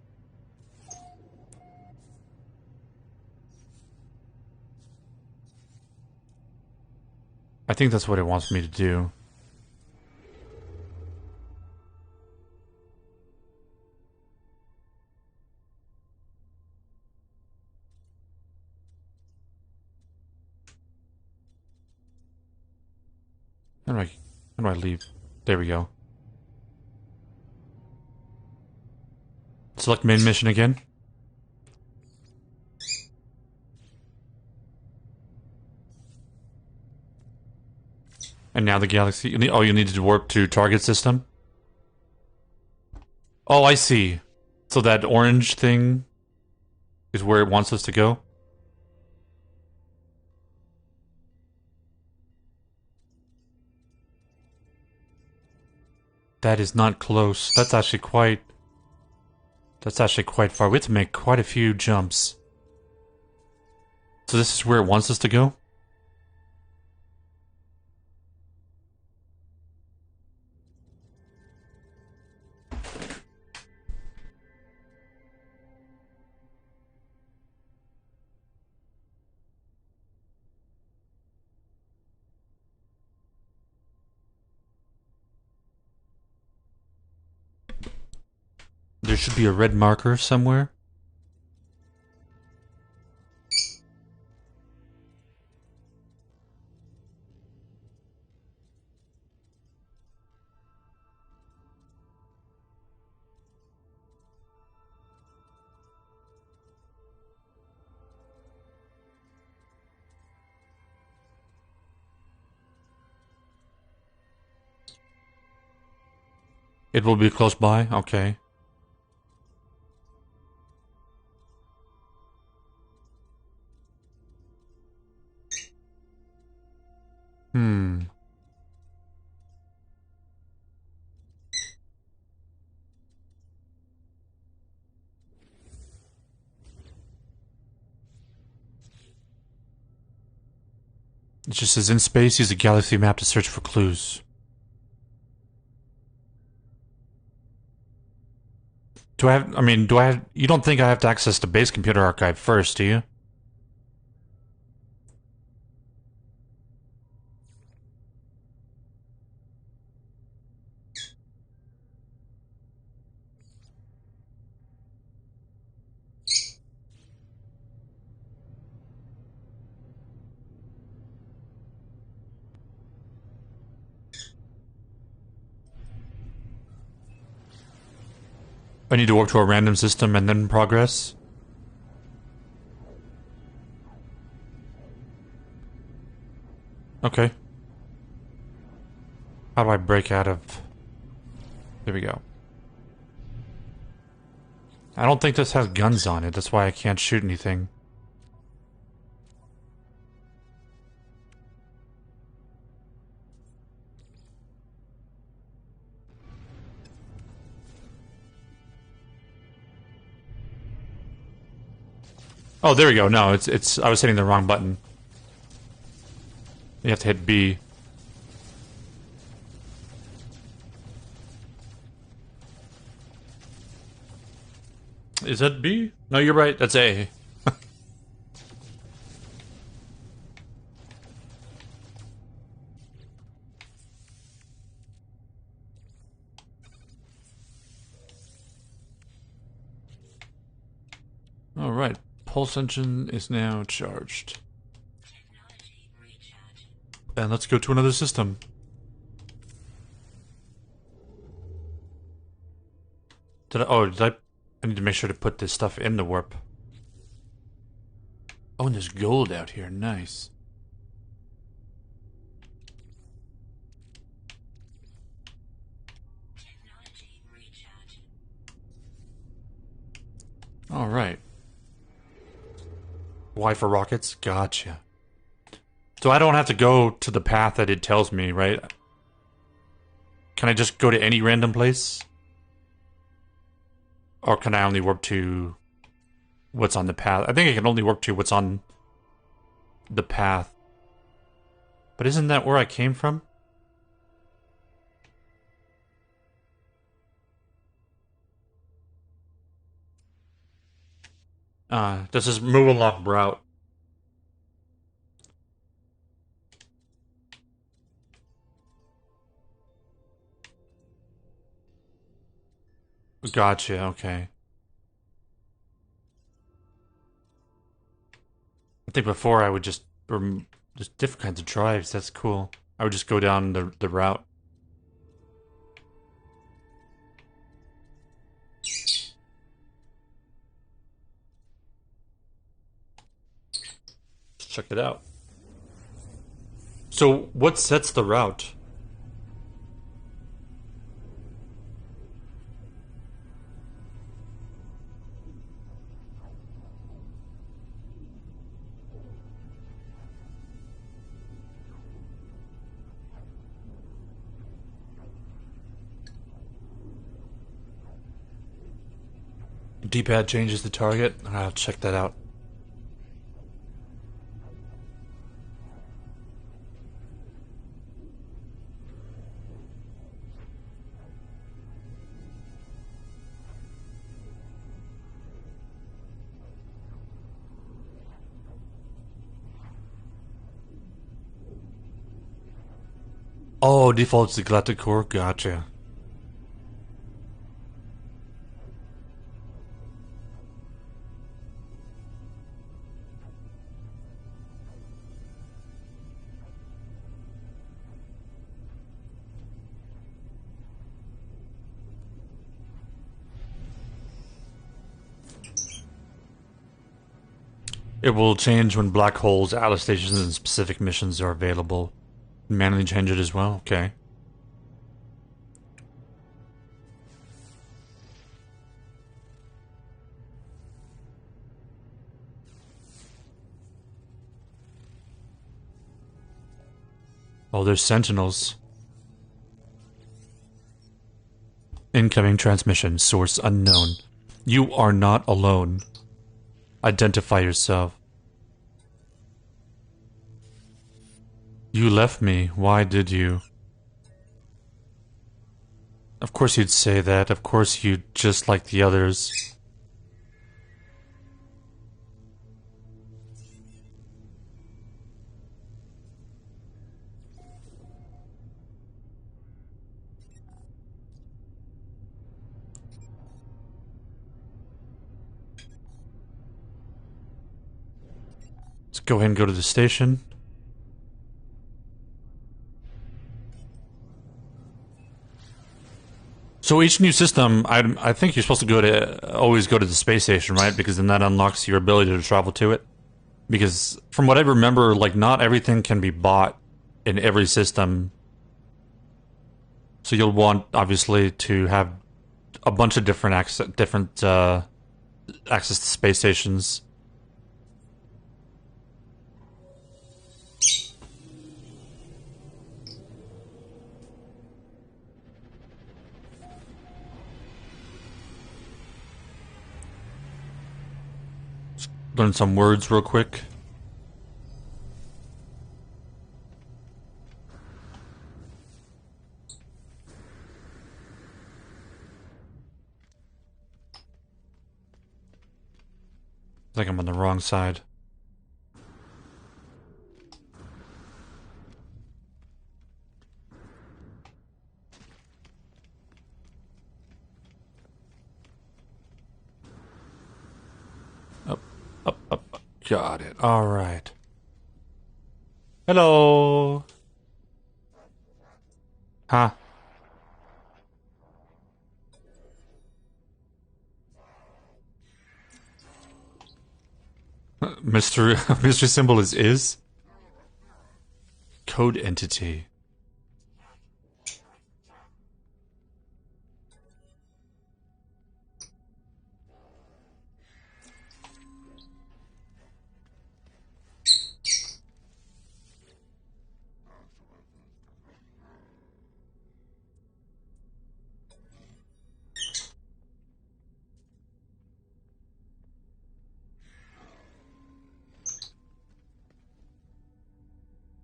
I think that's what it wants me to do. How do I leave? There we go. Select main mission again. And now the galaxy. Oh, you need to warp to target system? Oh, I see. So that orange thing is where it wants us to go? That is not close. That's actually quite far. We have to make quite a few jumps. So this is where it wants us to go? There should be a red marker somewhere. It will be close by? Okay. It just says in space, use a galaxy map to search for clues. Do I have, you don't think I have to access the base computer archive first, do you? I need to warp to a random system and then progress? Okay. How do I break out of... There we go. I don't think this has guns on it, that's why I can't shoot anything. Oh, there we go. No, it's. I was hitting the wrong button. You have to hit B. Is that B? No, you're right. That's A. All right. Pulse engine is now charged. And let's go to another system. I need to make sure to put this stuff in the warp. Oh, and there's gold out here. Nice. All right. Y for rockets? Gotcha. So I don't have to go to the path that it tells me, right? Can I just go to any random place? Or can I only warp to what's on the path? I think I can only warp to what's on the path. But isn't that where I came from? This is move along route. Gotcha, okay. I think before I would just different kinds of drives, that's cool. I would just go down the route. Let's check it out. So what sets the route? D-pad changes the target. I'll check that out. Oh, defaults to galactic core. Gotcha. It will change when black holes, Atlas stations, and specific missions are available. Manually change it as well? Okay. Oh, there's sentinels. Incoming transmission, source unknown. You are not alone. Identify yourself. You left me. Why did you? Of course you'd say that. Of course you'd just like the others. Let's go ahead and go to the station. So each new system, I think you're supposed to always go to the space station, right? Because then that unlocks your ability to travel to it. Because from what I remember, like not everything can be bought in every system. So you'll want obviously to have a bunch of different access to space stations. Learn some words real quick. I think I'm on the wrong side. Up. Got it. Alright. Hello. Huh? Mystery symbol is? Code entity.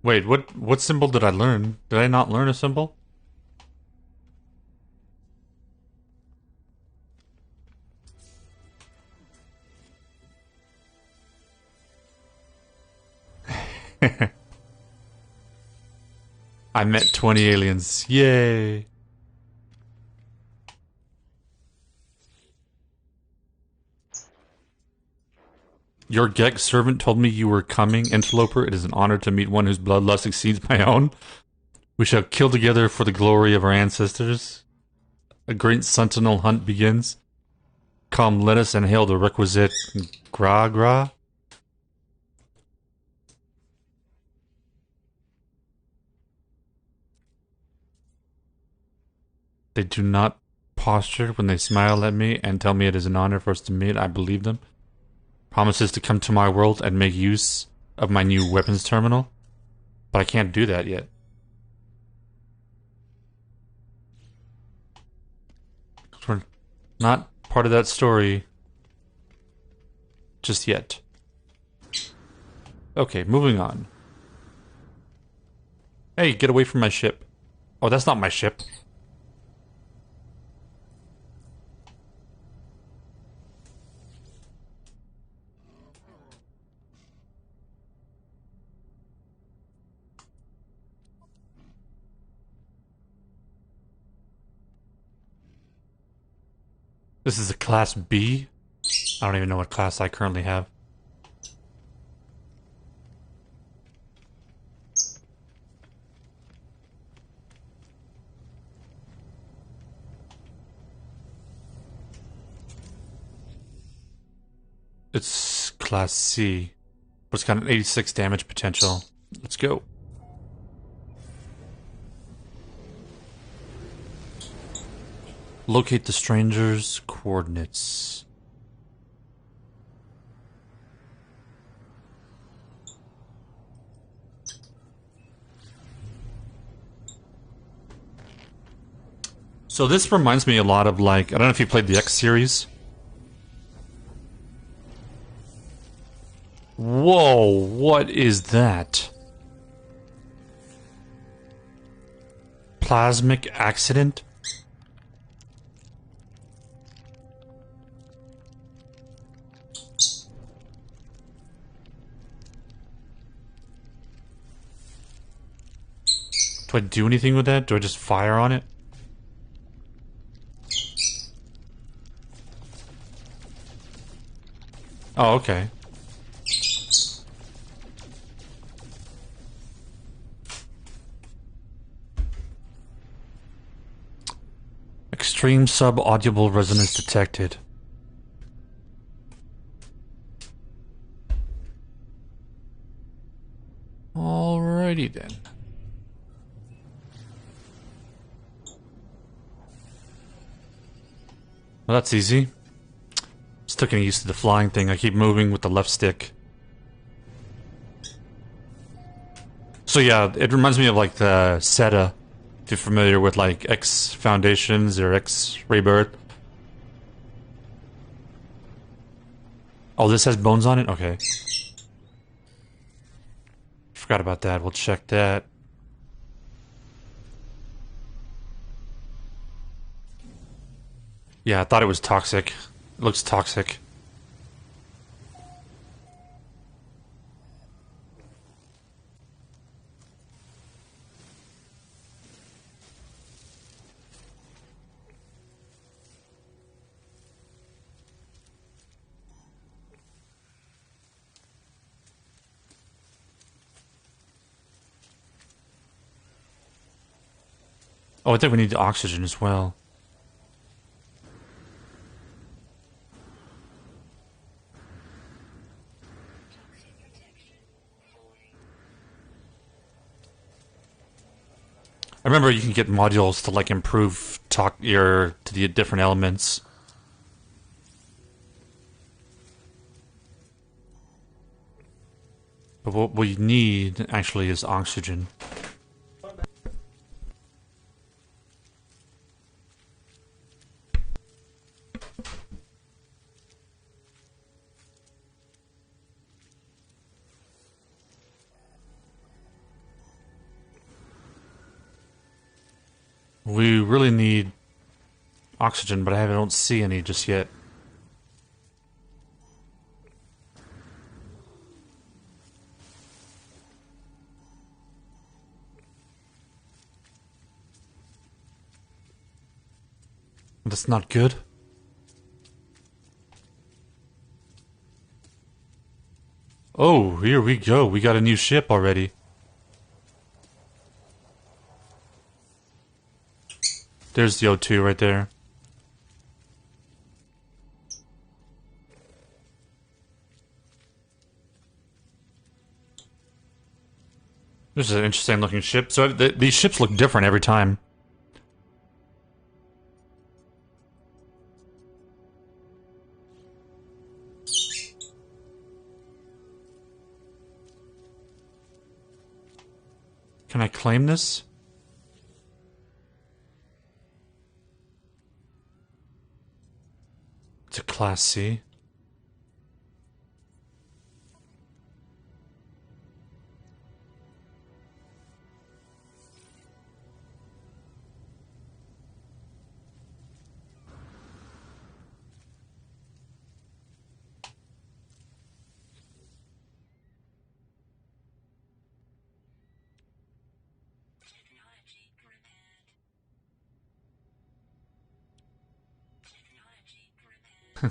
Wait, what symbol did I learn? Did I not learn a symbol? I met 20 aliens. Yay! Your Gek servant told me you were coming, interloper. It is an honor to meet one whose bloodlust exceeds my own. We shall kill together for the glory of our ancestors. A great sentinel hunt begins. Come, let us inhale the requisite gra. They do not posture when they smile at me and tell me it is an honor for us to meet. I believe them. Promises to come to my world and make use of my new weapons terminal. But I can't do that yet. We're not part of that story just yet. Okay, moving on. Hey, get away from my ship. Oh, that's not my ship. This is a class B? I don't even know what class I currently have. It's class C, but it's got an 86 damage potential. Let's go. Locate the stranger's coordinates. So this reminds me a lot of, like, I don't know if you played the X series. Whoa, what is that? Plasmic accident? Do I do anything with that? Do I just fire on it? Oh, okay. Extreme sub-audible resonance detected. Alrighty then. Well, that's easy. Still getting used to the flying thing. I keep moving with the left stick. So yeah, it reminds me of like the SETA. If you're familiar with like X Foundations or X Rebirth. Oh, this has bones on it? Okay. Forgot about that. We'll check that. Yeah, I thought it was toxic. It looks toxic. Oh, I think we need oxygen as well. I remember you can get modules to like improve your to the different elements. But what we need actually is oxygen. We really need oxygen, but I don't see any just yet. That's not good. Oh, here we go. We got a new ship already. There's the O2 right there. This is an interesting looking ship. So these ships look different every time. Can I claim this? It's a Class C.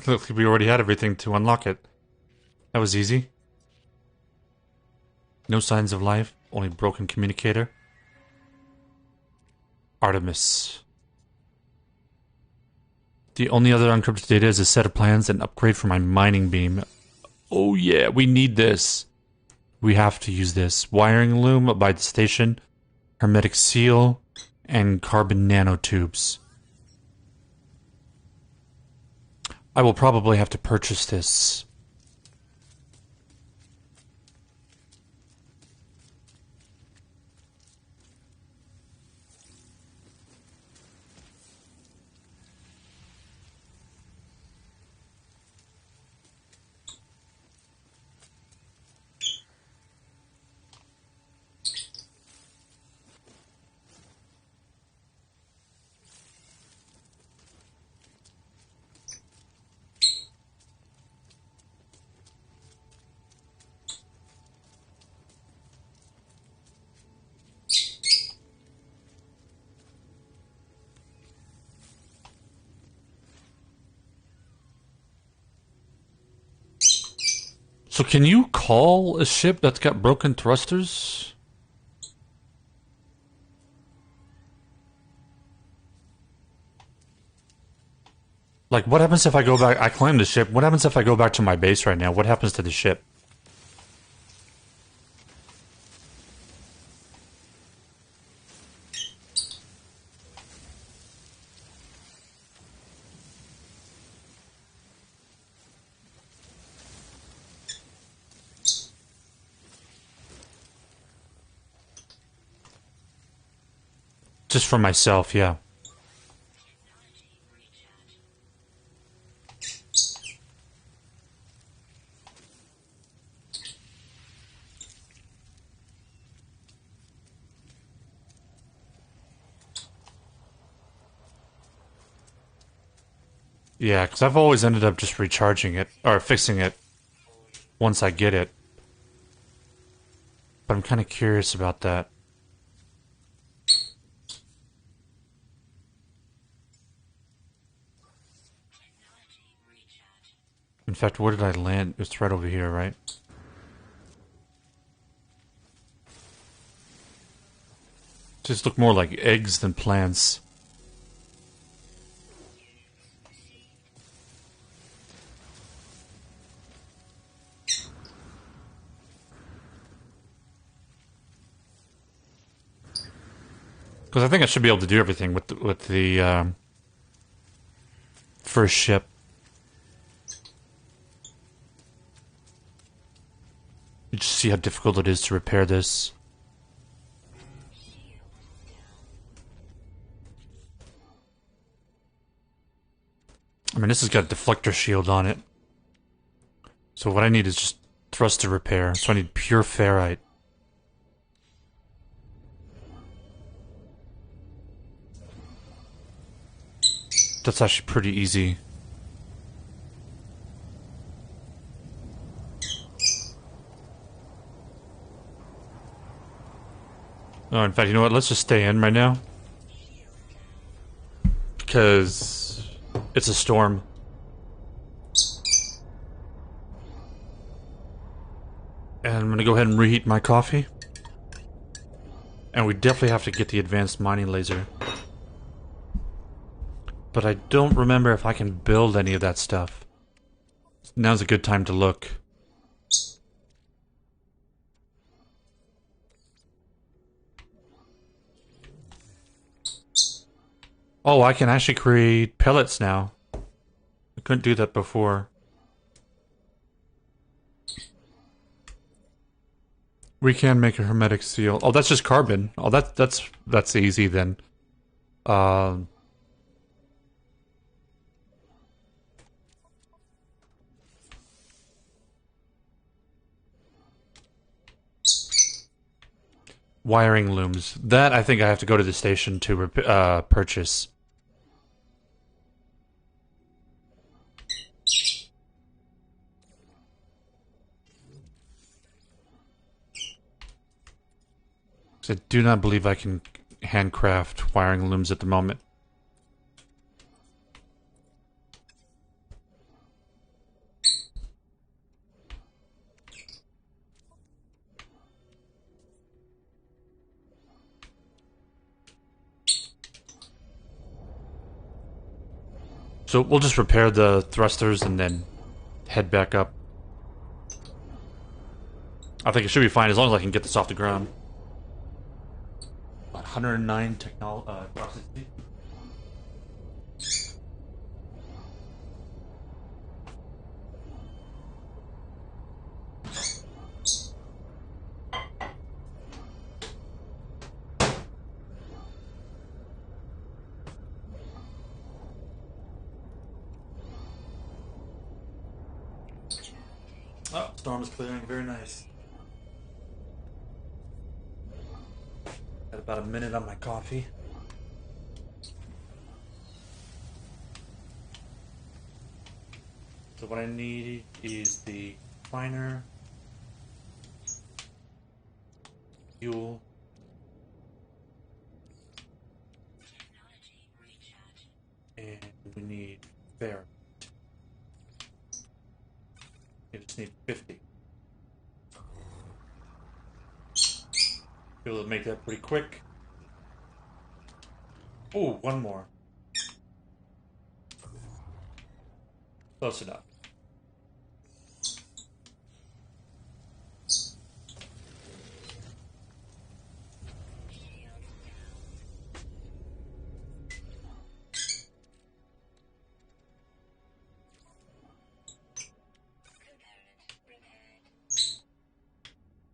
Look, we already had everything to unlock it. That was easy. No signs of life, only broken communicator. Artemis. The only other unencrypted data is a set of plans and upgrade for my mining beam. Oh yeah, we need this. We have to use this. Wiring loom by the station, hermetic seal, and carbon nanotubes. I will probably have to purchase this. So can you call a ship that's got broken thrusters? Like, what happens if I go back? I claim the ship. What happens if I go back to my base right now? What happens to the ship? Just for myself, yeah. Yeah, because I've always ended up just recharging it, or fixing it, once I get it. But I'm kind of curious about that. In fact, where did I land? It's right over here, right? Just look more like eggs than plants. Because I think I should be able to do everything with the first ship. You just see how difficult it is to repair this. I mean, this has got a deflector shield on it. So what I need is just thruster repair. So I need pure ferrite. That's actually pretty easy. Oh, in fact, you know what? Let's just stay in right now. Because it's a storm. And I'm gonna go ahead and reheat my coffee. And we definitely have to get the advanced mining laser. But I don't remember if I can build any of that stuff. Now's a good time to look. Oh, I can actually create pellets now. I couldn't do that before. We can make a hermetic seal. Oh, that's just carbon. Oh, that's easy then. Um, wiring looms. That I think I have to go to the station to purchase. I do not believe I can handcraft wiring looms at the moment. So we'll just repair the thrusters and then head back up. I think it should be fine as long as I can get this off the ground. 109 toxicity. Oh, storm is clearing. Very nice. Got about a minute on my coffee. So what I need is the finer, fuel, and we need ferrite. We just need 50. Be able to make that pretty quick. Oh, one more. Close enough.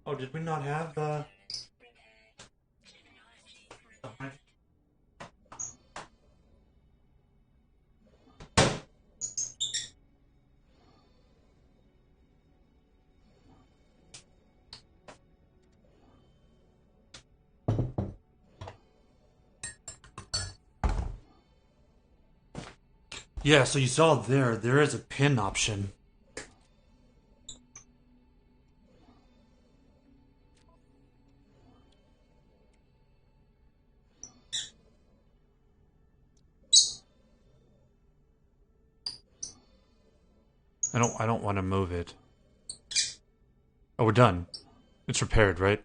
Oh, did we not have Yeah, so you saw there is a pin option. I don't want to move it. Oh, we're done. It's repaired, right?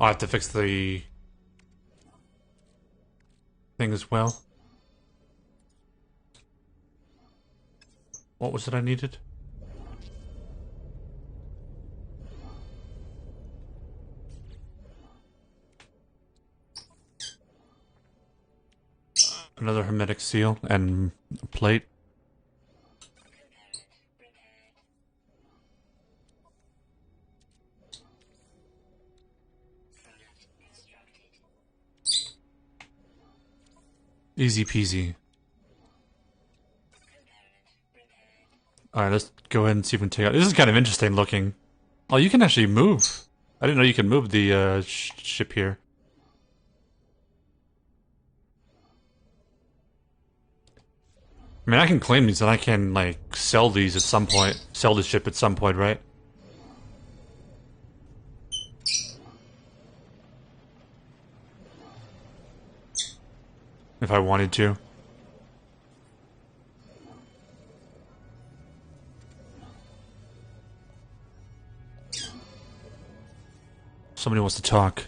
I'll have to fix the thing as well. What was it I needed? Another hermetic seal and a plate. Easy peasy. Alright, let's go ahead and see if we can take out. This is kind of interesting looking. Oh, you can actually move. I didn't know you can move the ship here. I mean, I can claim these and I can, like, sell these at some point. Sell the ship at some point, right? If I wanted to. Somebody wants to talk.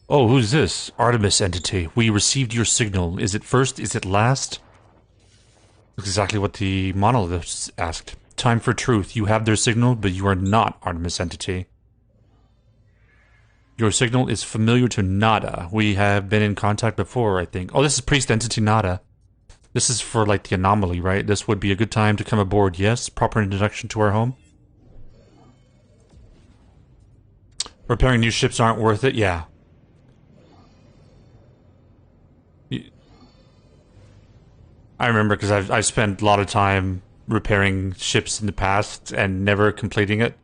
Oh, who's this? Artemis entity. We received your signal. Is it first? Is it last? Exactly what the monoliths asked. Time for truth. You have their signal, but you are not Artemis entity. Your signal is familiar to Nada. We have been in contact before, I think. Oh, this is Priest Entity Nada. This is for, like, the anomaly, right? This would be a good time to come aboard, yes? Proper introduction to our home? Repairing new ships aren't worth it? Yeah. I remember because I've spent a lot of time repairing ships in the past and never completing it.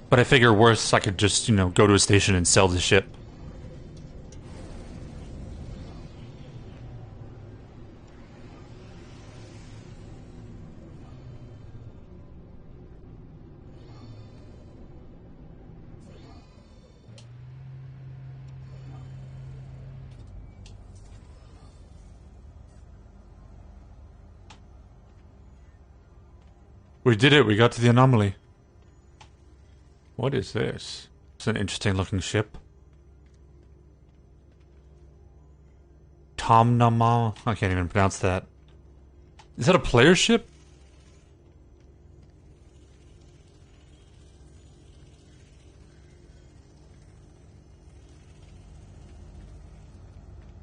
But I figure worse, I could just, you know, go to a station and sell the ship. We did it, we got to the anomaly. What is this? It's an interesting looking ship. Tomnama? I can't even pronounce that. Is that a player ship?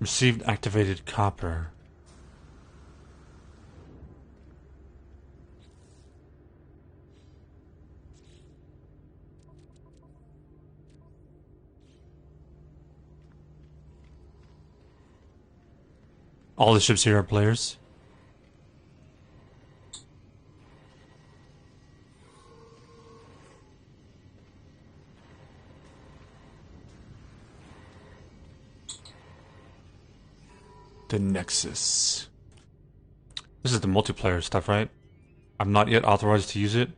Received activated copper. All the ships here are players. The Nexus. This is the multiplayer stuff, right? I'm not yet authorized to use it.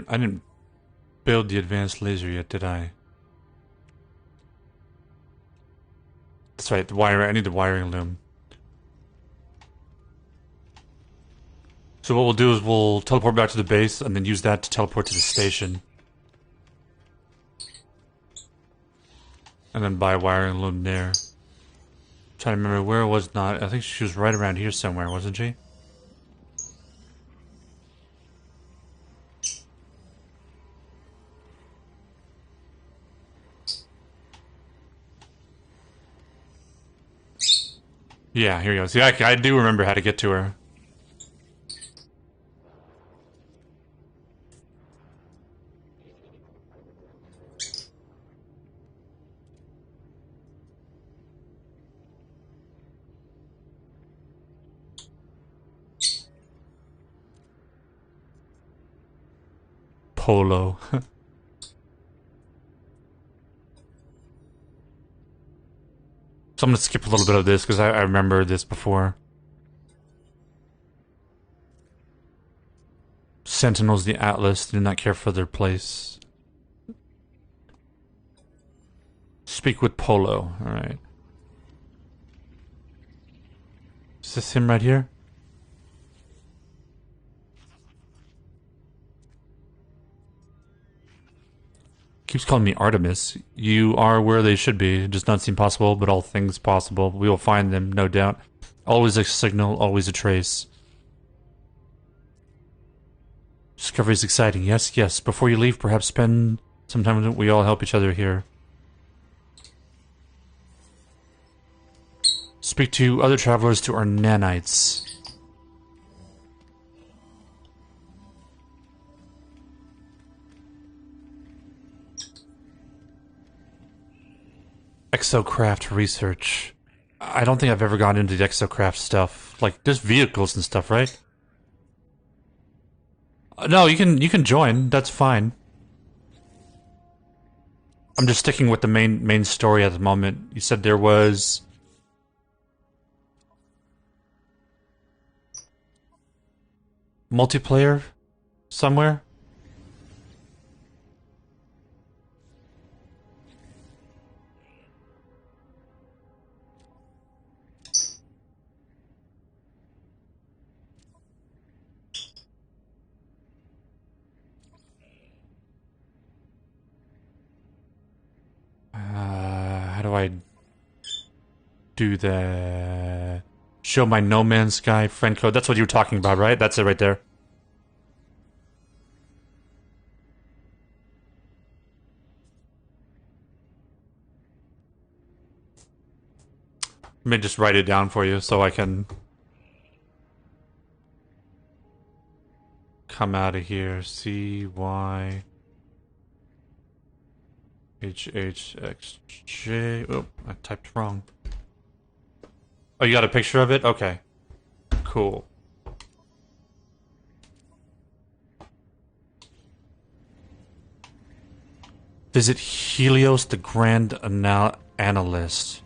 I didn't build the advanced laser yet, did I? That's right, the wire. I need the wiring loom. So what we'll do is we'll teleport back to the base and then use that to teleport to the station. And then buy a wiring loom there. Trying to remember where it was not. I think she was right around here somewhere, wasn't she? Yeah, here you go. See, I do remember how to get to her. Polo. So I'm gonna skip a little bit of this because I remember this before. Sentinels, the Atlas, do not care for their place. Speak with Polo. Alright. Is this him right here? Keeps calling me Artemis. You are where they should be. It does not seem possible, but all things possible. We will find them, no doubt. Always a signal, always a trace. Discovery is exciting. Yes, yes. Before you leave, perhaps spend some time with it. We all help each other here. Speak to other travelers to our nanites. Exocraft research. I don't think I've ever gone into the exocraft stuff. Like, there's vehicles and stuff, right? No, you can join. That's fine. I'm just sticking with the main story at the moment. You said there was multiplayer somewhere? How do I do that? Show my No Man's Sky friend code. That's what you were talking about, right? That's it right there. Let me just write it down for you so I can come out of here. CY HHXJ. Oh, I typed wrong. Oh, you got a picture of it? Okay. Cool. Visit Helios, the Grand Analyst.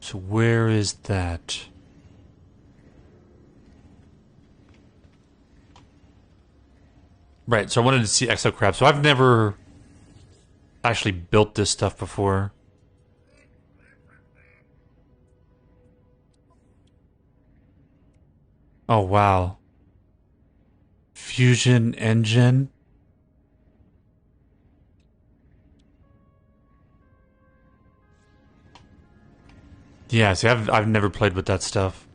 So where is that? Right, so I wanted to see Exocrab. So I've never actually built this stuff before. Oh, wow. Fusion engine? Yeah, see, I've never played with that stuff.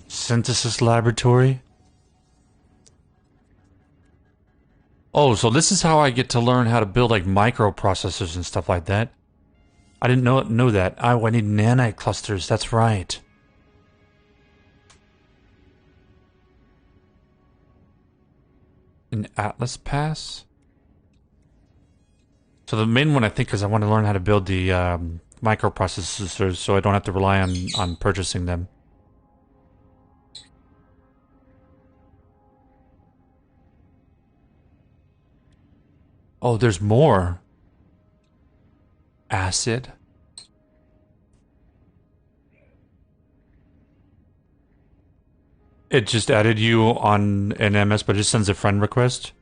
Synthesis laboratory? Oh, so this is how I get to learn how to build like microprocessors and stuff like that. I didn't know that. Oh, I need nanite clusters. That's right. An Atlas Pass? So the main one I think is I want to learn how to build the microprocessors so I don't have to rely on purchasing them. Oh, there's more. Acid. It just added you on an MS, but it just sends a friend request.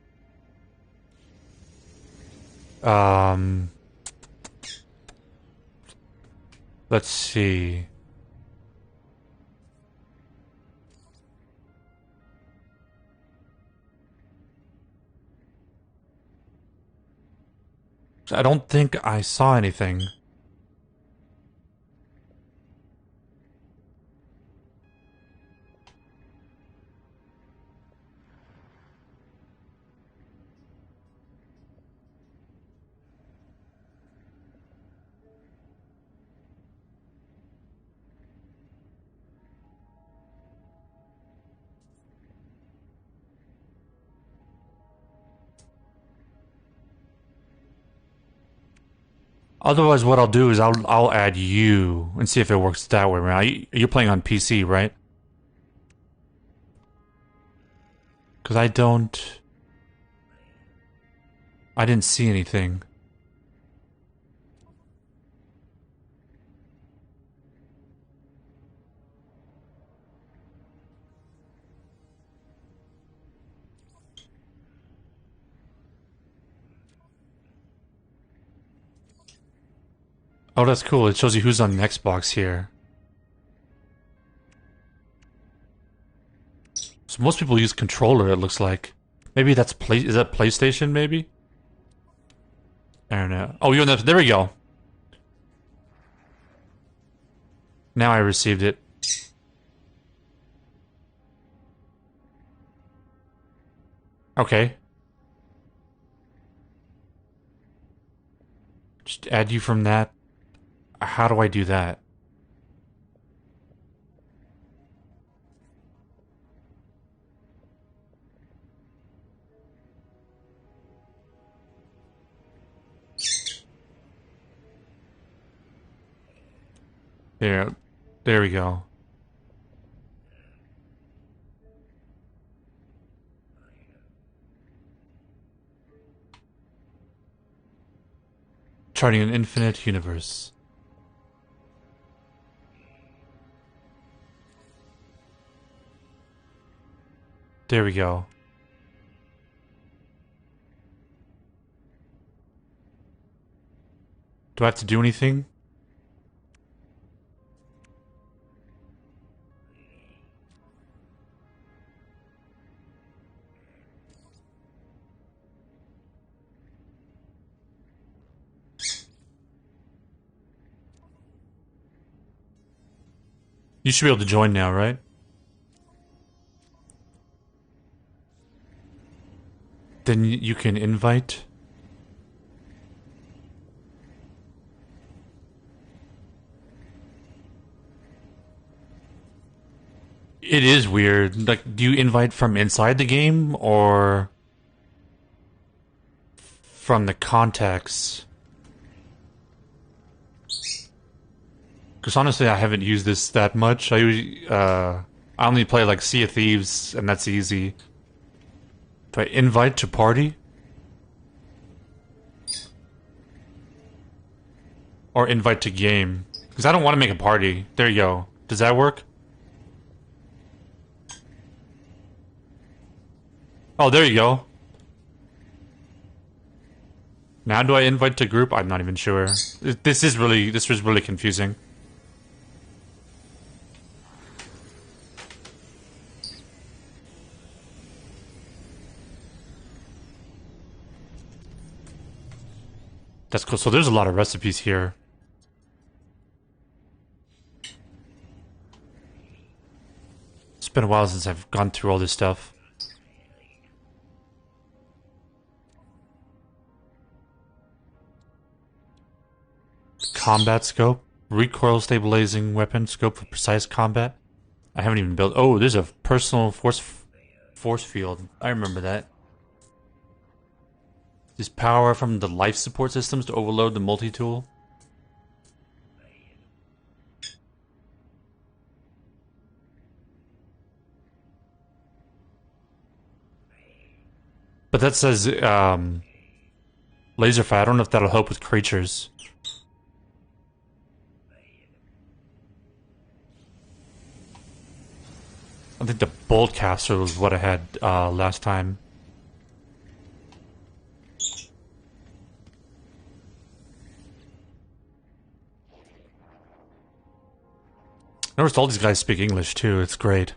Let's see. I don't think I saw anything. Otherwise, what I'll do is I'll add you and see if it works that way. Right? You're playing on PC, right? Because I didn't see anything. Oh, that's cool. It shows you who's on the Xbox here. So most people use controller, it looks like. Maybe that's is that PlayStation, maybe? I don't know. Oh, you're on the... There we go. Now I received it. Okay. Just add you from that. How do I do that? There we go. Charting an infinite universe. There we go. Do I have to do anything? You should be able to join now, right? Then you can invite. It is weird. Like, do you invite from inside the game or from the context? Because honestly, I haven't used this that much. I only play like Sea of Thieves, and that's easy. Do I invite to party? Or invite to game? Because I don't want to make a party. There you go. Does that work? Oh, there you go. Now do I invite to group? I'm not even sure. This was really confusing. That's cool. So there's a lot of recipes here. It's been a while since I've gone through all this stuff. Combat scope. Recoil stabilizing weapon scope for precise combat. I haven't even built... Oh, there's a personal force field. I remember that. This power from the life support systems to overload the multi-tool. But that says laser fire. I don't know if that'll help with creatures. I think the bolt caster was what I had last time. Noticed all these guys speak English too. It's great.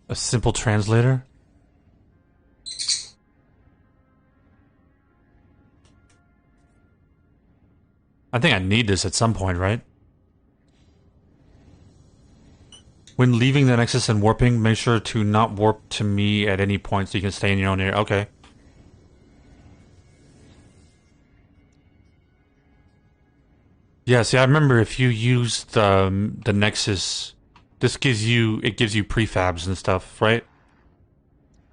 A simple translator? I think I need this at some point, right? When leaving the Nexus and warping, make sure to not warp to me at any point so you can stay in your own area. Okay. Yeah, see, I remember if you use the Nexus, it gives you prefabs and stuff, right?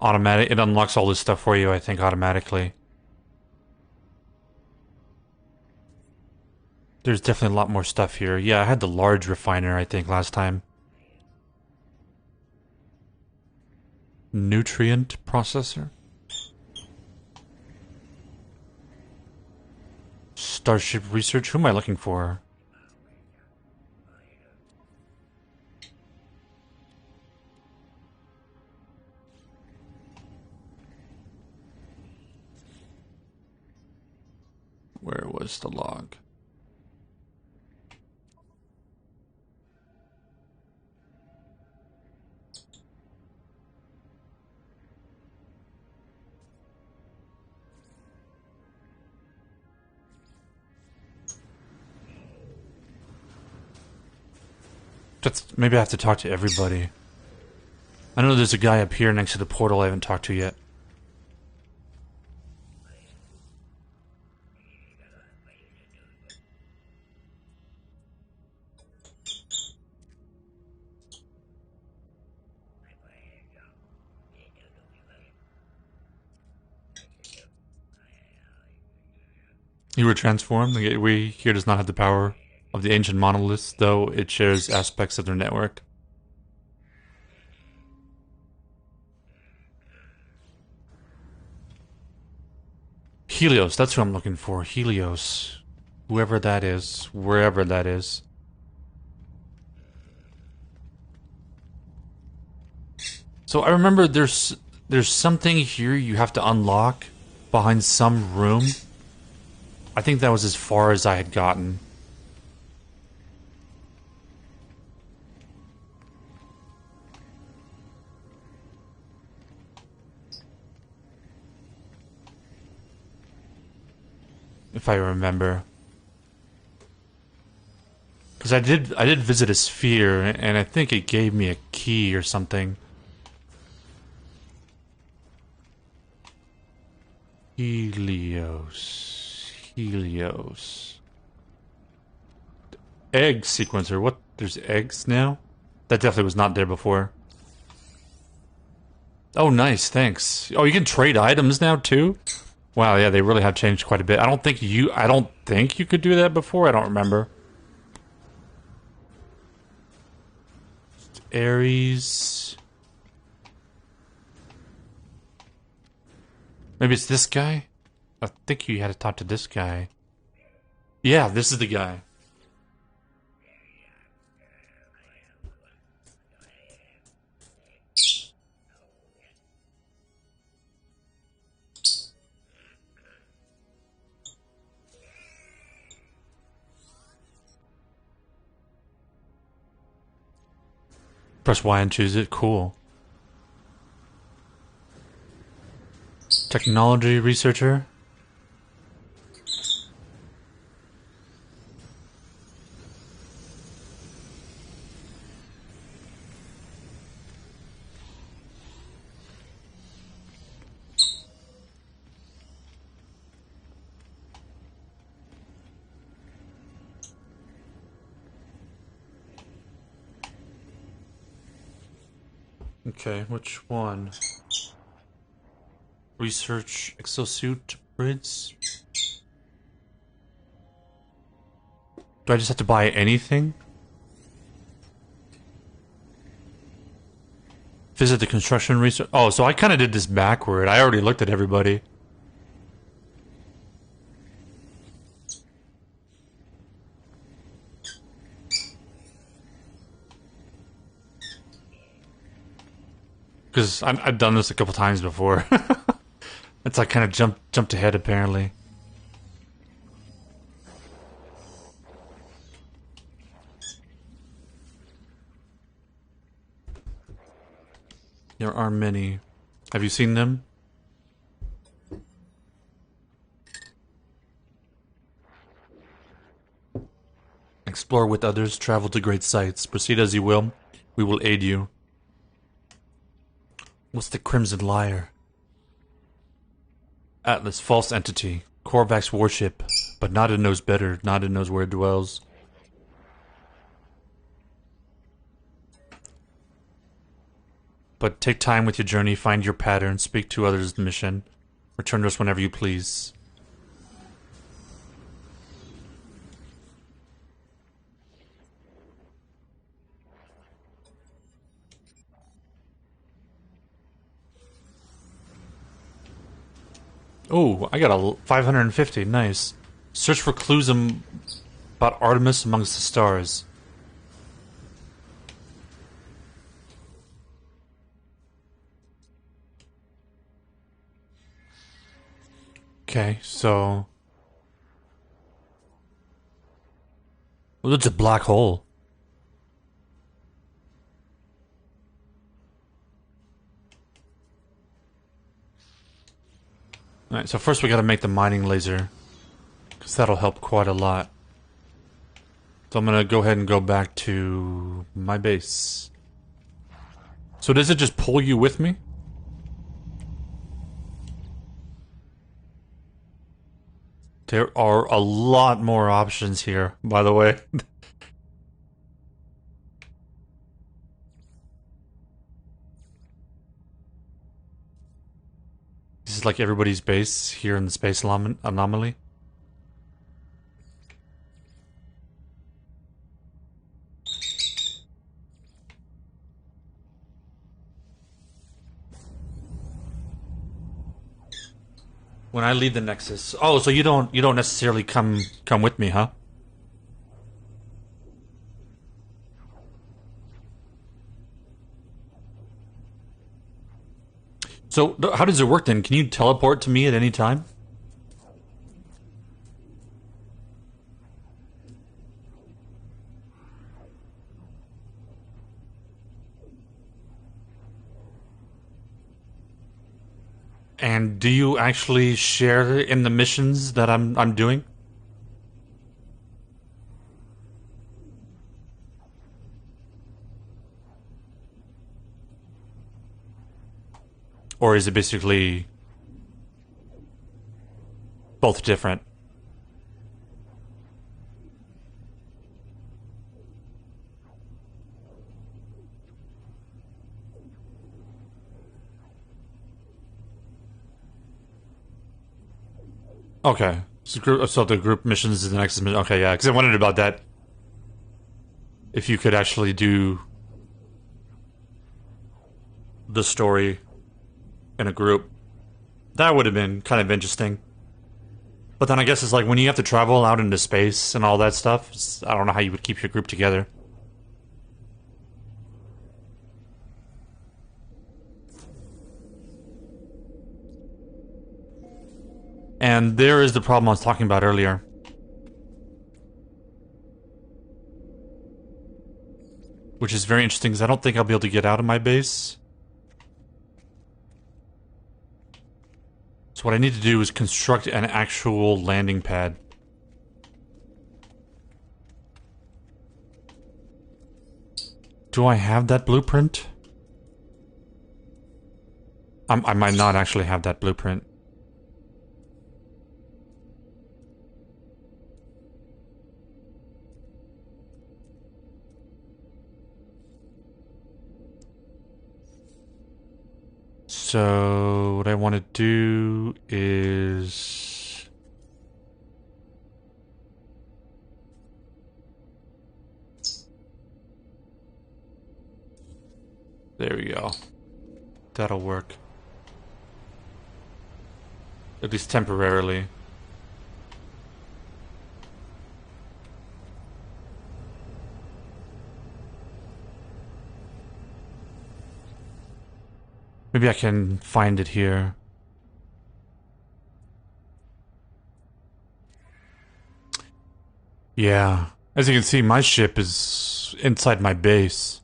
Automatic. It unlocks all this stuff for you, I think, automatically. There's definitely a lot more stuff here. Yeah, I had the large refiner, I think, last time. Nutrient processor. Starship research. Who am I looking for? Where was the log? Maybe I have to talk to everybody. I know there's a guy up here next to the portal I haven't talked to yet. You were transformed? The gateway here does not have the power of the ancient monoliths, though it shares aspects of their network. Helios, that's who I'm looking for. Helios. Whoever that is. Wherever that is. So I remember there's something here you have to unlock behind some room. I think that was as far as I had gotten. If I remember. Because I did visit a sphere, and I think it gave me a key or something. Helios. Helios. Egg sequencer. What? There's eggs now? That definitely was not there before. Oh, nice. Thanks. Oh, you can trade items now, too? Wow, yeah, they really have changed quite a bit. I don't think you could do that before. I don't remember. Ares. Maybe it's this guy? I think you had to talk to this guy. Yeah, this is the guy. Press Y and choose it. Cool. Technology researcher. Okay, which one? Research exosuit upgrades. Do I just have to buy anything? Visit the construction research. Oh, so I kind of did this backward. I already looked at everybody. Because I've done this a couple times before. It's like kind of jumped ahead apparently. There are many. Have you seen them? Explore with others, travel to great sights. Proceed as you will. We will aid you. What's the Crimson Lyre? Atlas, false entity. Korvac's warship. But Nada knows better. Nada knows where it dwells. but take time with your journey, find your pattern, speak to others in the mission. Return to us whenever you please. Oh, I got a 550, nice. Search for clues about Artemis amongst the stars. Okay, so... Well, it's a black hole. Alright, so first we gotta make the mining laser. Because that'll help quite a lot. So I'm gonna go ahead and go back to my base. So does it just pull you with me? There are a lot more options here, by the way. This is like everybody's base here in the space anomaly. When I leave the Nexus. Oh, so you don't necessarily come with me, huh? So how does it work then? Can you teleport to me at any time? And do you actually share in the missions that I'm doing? Or is it basically both different? Okay. So the group missions is the next mission. Okay, yeah, because I wondered about that. If you could actually do the story in a group. That would have been kind of interesting. But then I guess it's like when you have to travel out into space and all that stuff, I don't know how you would keep your group together. And there is the problem I was talking about earlier. Which is very interesting because I don't think I'll be able to get out of my base. So what I need to do is construct an actual landing pad. Do I have that blueprint? I might not actually have that blueprint. So what I want to do is there we go. That'll work. At least temporarily. Maybe I can find it here. Yeah. As you can see, my ship is inside my base.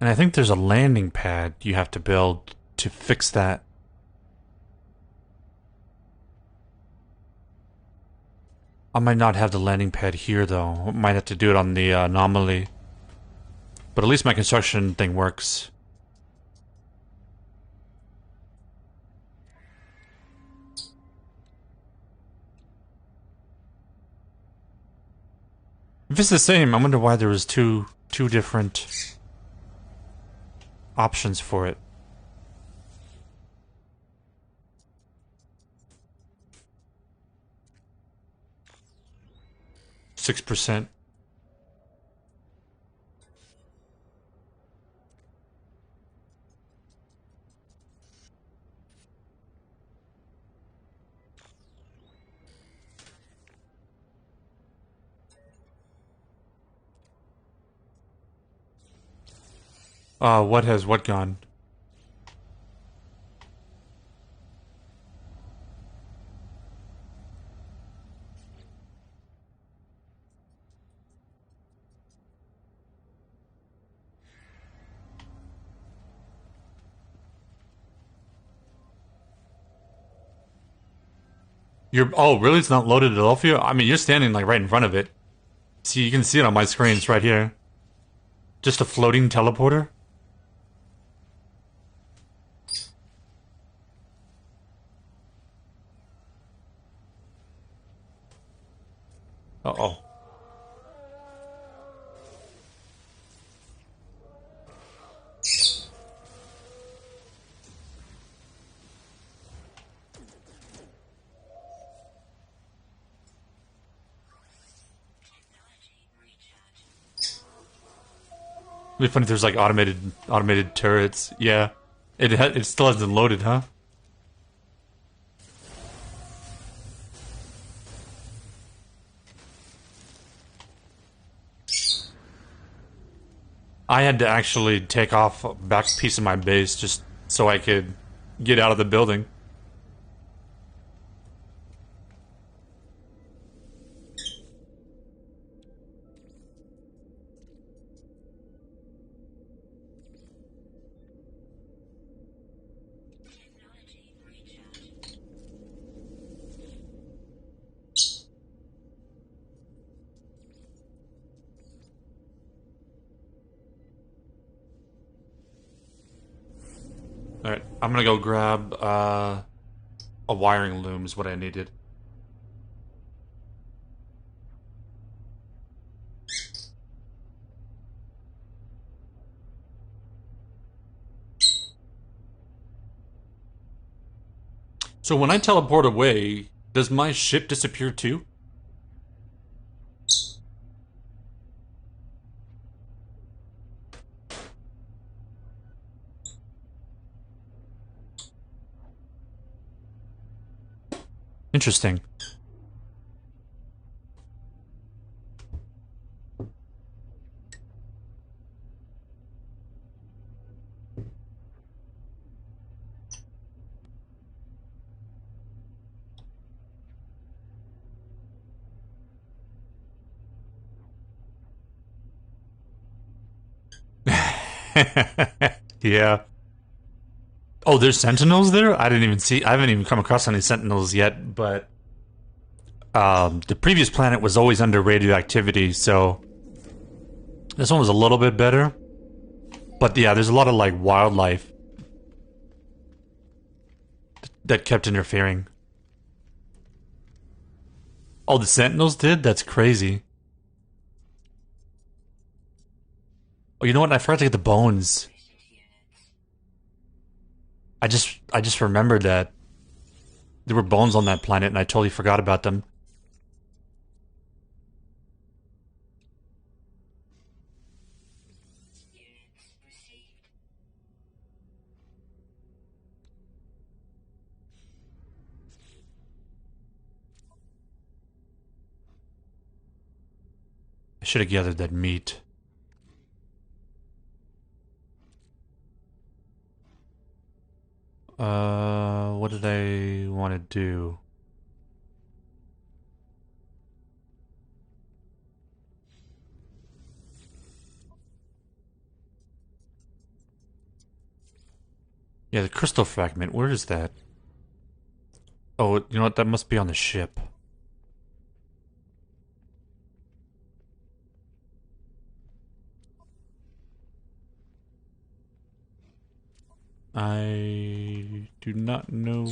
And I think there's a landing pad you have to build to fix that. I might not have the landing pad here, though. I might have to do it on the anomaly. But at least my construction thing works. If it's the same, I wonder why there was two different options for it. %6. What has what gone? Oh, really? It's not loaded at all for you? I mean, you're standing like right in front of it. See, you can see it on my screen. It's right here. Just a floating teleporter? Uh-oh. It'd be funny if there's like automated turrets. Yeah. It still hasn't loaded, huh? I had to actually take off a back piece of my base just so I could get out of the building. Alright, I'm gonna go grab a wiring loom is what I needed. So when I teleport away, does my ship disappear too? Interesting. Yeah. Oh, there's sentinels there? I haven't even come across any sentinels yet, but the previous planet was always under radioactivity, so this one was a little bit better. But yeah, there's a lot of like wildlife that kept interfering. Oh, the sentinels did? That's crazy. Oh, you know what? I forgot to get the bones. I just remembered that there were bones on that planet and I totally forgot about them. I should have gathered that meat. What did I want to do? Yeah, the crystal fragment. Where is that? Oh, you know what? That must be on the ship. I do not know.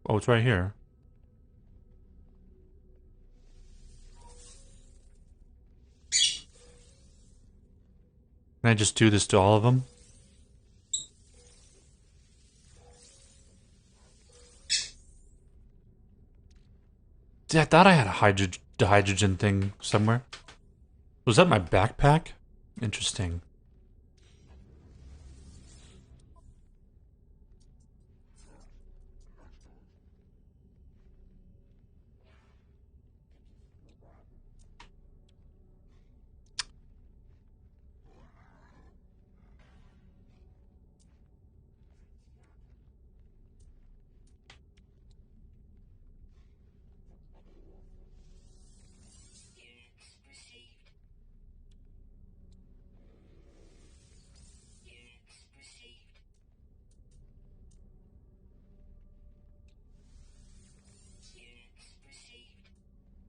Oh, it's right here. Can I just do this to all of them? I thought I had the hydrogen thing somewhere. Was that my backpack? Interesting.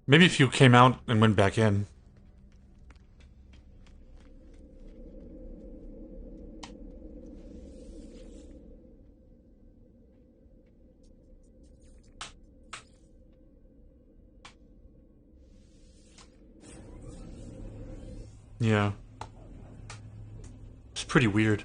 Maybe if you came out and went back in. Yeah. It's pretty weird.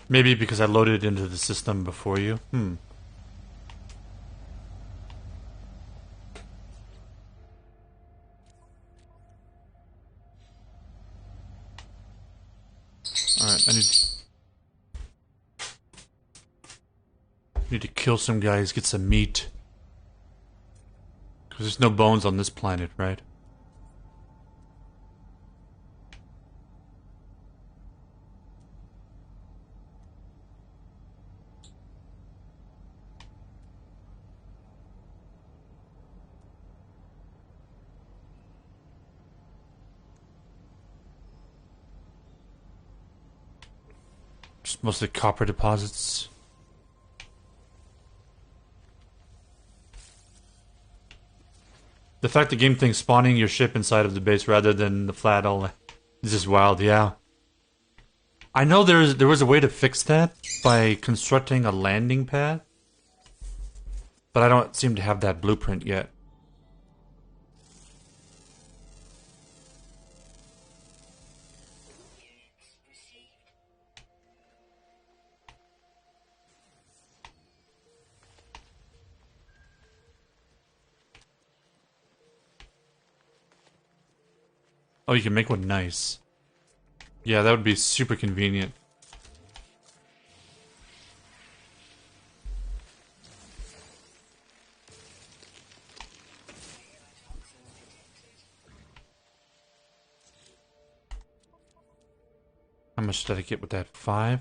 Maybe because I loaded it into the system before you. Alright, I need to kill some guys, get some meat. Because there's no bones on this planet, right? Just mostly copper deposits. The fact the game thinks spawning your ship inside of the base rather than the flat all is just wild, yeah. I know there was a way to fix that by constructing a landing pad, but I don't seem to have that blueprint yet. Oh, you can make one nice. Yeah, that would be super convenient. How much did I get with that? 5?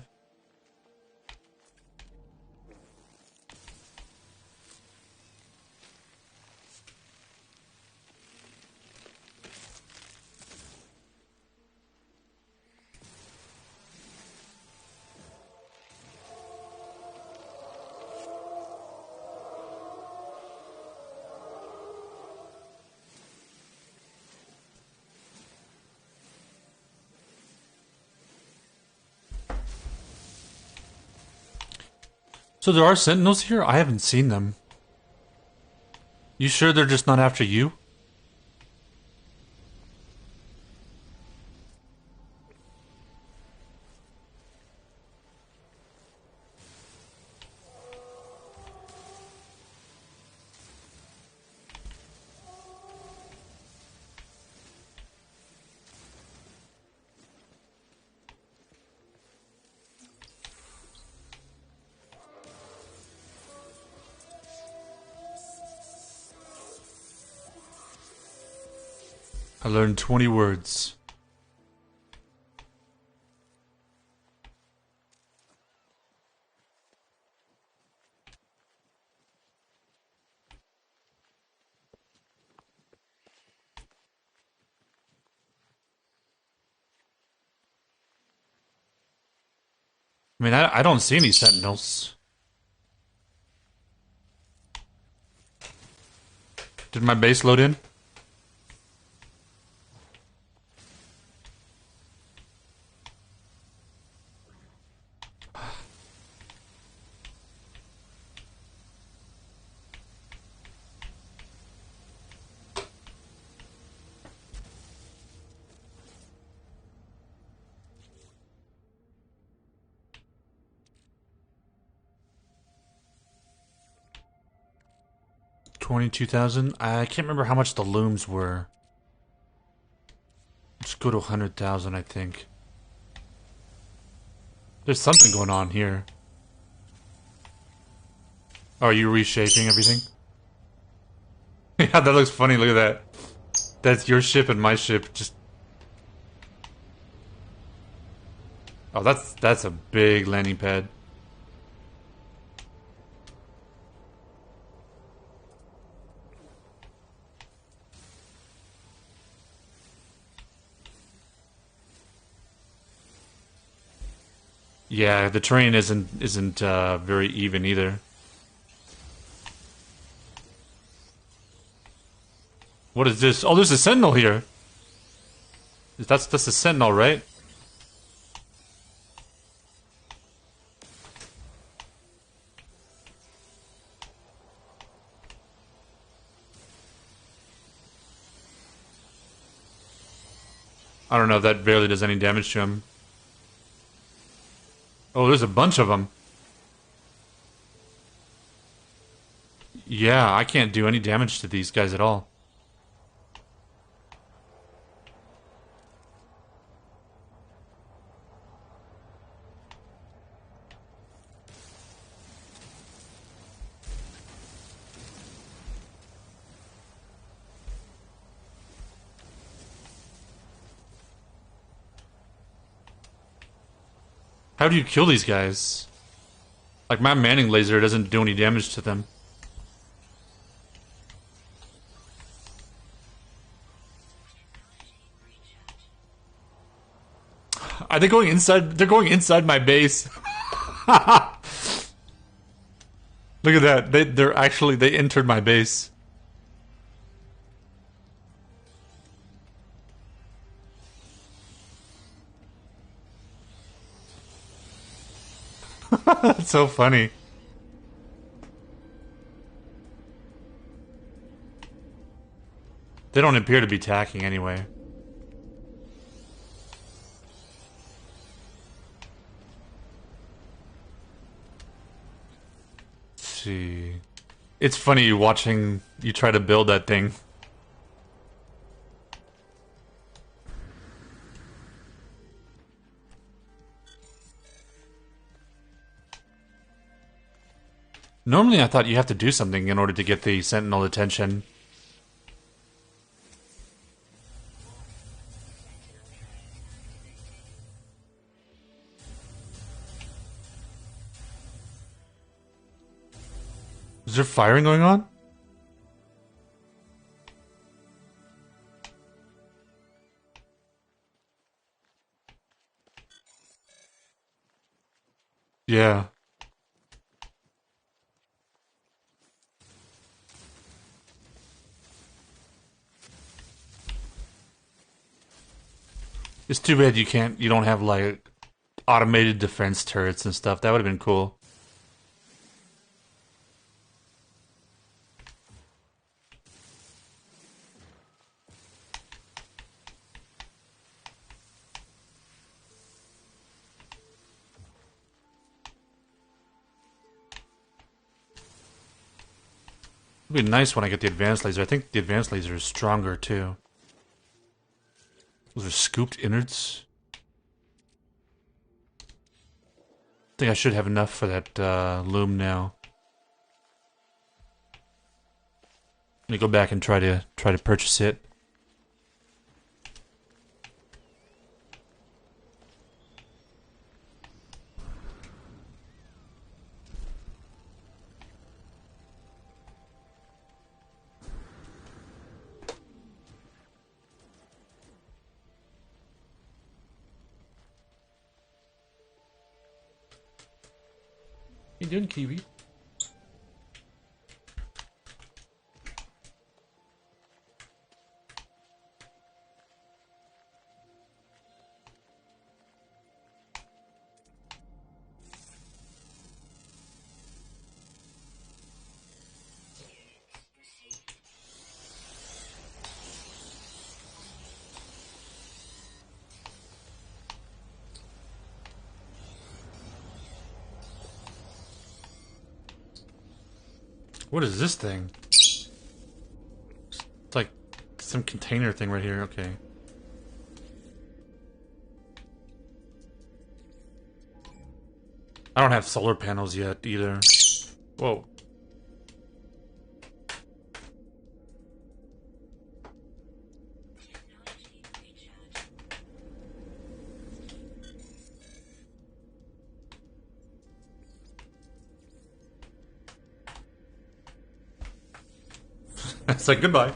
So there are sentinels here? I haven't seen them. You sure they're just not after you? I learned 20 words. I mean, I don't see any sentinels. Did my base load in? $22,000. I can't remember how much the looms were. Let's go to 100,000, I think. There's something going on here. Oh, are you reshaping everything? Yeah, that looks funny. Look at that. That's your ship and my ship. Just. Oh, that's a big landing pad. Yeah, the terrain isn't very even either. What is this? Oh, there's a sentinel here. That's a sentinel, right? I don't know. That barely does any damage to him. Oh, there's a bunch of them. Yeah, I can't do any damage to these guys at all. How do you kill these guys? Like, my manning laser doesn't do any damage to them. Are they going inside? They're going inside my base. Look at that. They entered my base. That's so funny. They don't appear to be attacking anyway. Let's see. It's funny watching you try to build that thing. Normally I thought you have to do something in order to get the sentinel attention. Is there firing going on? Yeah. It's too bad you don't have like automated defense turrets and stuff. That would have been cool. It'll be nice when I get the advanced laser. I think the advanced laser is stronger too. Those are scooped innards. I think I should have enough for that loom now. Let me go back and try to purchase it. You doing, Kiwi? What is this thing? It's like some container thing right here. Okay. I don't have solar panels yet either. Whoa. It's like goodbye.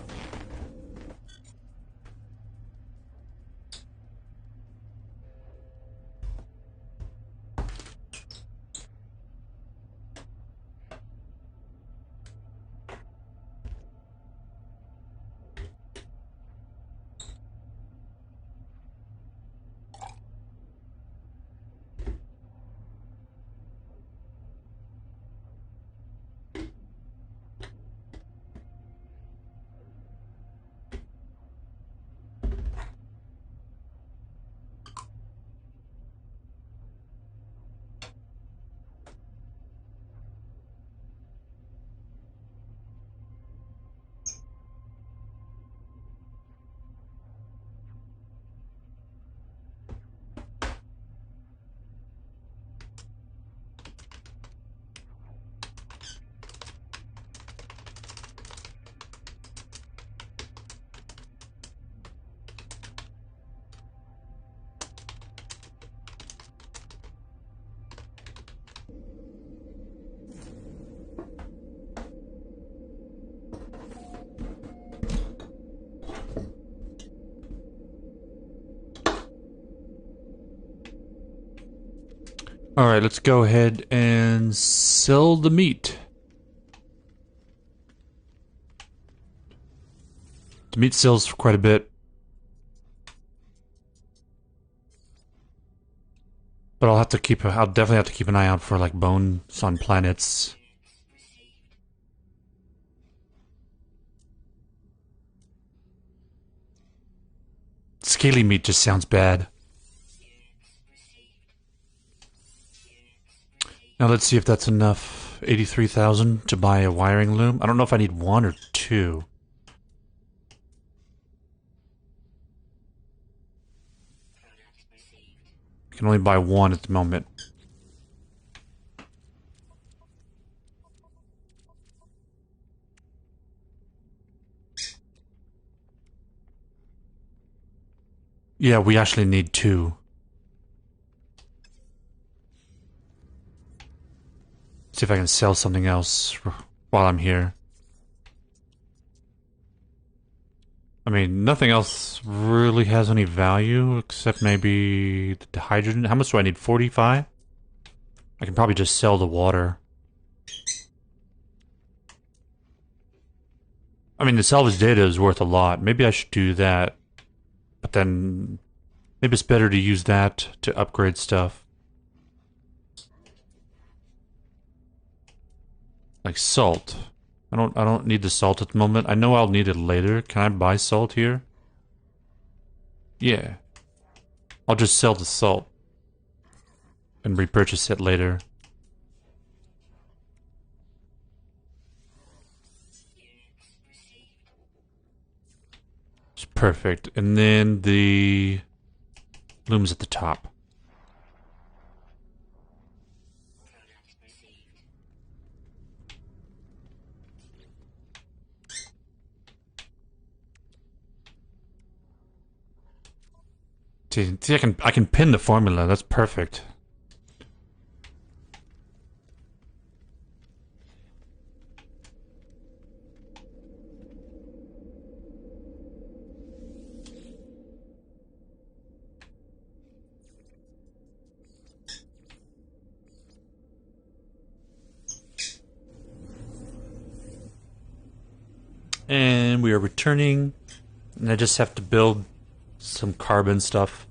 Alright, let's go ahead and sell the meat. The meat sells for quite a bit. But I'll definitely have to keep an eye out for like bones on planets. Scaly meat just sounds bad. Now let's see if that's enough. 83,000 to buy a wiring loom. I don't know if I need one or two. I can only buy one at the moment. Yeah, we actually need two. See if I can sell something else while I'm here. I mean, nothing else really has any value except maybe the hydrogen. How much do I need? 45? I can probably just sell the water. I mean, the salvage data is worth a lot. Maybe I should do that. But then maybe it's better to use that to upgrade stuff. Like salt. I don't need the salt at the moment. I know I'll need it later. Can I buy salt here? Yeah. I'll just sell the salt and repurchase it later. Perfect. And then the looms at the top. See, I can pin the formula. That's perfect. And we are returning, and I just have to build some carbon stuff.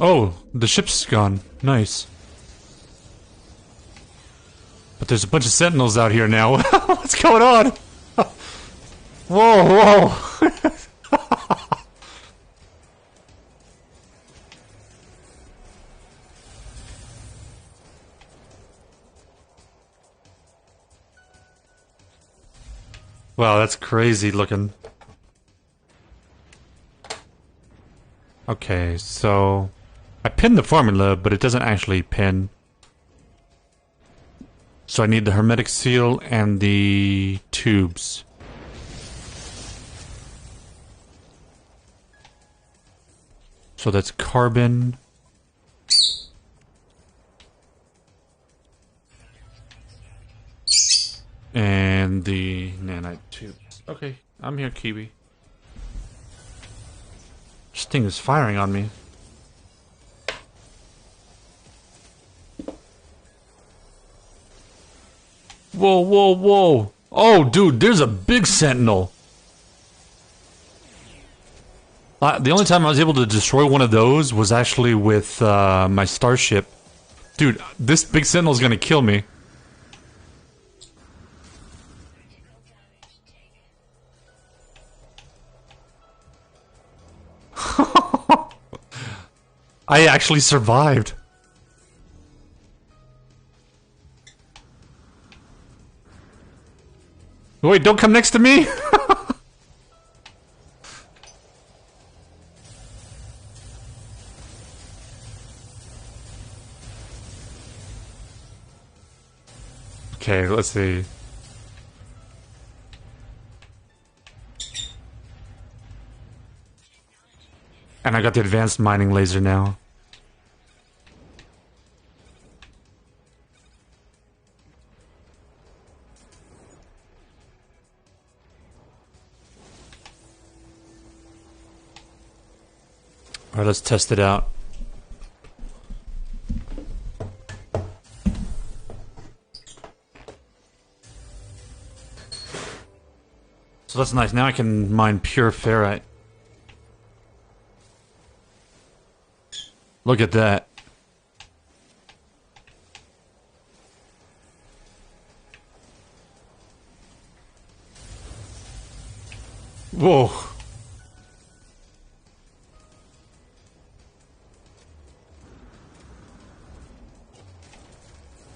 Oh, the ship's gone. Nice. But there's a bunch of sentinels out here now. What's going on? Whoa, whoa. Wow, that's crazy looking. Okay, so I pinned the formula, but it doesn't actually pin. So I need the hermetic seal and the tubes. So that's carbon. And the nanite tubes. Okay, I'm here, Kiwi. This thing is firing on me. Whoa, whoa, whoa. Oh, dude, there's a big sentinel. The only time I was able to destroy one of those was actually with my starship. Dude, this big sentinel is gonna kill me. I actually survived. Wait, don't come next to me! Okay, let's see. And I got the advanced mining laser now. Alright, let's test it out. So that's nice. Now I can mine pure ferrite. Look at that. Whoa.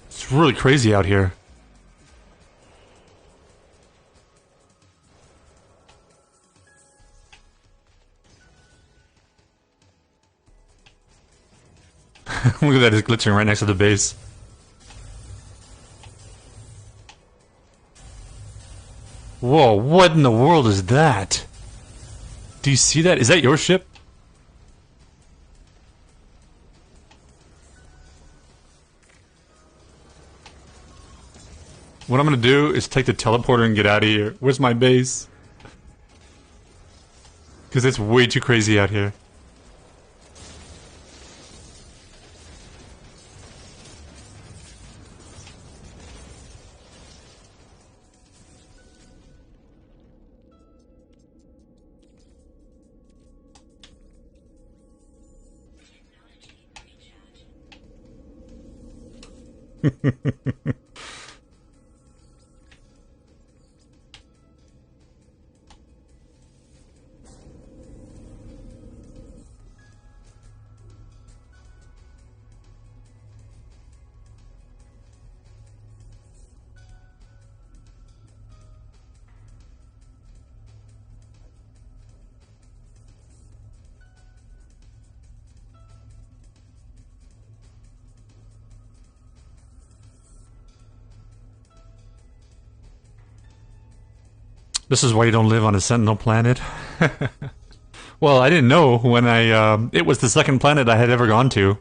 It's really crazy out here. Look at that, it's glitching right next to the base. Whoa, what in the world is that? Do you see that? Is that your ship? What I'm gonna do is take the teleporter and get out of here. Where's my base? Because it's way too crazy out here. This is why you don't live on a Sentinel planet. Well, I didn't know when it was the second planet I had ever gone to.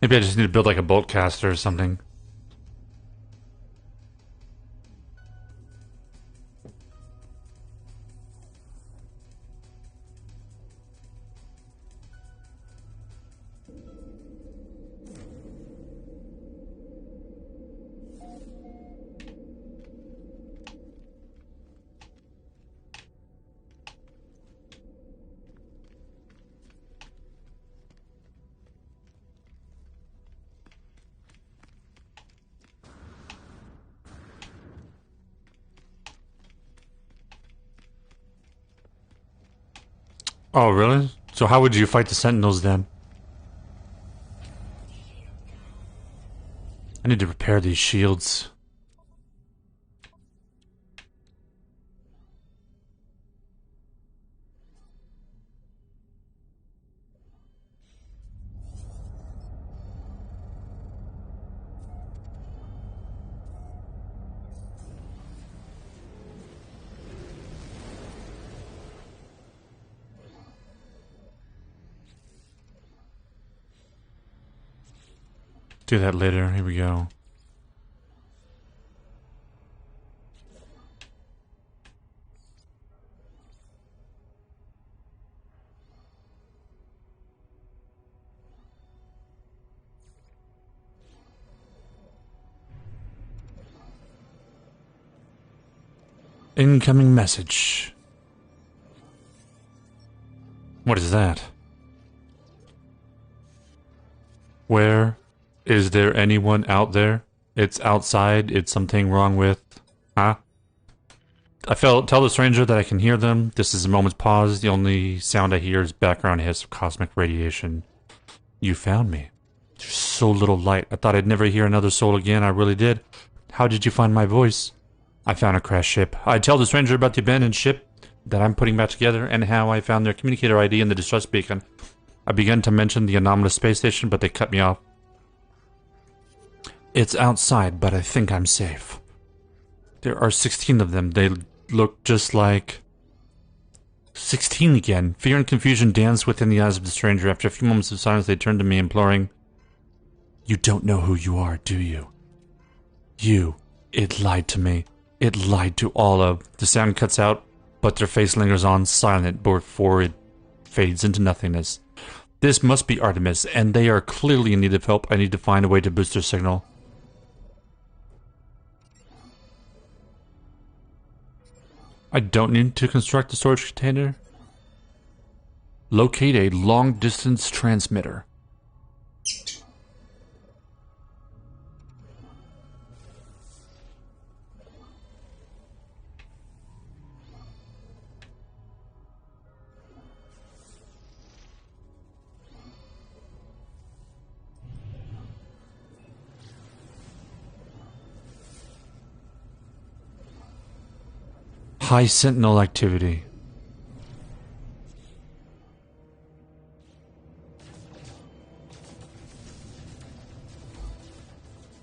Maybe I just need to build like a bolt caster or something. Oh, really? So how would you fight the Sentinels then? I need to repair these shields. Do that later. Here we go. Incoming message. What is that? Where is there anyone out there? It's outside. It's something wrong with... Huh? Tell the stranger that I can hear them. This is a moment's pause. The only sound I hear is background hiss of cosmic radiation. You found me. There's so little light. I thought I'd never hear another soul again. I really did. How did you find my voice? I found a crashed ship. I tell the stranger about the abandoned ship that I'm putting back together and how I found their communicator ID in the distress beacon. I began to mention the anomalous space station, but they cut me off. It's outside, but I think I'm safe. There are 16 of them. They look just like... 16 again. Fear and confusion danced within the eyes of the stranger. After a few moments of silence, they turned to me, imploring, "You don't know who you are, do you? It lied to me. It lied to all of..." The sound cuts out, but their face lingers on, silent, before it fades into nothingness. This must be Artemis, and they are clearly in need of help. I need to find a way to boost their signal. I don't need to construct a storage container. Locate a long-distance transmitter. High sentinel activity.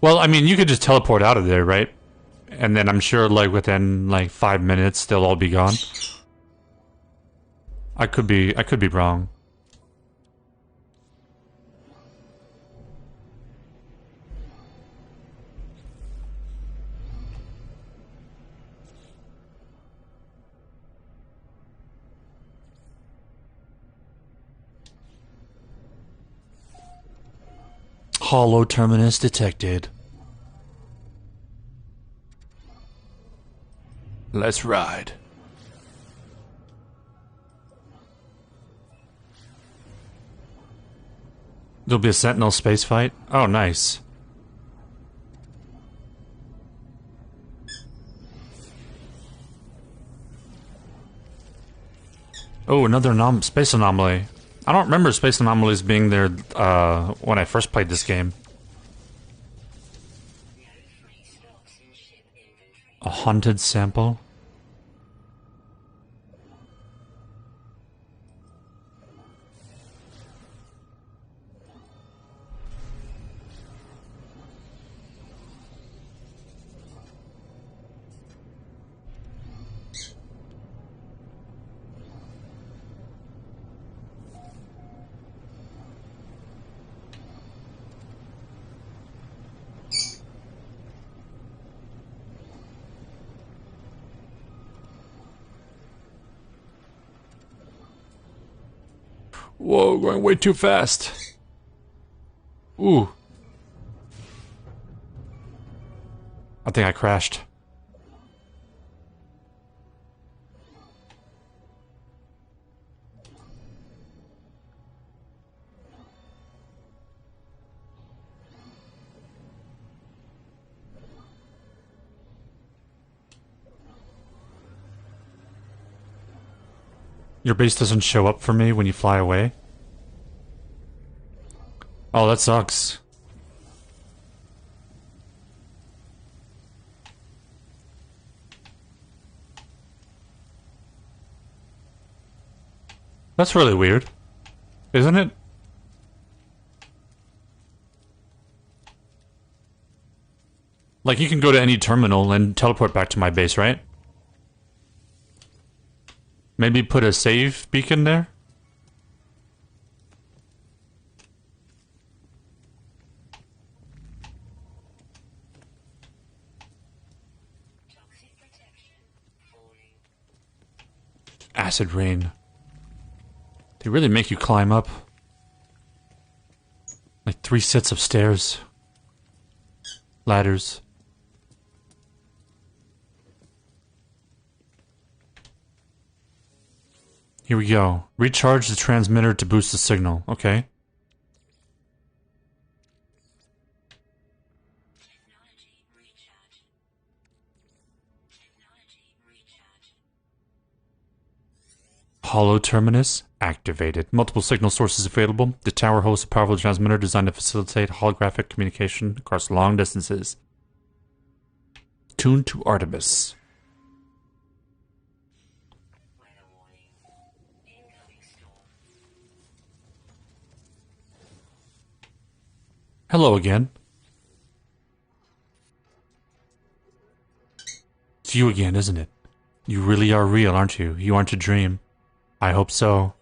Well, I mean, you could just teleport out of there, right? And then I'm sure, like, within, like, 5 minutes, they'll all be gone. I could be wrong. Hollow terminus detected. Let's ride. There'll be a sentinel space fight? Oh, nice. Oh, another space anomaly. I don't remember space anomalies being there when I first played this game. A haunted sample? Whoa, going way too fast. Ooh. I think I crashed. Your base doesn't show up for me when you fly away? Oh, that sucks. That's really weird, isn't it? Like, you can go to any terminal and teleport back to my base, right? Maybe put a save beacon there? Acid rain. They really make you climb up. Like 3 sets of stairs. Ladders. Here we go. Recharge the transmitter to boost the signal. Okay. Hollow terminus activated. Multiple signal sources available. The tower hosts a powerful transmitter designed to facilitate holographic communication across long distances. Tuned to Artemis. Hello again. It's you again, isn't it? You really are real, aren't you? You aren't a dream. I hope so.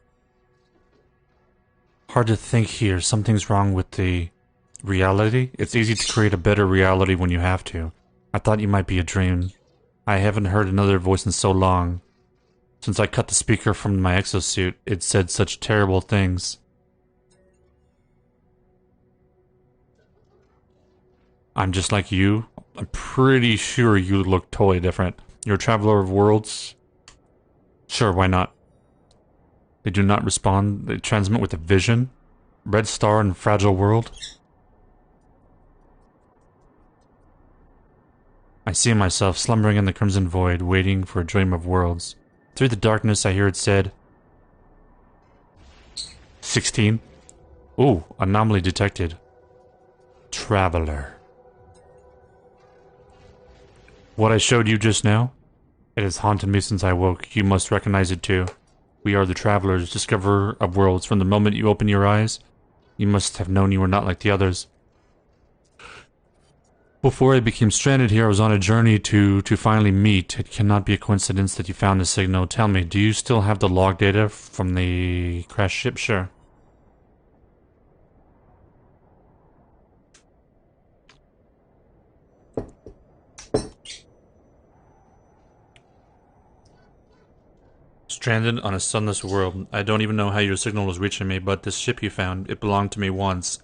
Hard to think here. Something's wrong with the reality. It's easy to create a better reality when you have to. I thought you might be a dream. I haven't heard another voice in so long. Since I cut the speaker from my exosuit, it said such terrible things. I'm just like you. I'm pretty sure you look totally different. You're a traveler of worlds. Sure, why not? They do not respond. They transmit with a vision. Red star and fragile world. I see myself slumbering in the crimson void, waiting for a dream of worlds. Through the darkness, I hear it said... 16. Ooh, anomaly detected. Traveler. What I showed you just now? It has haunted me since I woke. You must recognize it too. We are the travelers, discoverer of worlds. From the moment you open your eyes, you must have known you were not like the others. Before I became stranded here, I was on a journey to finally meet. It cannot be a coincidence that you found the signal. Tell me, do you still have the log data from the crash ship? Sure. Stranded on a sunless world. I don't even know how your signal was reaching me, but this ship you found, it belonged to me once.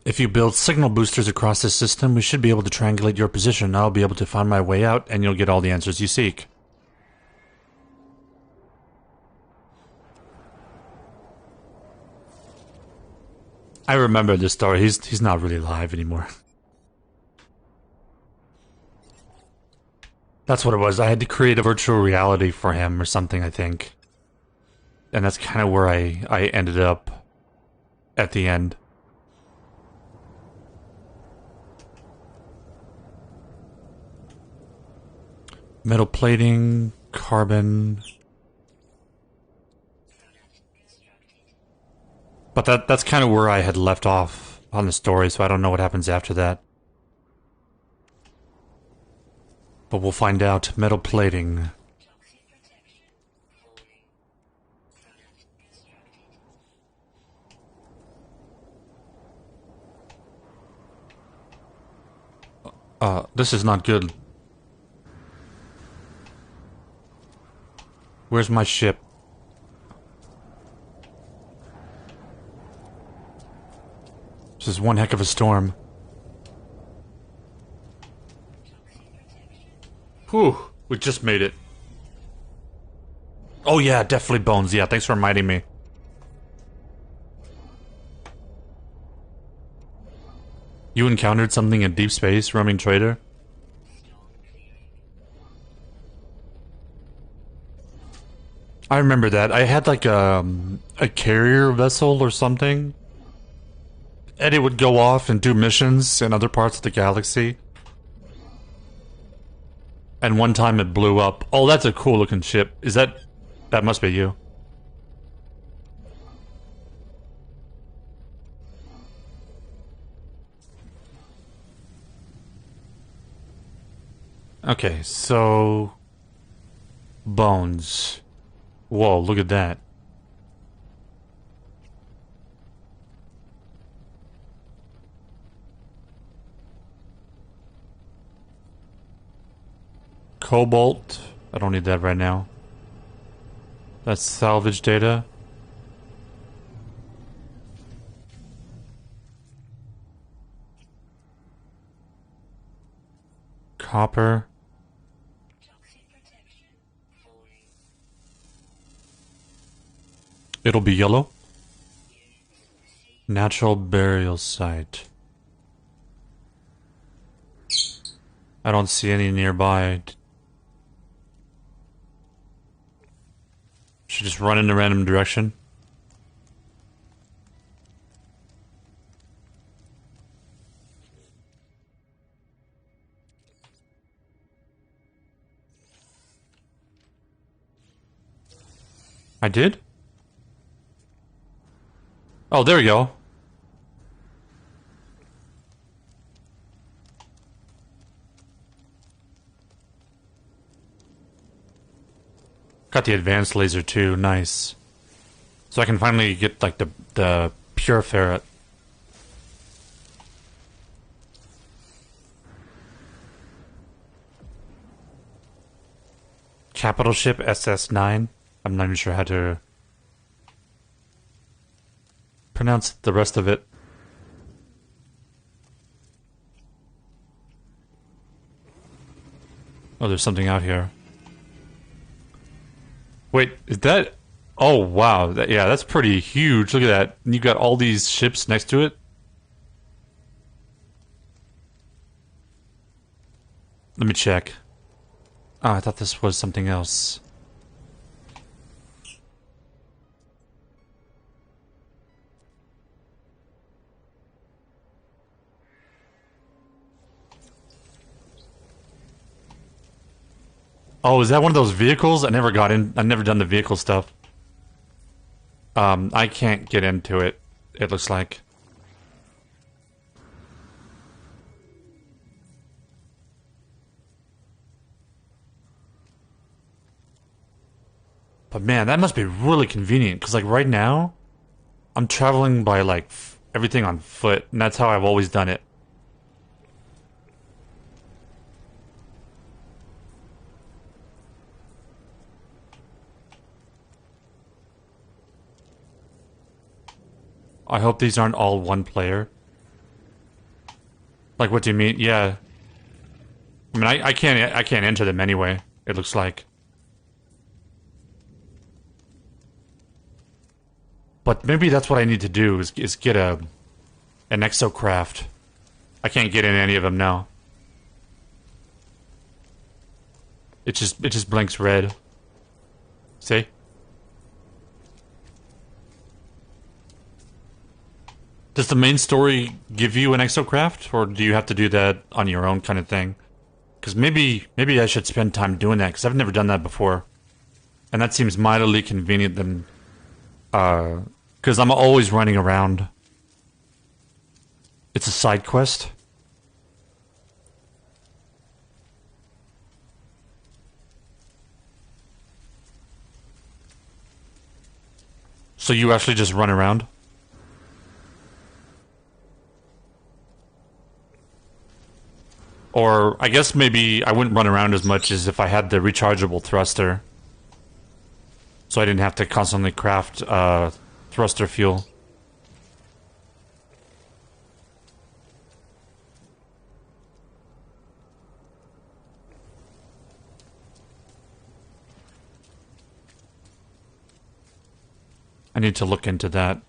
If you build signal boosters across this system, we should be able to triangulate your position. I'll be able to find my way out, and you'll get all the answers you seek. I remember this story. He's not really alive anymore. That's what it was. I had to create a virtual reality for him or something, I think. And that's kind of where I ended up at the end. Metal plating, carbon. But that's kind of where I had left off on the story, so I don't know what happens after that. But we'll find out. Metal plating. This is not good. Where's my ship? This is one heck of a storm. Whew, we just made it. Oh yeah, definitely bones. Yeah, thanks for reminding me. You encountered something in deep space, roaming trader? I remember that. I had like a carrier vessel or something. And it would go off and do missions in other parts of the galaxy. And one time it blew up. Oh, that's a cool looking ship. Is that... That must be you. Okay, so... Bones. Whoa, look at that. Cobalt. I don't need that right now. That's salvage data. Copper. It'll be yellow. Natural burial site. I don't see any nearby. Should just run in a random direction. I did? Oh, there we go. Got the advanced laser too, nice. So I can finally get like the pure ferret. Capital ship SS9. I'm not even sure how to pronounce the rest of it. Oh, there's something out here. Wait, is that... Oh, wow. Yeah, that's pretty huge. Look at that. And you got all these ships next to it. Let me check. Oh, I thought this was something else. Oh, is that one of those vehicles? I never got in. I've never done the vehicle stuff. I can't get into it, it looks like. But man, that must be really convenient, because like right now, I'm traveling by like everything on foot, and that's how I've always done it. I hope these aren't all one player. Like, what do you mean? Yeah. I mean, I can't enter them anyway, it looks like. But maybe that's what I need to do, is get an exocraft. I can't get in any of them now. It just blinks red. See? Does the main story give you an exocraft, or do you have to do that on your own kind of thing? Because maybe I should spend time doing that, because I've never done that before. And that seems mightily convenient than... because I'm always running around. It's a side quest. So you actually just run around? Or, I guess maybe I wouldn't run around as much as if I had the rechargeable thruster. So I didn't have to constantly craft, thruster fuel. I need to look into that.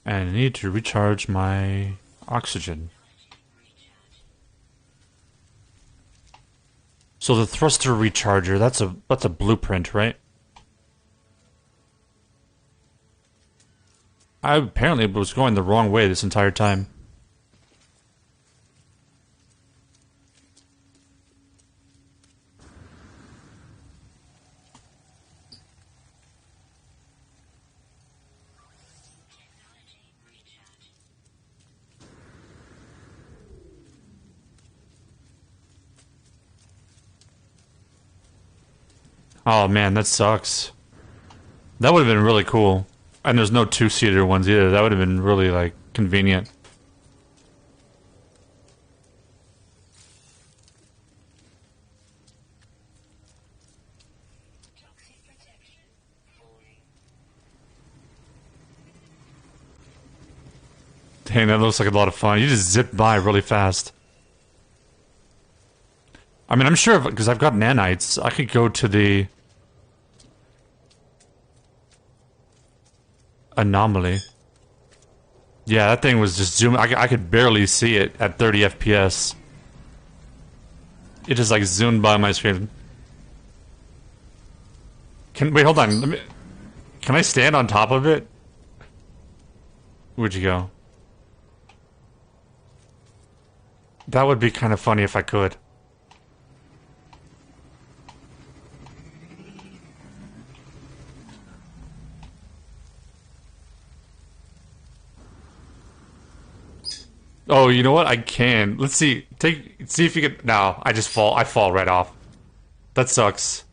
And I need to recharge my oxygen. So the thruster recharger, that's a blueprint, right? I apparently was going the wrong way this entire time. Oh man, that sucks. That would have been really cool. And there's no two-seater ones either. That would have been really, like, convenient. Dang, that looks like a lot of fun. You just zip by really fast. I mean, I'm sure, because I've got nanites, I could go to the... anomaly. Yeah, that thing was just zooming. I could barely see it at 30 FPS. It just, like, zoomed by my screen. Wait, hold on. Can I stand on top of it? Where'd you go? That would be kind of funny if I could. Oh, you know what? I can. Let's see. See if you can. No, I just fall. I fall right off. That sucks.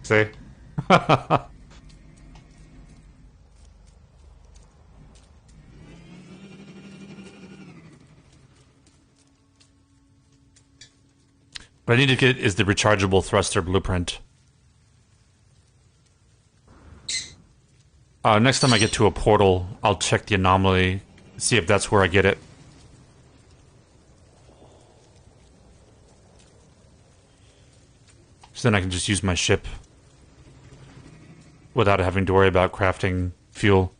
See? But I need to get is the rechargeable thruster blueprint. Next time I get to a portal, I'll check the anomaly, see if that's where I get it. So then I can just use my ship without having to worry about crafting fuel.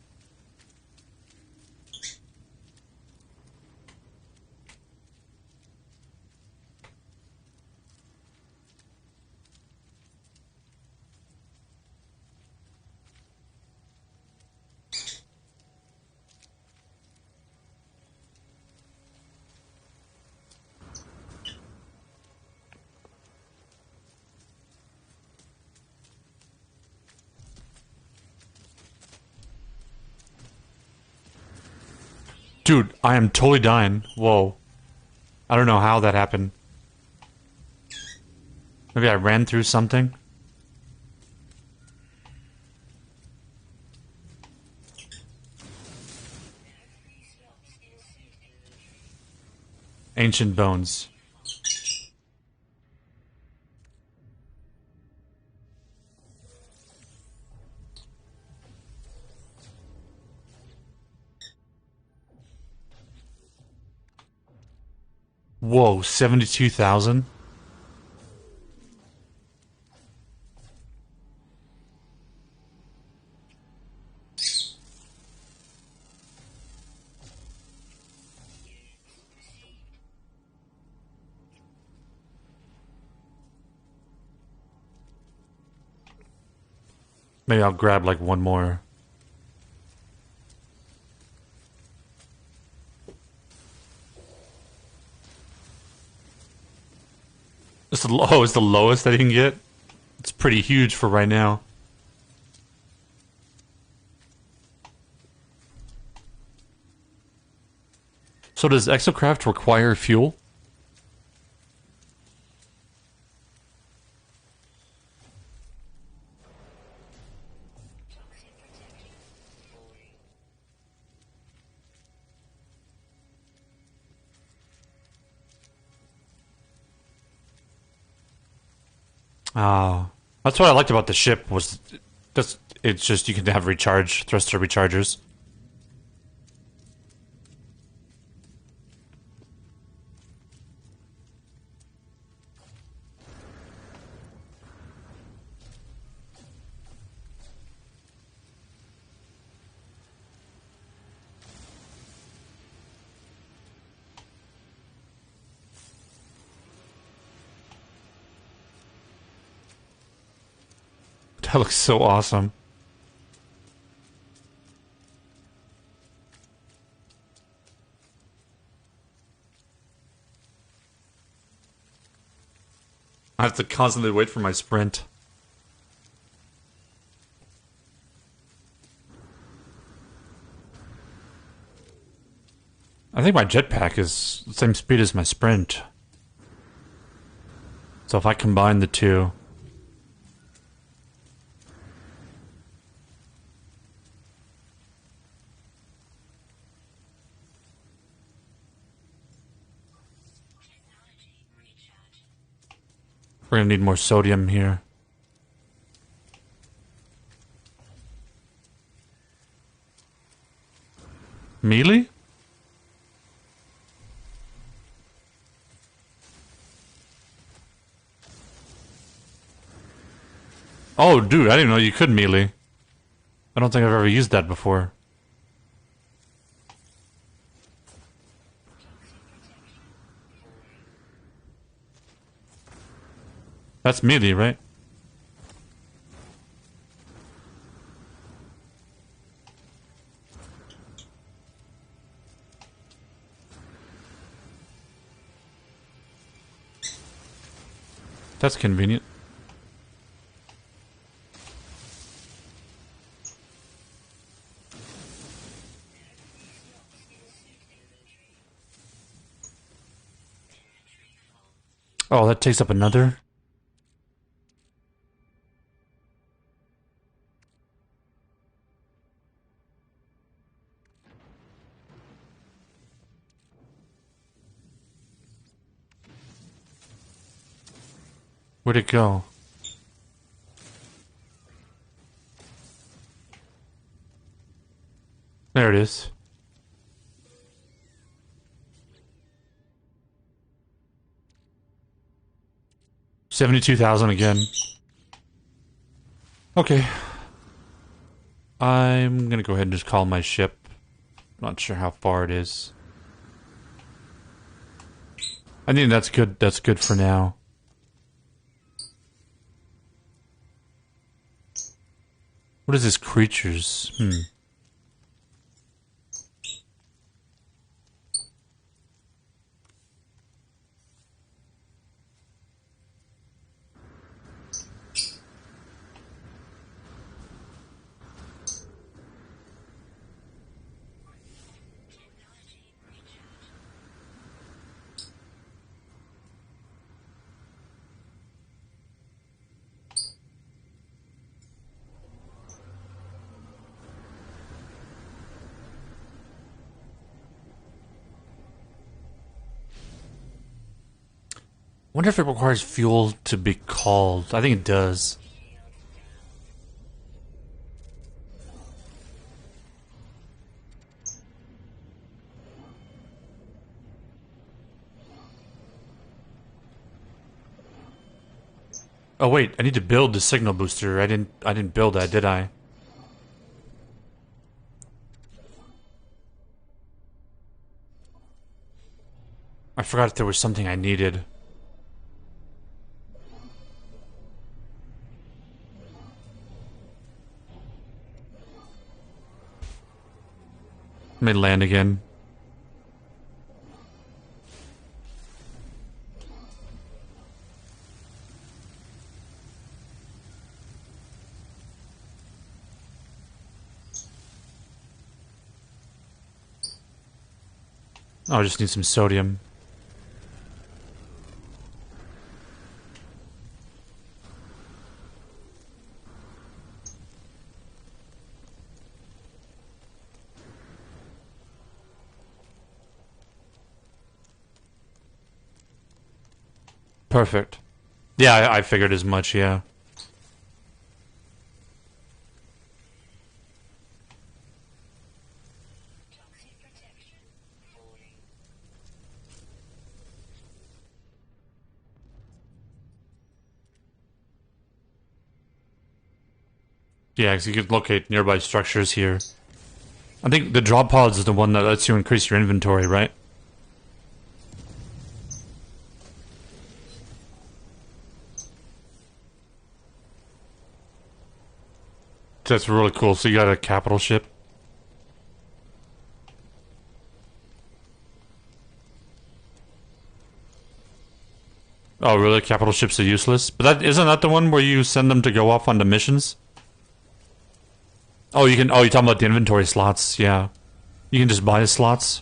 Dude, I am totally dying. Whoa. I don't know how that happened. Maybe I ran through something? Ancient bones. Whoa, 72,000? Maybe I'll grab like one more. It's the lowest that you can get? It's pretty huge for right now. So does Exocraft require fuel? Ah, that's what I liked about the ship was it's just you can have recharge thruster rechargers. That looks so awesome. I have to constantly wait for my sprint. I think my jetpack is the same speed as my sprint. So if I combine the two... We're gonna need more sodium here. Melee? Oh, dude, I didn't know you could melee. I don't think I've ever used that before. That's melee, right? That's convenient. Oh, that takes up another? Where'd it go? There it is. 72,000 again. Okay. I'm gonna go ahead and just call my ship. Not sure how far it is. I think that's good. That's good for now. What is this? Creatures? Wonder if it requires fuel to be called. I think it does. Oh wait, I need to build the signal booster. I didn't build that, did I? I forgot if there was something I needed. Let me land again. Oh, I just need some sodium. Perfect. Yeah, I figured as much, yeah. Yeah, because you could locate nearby structures here. I think the drop pods is the one that lets you increase your inventory, right? That's really cool. So you got a capital ship? Oh, really? Capital ships are useless? But that isn't that the one where you send them to go off on the missions? Oh, you can. Oh, you're talking about the inventory slots. Yeah, you can just buy the slots.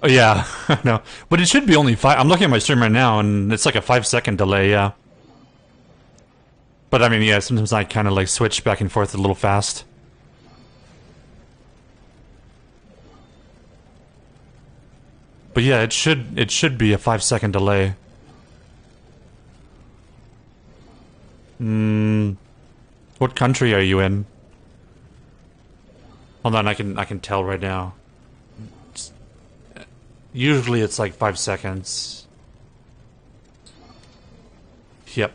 Oh, yeah, no, but it should be only 5. I'm looking at my stream right now, and it's like a 5-second delay. Yeah, but I mean, yeah, sometimes I kind of like switch back and forth a little fast. But yeah, it should be a 5-second delay. What country are you in? Hold on, I can tell right now. Usually it's like 5 seconds. Yep.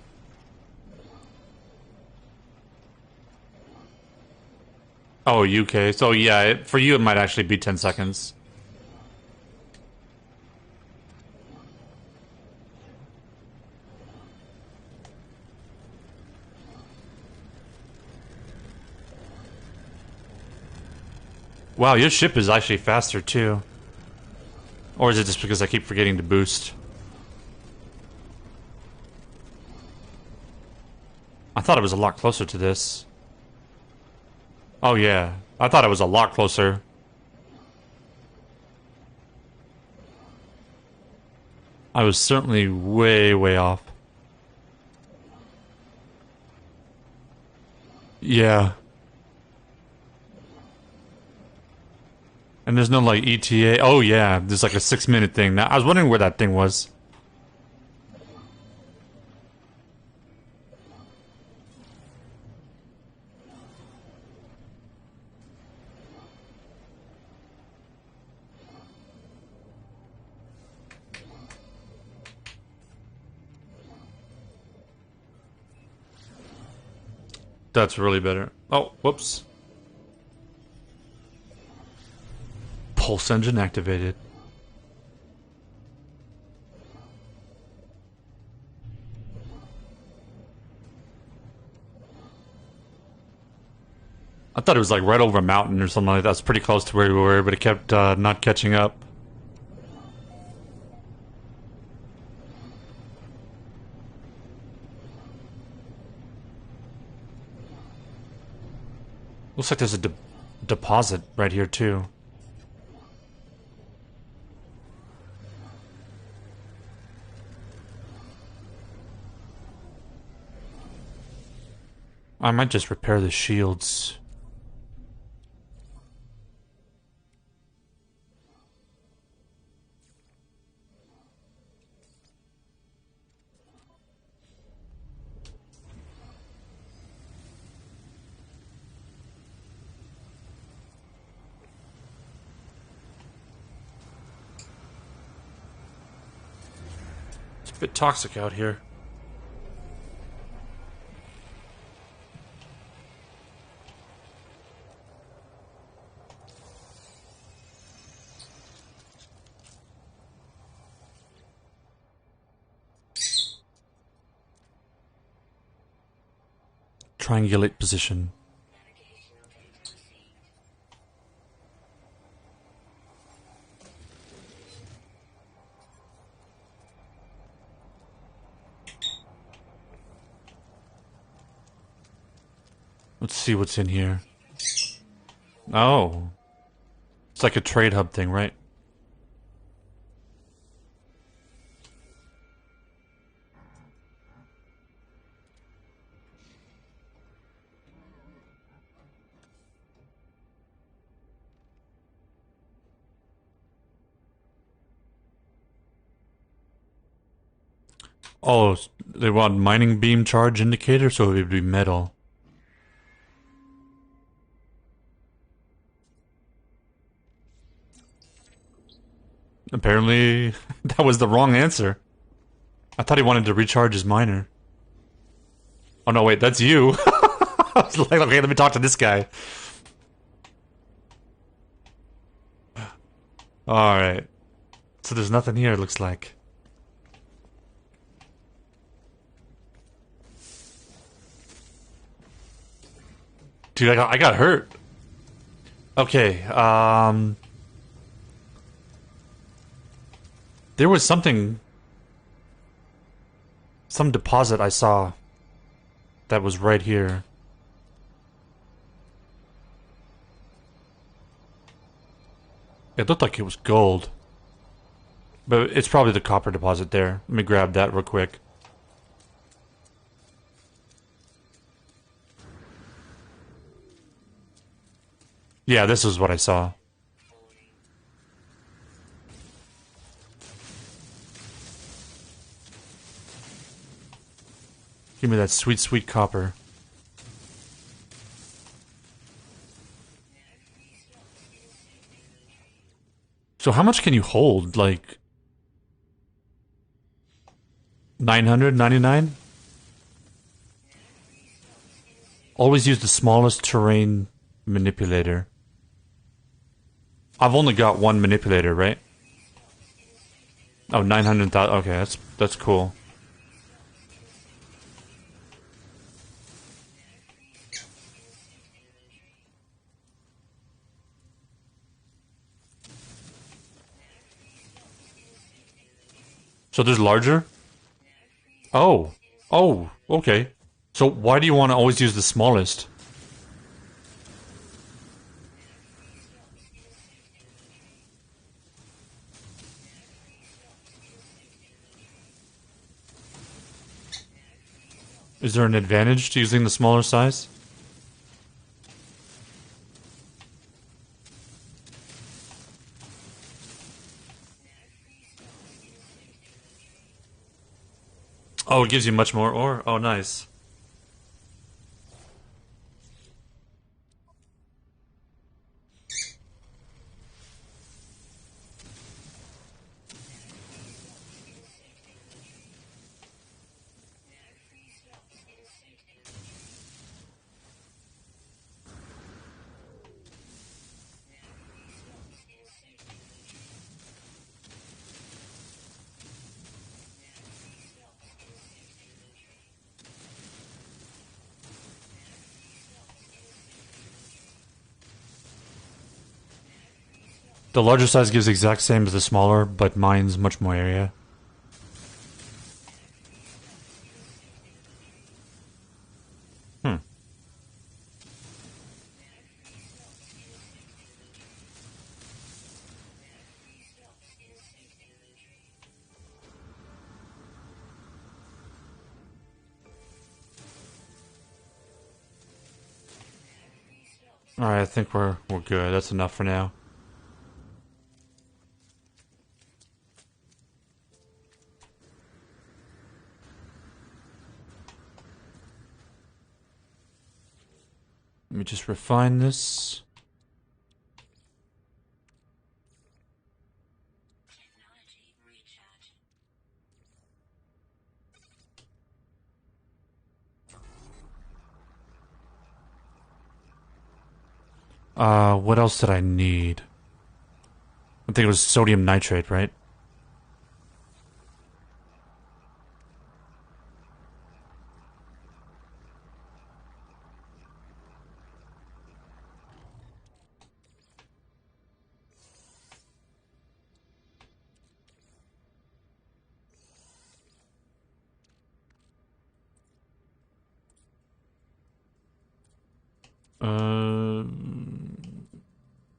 Oh, UK. So yeah, for you it might actually be 10 seconds. Wow, your ship is actually faster too. Or is it just because I keep forgetting to boost? I thought it was a lot closer to this. Oh yeah, I thought it was a lot closer. I was certainly way, way off. Yeah. And there's no like ETA. Oh yeah, there's like a 6-minute thing. Now I was wondering where that thing was. That's really better. Oh, whoops. Pulse engine activated. I thought it was like right over a mountain or something like that. It's pretty close to where we were, but it kept not catching up. Looks like there's a deposit right here too. I might just repair the shields. It's a bit toxic out here. Triangulate position. Let's see what's in here. Oh. It's like a trade hub thing, right? Oh, they want mining beam charge indicator, so it would be metal. Apparently, that was the wrong answer. I thought he wanted to recharge his miner. Oh no, wait, that's you. I was like, okay, let me talk to this guy. Alright. So there's nothing here, it looks like. Dude, I got hurt. Okay, there was something... some deposit I saw that was right here. It looked like it was gold. But it's probably the copper deposit there. Let me grab that real quick. Yeah, this is what I saw. Give me that sweet, sweet copper. So how much can you hold? Like 999? Always use the smallest terrain manipulator. I've only got one manipulator, right? Oh, 900,000. Okay, that's cool. So there's larger? Oh. Oh, okay. So why do you want to always use the smallest? Is there an advantage to using the smaller size? Oh, it gives you much more ore? Oh, nice. The larger size gives the exact same as the smaller, but mine's much more area. Hmm. Alright, I think we're good. That's enough for now. Let me just refine this. What else did I need? I think it was sodium nitrate, right?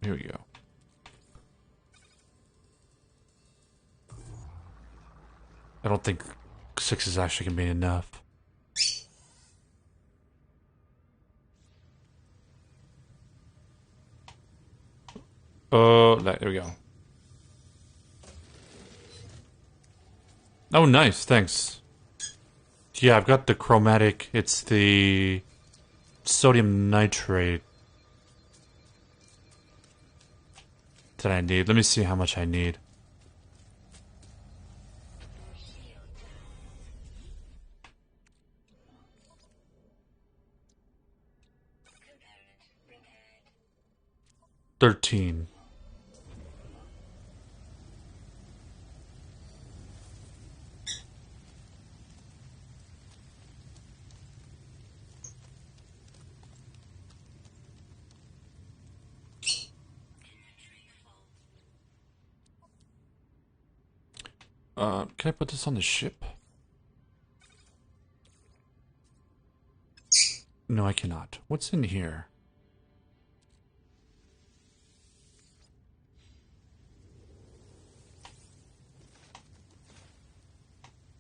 Here we go. I don't think 6 is actually gonna be enough. There we go. Oh, nice, thanks. Yeah, I've got the chromatic. It's the sodium nitrate that I need. Let me see how much I need. $13. Can I put this on the ship? No, I cannot. What's in here?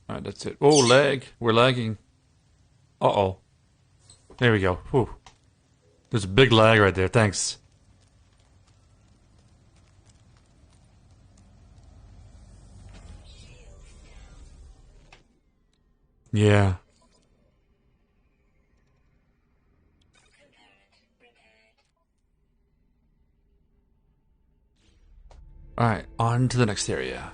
Alright, that's it. Oh, lag. We're lagging. Uh-oh. There we go. Whew. There's a big lag right there. Thanks. Yeah. Alright, on to the next area.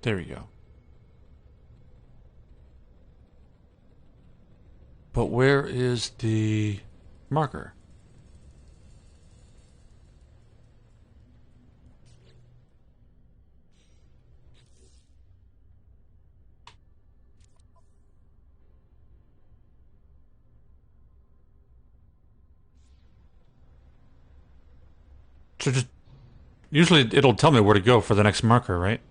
There we go. But where is the marker? So just usually it'll tell me where to go for the next marker, right?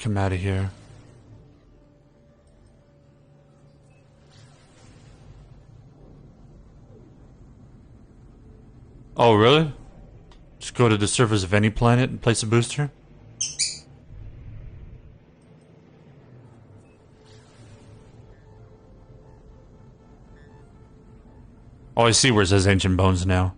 come out of here. Oh, really? Just go to the surface of any planet and place a booster? Oh, I see where it says Ancient Bones now.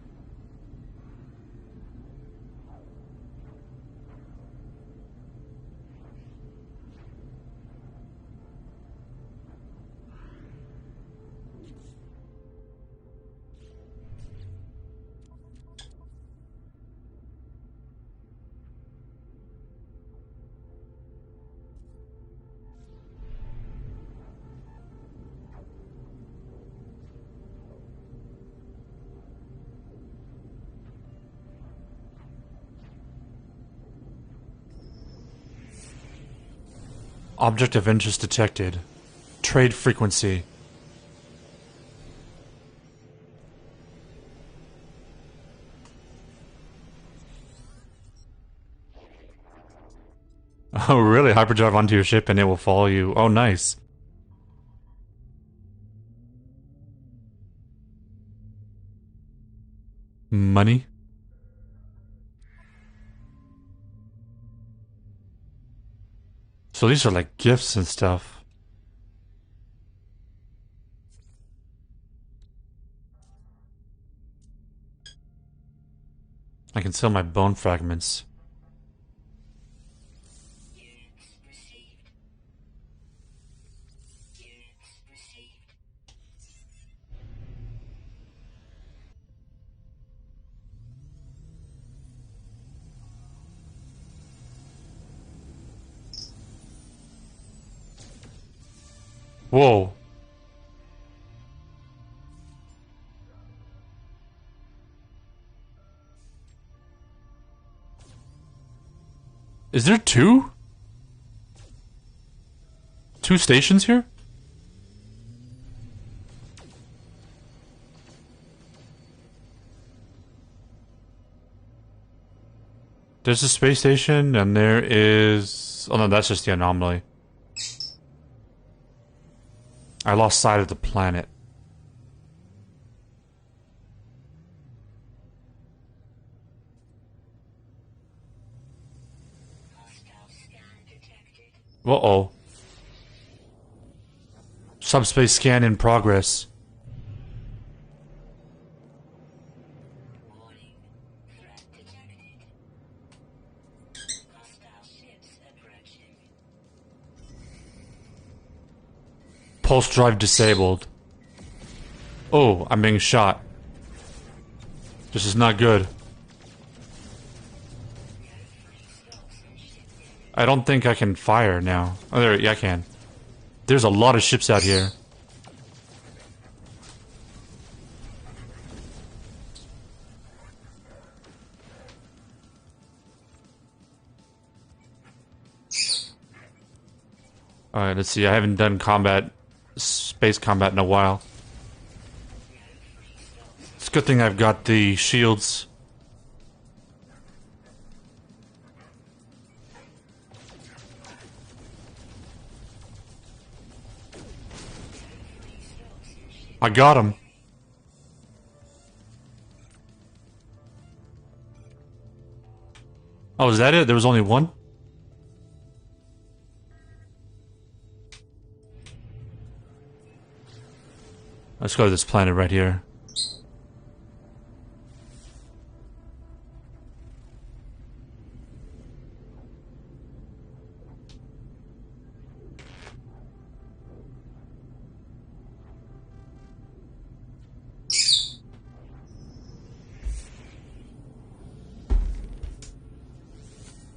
Object of interest detected. Trade frequency. Oh, really? Hyperdrive onto your ship and it will follow you. Oh, nice. Money? So these are like gifts and stuff. I can sell my bone fragments. Whoa. Is there two? Two stations here? There's a space station and there is... Oh no, that's just the anomaly. I lost sight of the planet. Uh-oh. Subspace scan in progress. Pulse drive disabled. Oh, I'm being shot. This is not good. I don't think I can fire now. Oh, there, yeah, I can. There's a lot of ships out here. Alright, let's see. I haven't done space combat in a while. It's a good thing I've got the shields. I got him. Oh, is that it? There was only one? Let's go to this planet right here.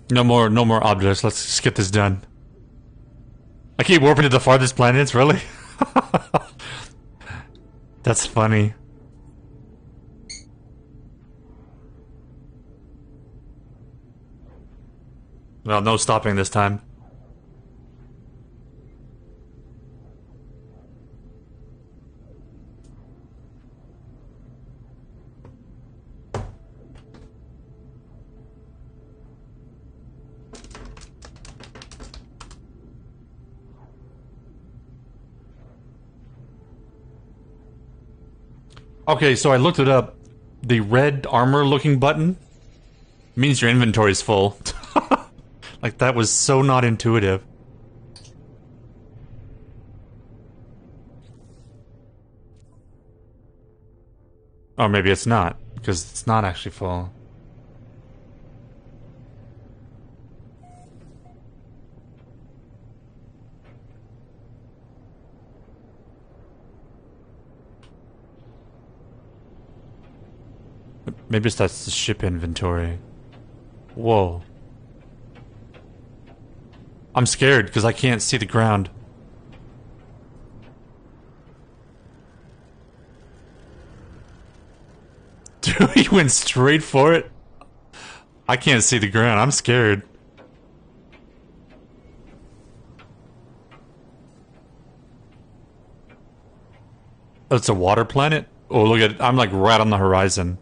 No more objects. Let's just get this done. I keep warping to the farthest planets, really? That's funny. Well, no stopping this time. Okay, so I looked it up. The red armor-looking button means your inventory is full. Like, that was so not intuitive. Or maybe it's not, because it's not actually full. Maybe that's the ship inventory. Whoa. I'm scared because I can't see the ground. Dude, he went straight for it. I can't see the ground. I'm scared. Oh, it's a water planet? Oh, look at it. I'm like right on the horizon.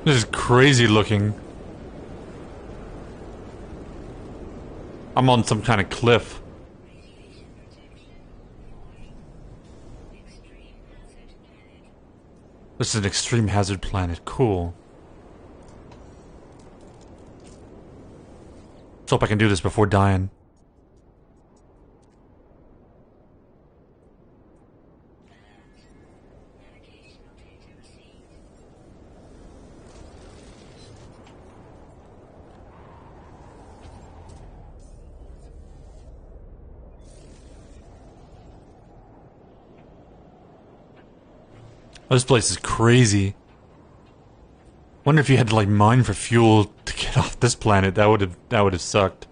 This is crazy looking. I'm on some kind of cliff. This is an extreme hazard planet. Cool. Let's hope I can do this before dying. Oh, this place is crazy. Wonder if you had to like mine for fuel to get off this planet. That would have sucked.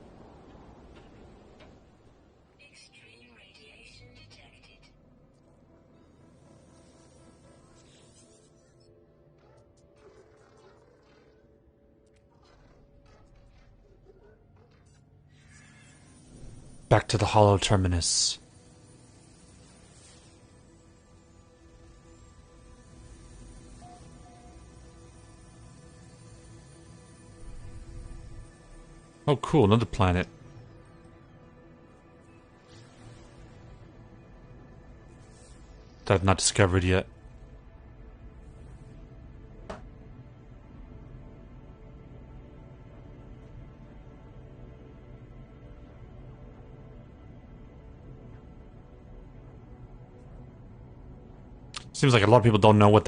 Extreme radiation detected. Back to the hollow terminus. Oh, cool, another planet. That I've not discovered yet. Seems like a lot of people don't know what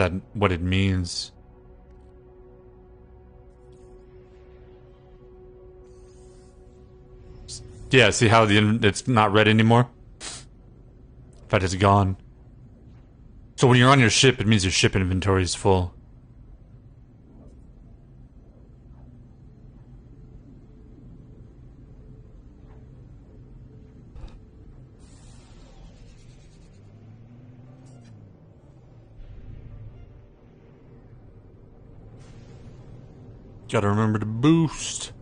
it means. Yeah, see how it's not red anymore? In fact, it's gone. So when you're on your ship, it means your ship inventory is full. Gotta remember to boost.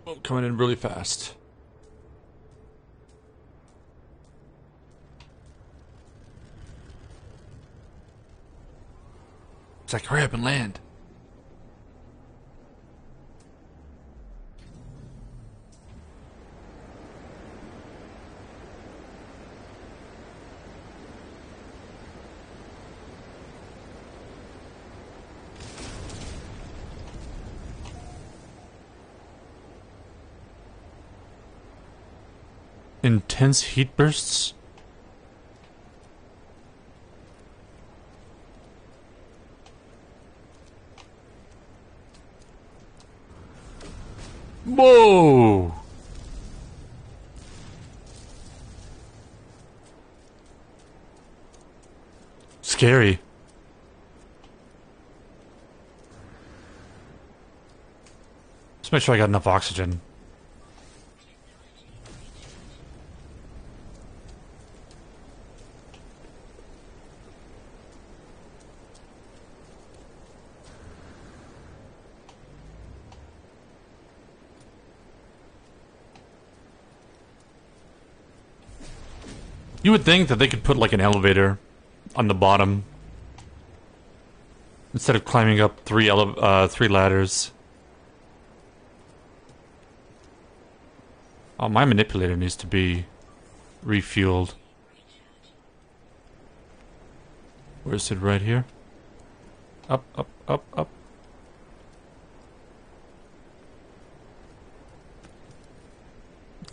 Oh, coming in really fast. It's like, hurry up and land. Intense heat bursts? Whoa! scary. Just make sure I got enough oxygen. You would think that they could put like an elevator on the bottom instead of climbing up three ladders. Oh, my manipulator needs to be refueled. Where is it? Right here? Up, up, up, up.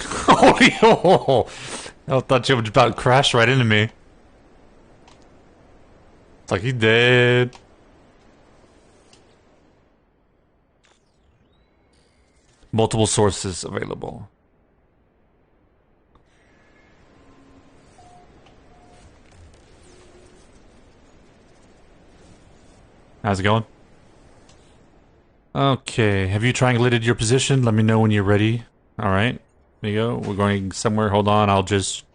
Holy hell! I thought you would about crash right into me. It's like he did. Multiple sources available. How's it going? Okay, have you triangulated your position? Let me know when you're ready. Alright, there you go. We're going somewhere. Hold on, I'll just...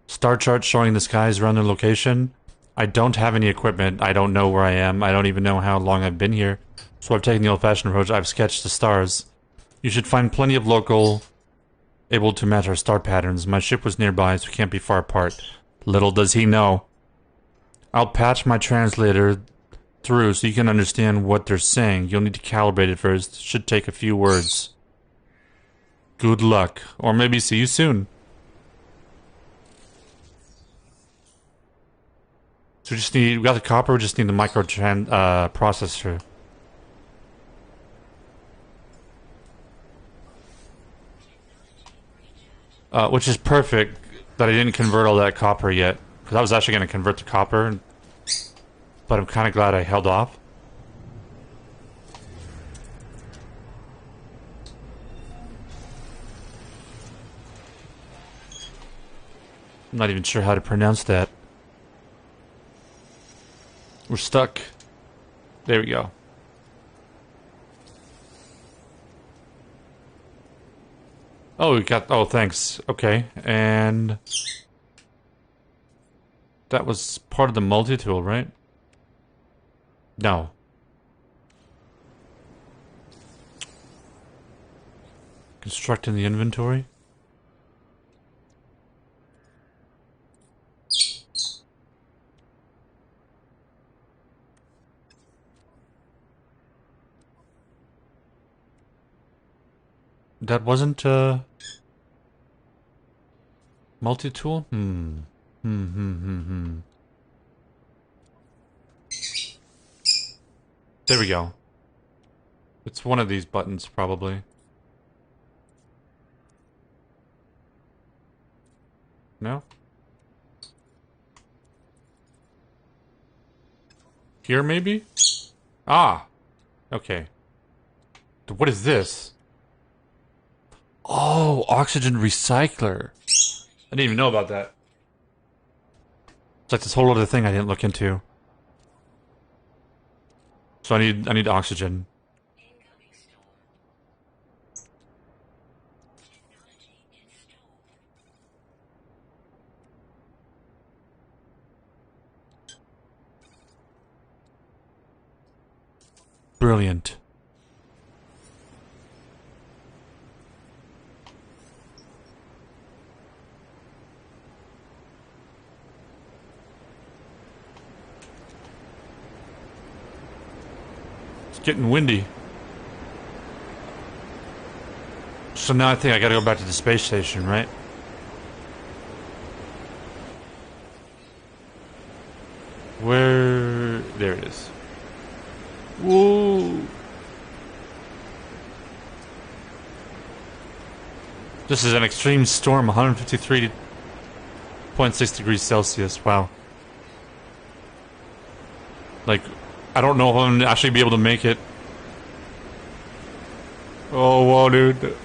Star chart showing the skies around the location. I don't have any equipment. I don't know where I am. I don't even know how long I've been here. So I've taken the old-fashioned approach. I've sketched the stars. You should find plenty of local able to match our star patterns. My ship was nearby, so we can't be far apart. Little does he know. I'll patch my translator through so you can understand what they're saying. You'll need to calibrate it first. Should take a few words. Good luck. Or maybe see you soon. So we got the copper, we just need the processor. Which is perfect that I didn't convert all that copper yet. Because I was actually going to convert to copper. But I'm kind of glad I held off. I'm not even sure how to pronounce that. We're stuck. There we go. Oh, we got... Oh, thanks. Okay, and... That was part of the multi-tool, right? No. Construct in the inventory? That wasn't multi-tool? There we go. It's one of these buttons, probably. No? Here, maybe? Ah! Okay. What is this? Oh, oxygen recycler. I didn't even know about that. It's like this whole other thing I didn't look into. So I need oxygen. Incoming storm. Technology installed. Brilliant. Getting windy. So now I think I gotta go back to the space station, right? Where... There it is. Whoa! This is an extreme storm, 153.6 degrees Celsius. Wow. Like... I don't know if I'm gonna actually be able to make it. Oh, whoa, dude.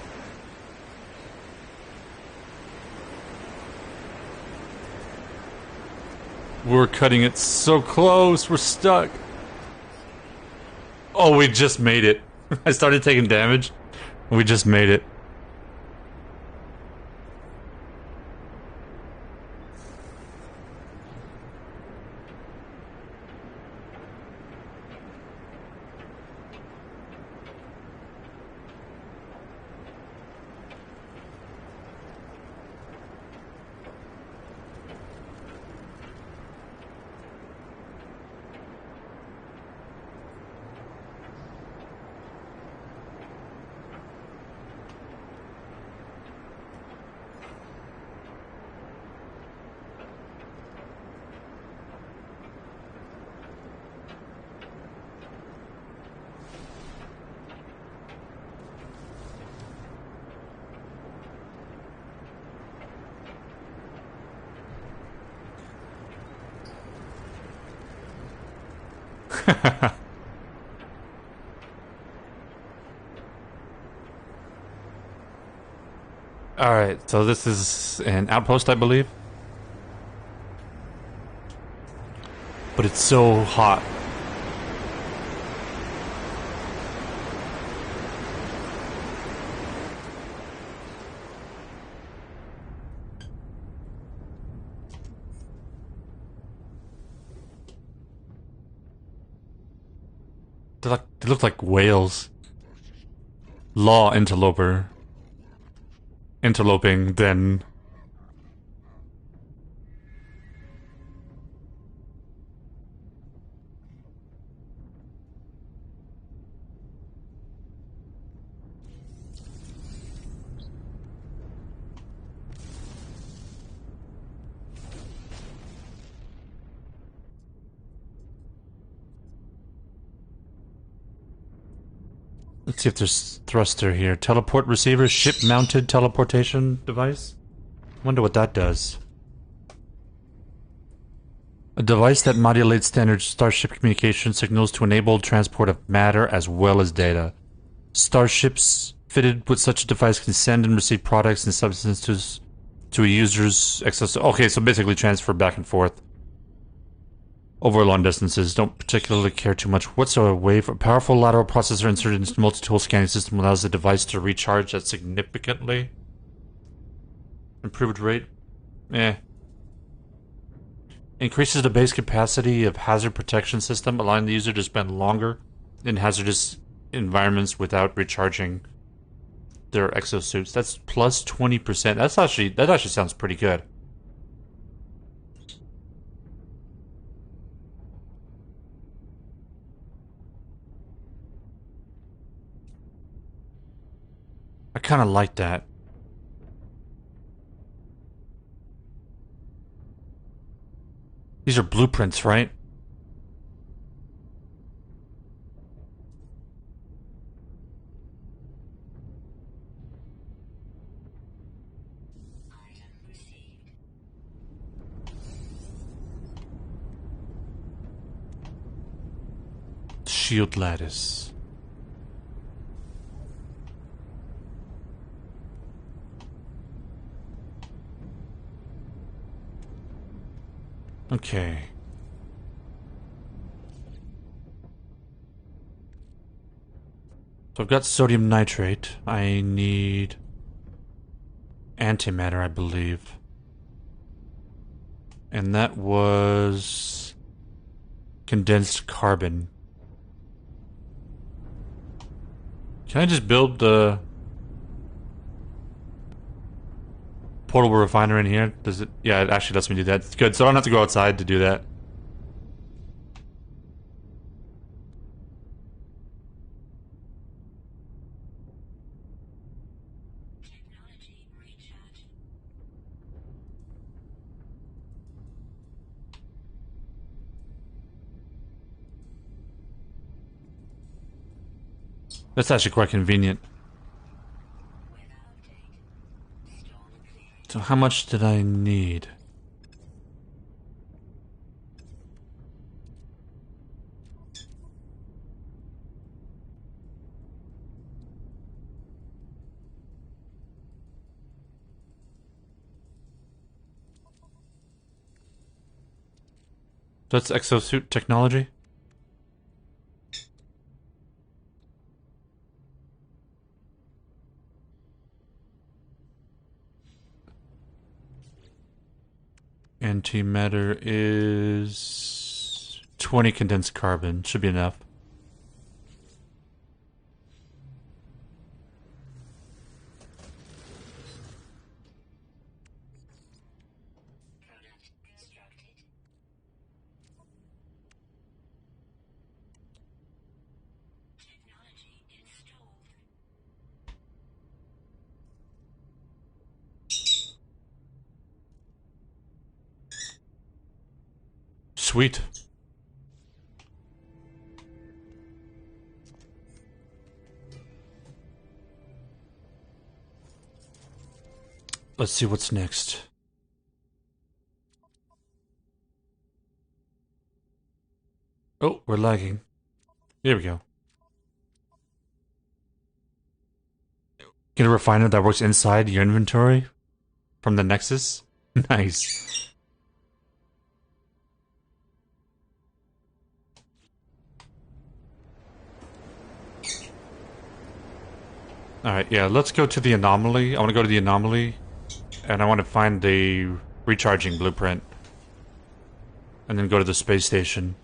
We're cutting it so close. We're stuck. Oh, we just made it. I started taking damage. We just made it. Alright, so this is an outpost, I believe. But it's so hot. They look like whales. Law interloper. Interloping, then. Let's see if there's thruster here. Teleport receiver, ship-mounted teleportation device. Wonder what that does. A device that modulates standard starship communication signals to enable transport of matter as well as data. Starships fitted with such a device can send and receive products and substances to a user's access. Okay, so basically transfer back and forth over long distances. Don't particularly care too much. What's a wave? A powerful lateral processor inserted into the multi-tool scanning system allows the device to recharge that significantly. Improved rate? Eh. Increases the base capacity of hazard protection system, allowing the user to spend longer in hazardous environments without recharging their exosuits. That's plus 20%. That actually sounds pretty good. I kind of like that. These are blueprints, right? Item received. Shield lattice. Okay. So I've got sodium nitrate. I need antimatter, I believe. And that was condensed carbon. Can I just build the portable refiner in here? Does it? Yeah, it actually lets me do that. It's good, so I don't have to go outside to do that. Technology recharge. That's actually quite convenient. Weather update. Storm clearing. So how much did I need? That's exosuit technology. Antimatter is 20 condensed carbon. Should be enough. Product constructed. Technology installed. Sweet. Let's see what's next. Oh, we're lagging. Here we go. Get a refiner that works inside your inventory from the Nexus. Nice. Alright, yeah, let's go to the anomaly. I want to go to the anomaly, and I want to find the recharging blueprint. And then go to the space station.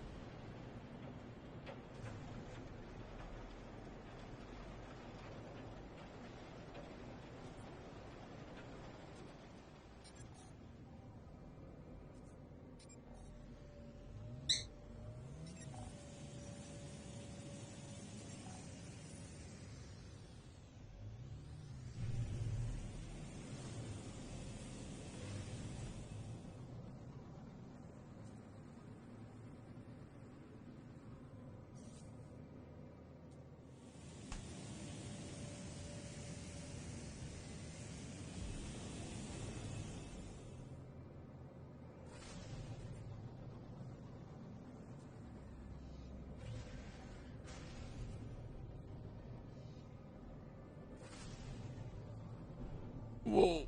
Whoa.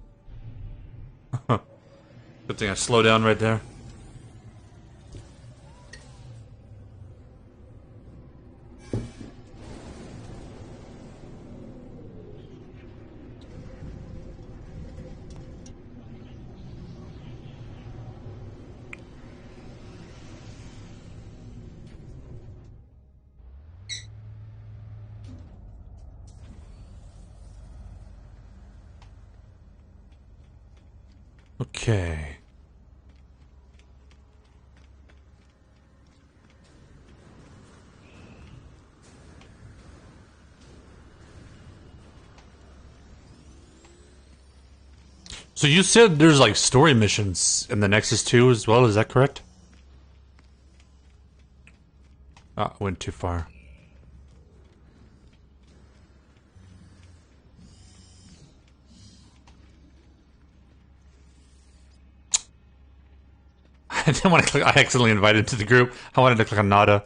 Good thing I slowed down right there. Okay. So you said there's like story missions in the Nexus 2 as well, is that correct? Ah, went too far. I didn't want to click. I accidentally invited to the group. I wanted to click on Nada.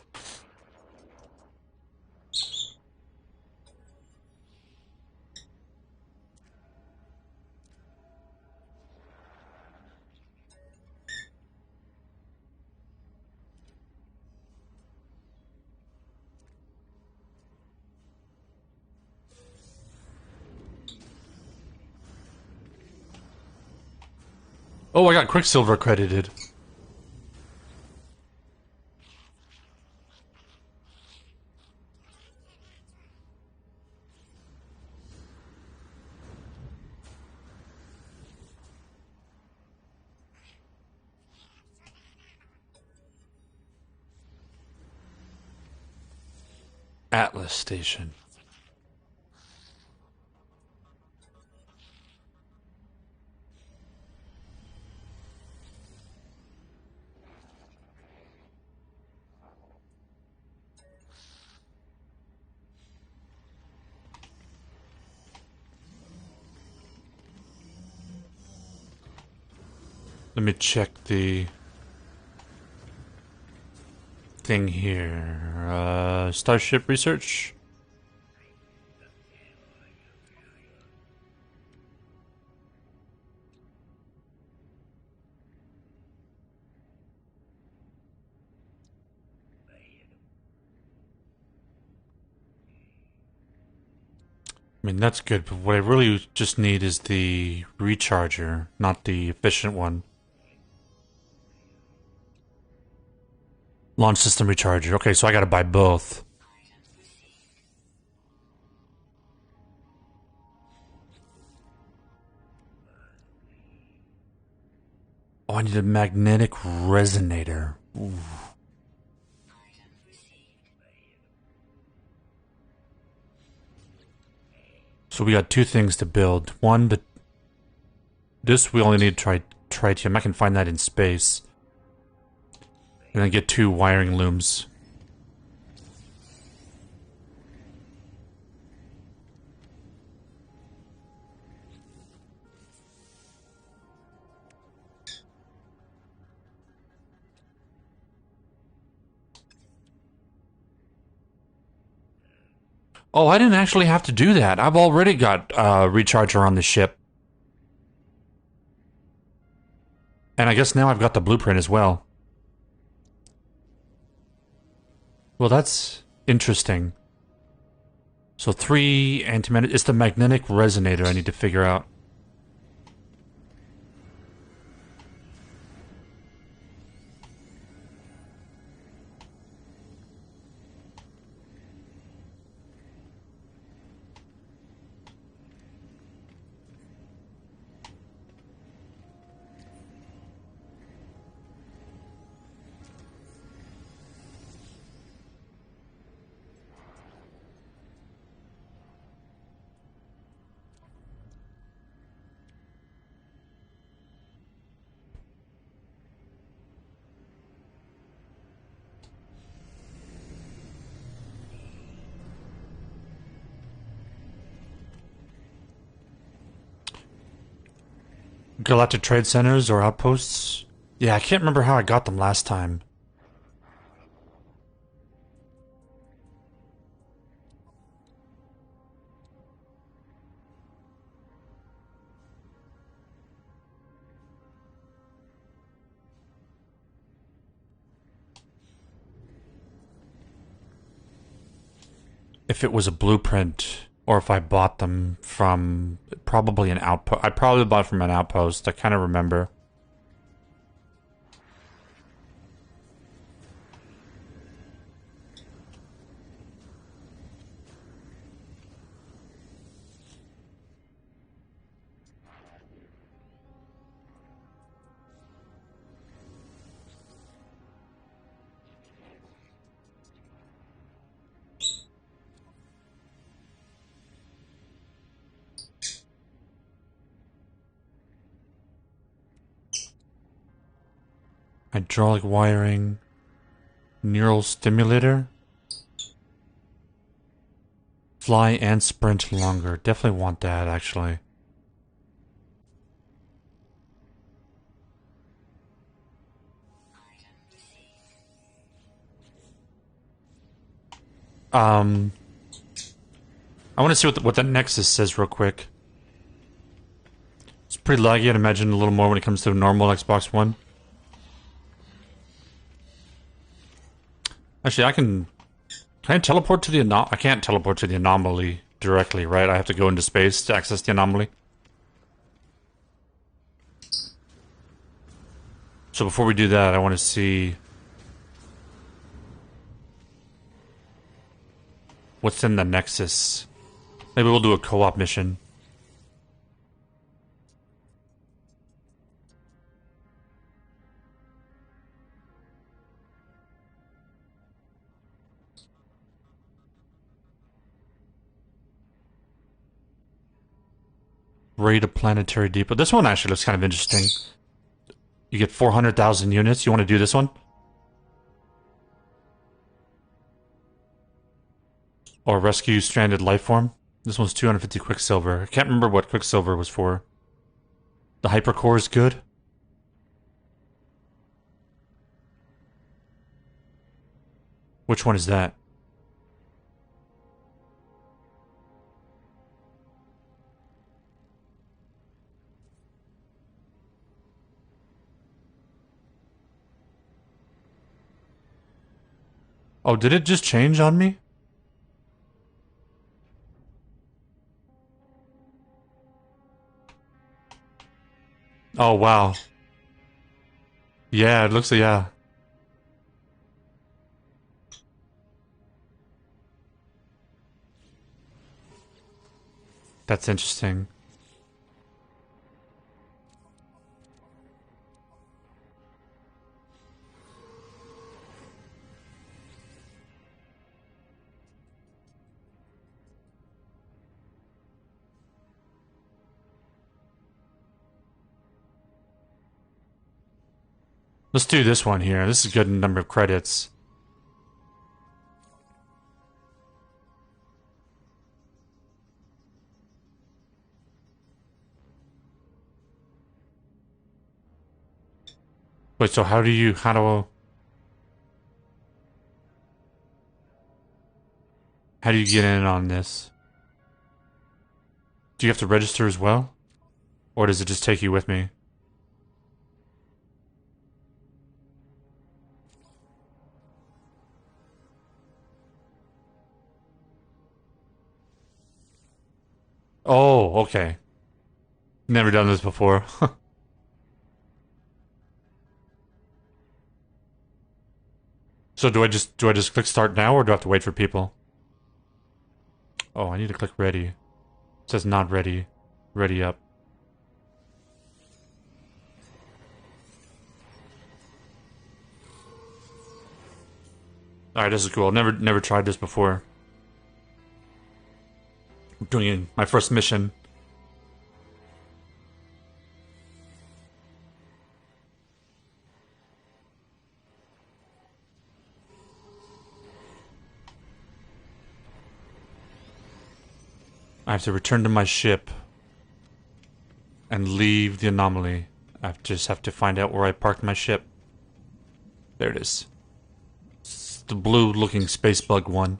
Oh, I got Quicksilver credited. Atlas Station. Let me check the thing here. Starship research. I mean, that's good, but what I really just need is the recharger, not the efficient one. Launch system recharger. Okay, so I gotta buy both. Oh, I need a magnetic resonator. Ooh. So we got two things to build. One, this we only need tritium. I can find that in space. And then get two wiring looms. Oh, I didn't actually have to do that. I've already got a recharger on the ship. And I guess now I've got the blueprint as well. Well, that's interesting. So three antimatter. It's the magnetic resonator I need to figure out. Galactic trade centers or outposts? Yeah, I can't remember how I got them last time. If it was a blueprint or if I bought them from probably an outpost. I probably bought from an outpost. I kind of remember. Hydraulic wiring, neural stimulator, fly and sprint longer. Definitely want that, actually. I want to see what that Nexus says real quick. It's pretty laggy. I'd imagine a little more when it comes to a normal Xbox One. Actually, Can I teleport to the I can't teleport to the anomaly directly, right? I have to go into space to access the anomaly. So before we do that, I want to see what's in the Nexus. Maybe we'll do a co-op mission. Raid a planetary depot. This one actually looks kind of interesting. You get 400,000 units. You want to do this one? Or rescue stranded life form? This one's 250 Quicksilver. I can't remember what Quicksilver was for. The Hypercore is good. Which one is that? Oh, did it just change on me? Oh, wow. Yeah, it looks like, yeah. That's interesting. Let's do this one here. This is a good number of credits. Wait, so how do you get in on this? Do you have to register as well? Or does it just take you with me? Oh, okay. Never done this before. So do I just click start now or do I have to wait for people? Oh, I need to click ready. It says not ready. Ready up. Alright, this is cool. Never tried this before. I'm doing my first mission. I have to return to my ship and leave the anomaly. Just have to find out where I parked my ship. There it is. It's the blue-looking space bug one.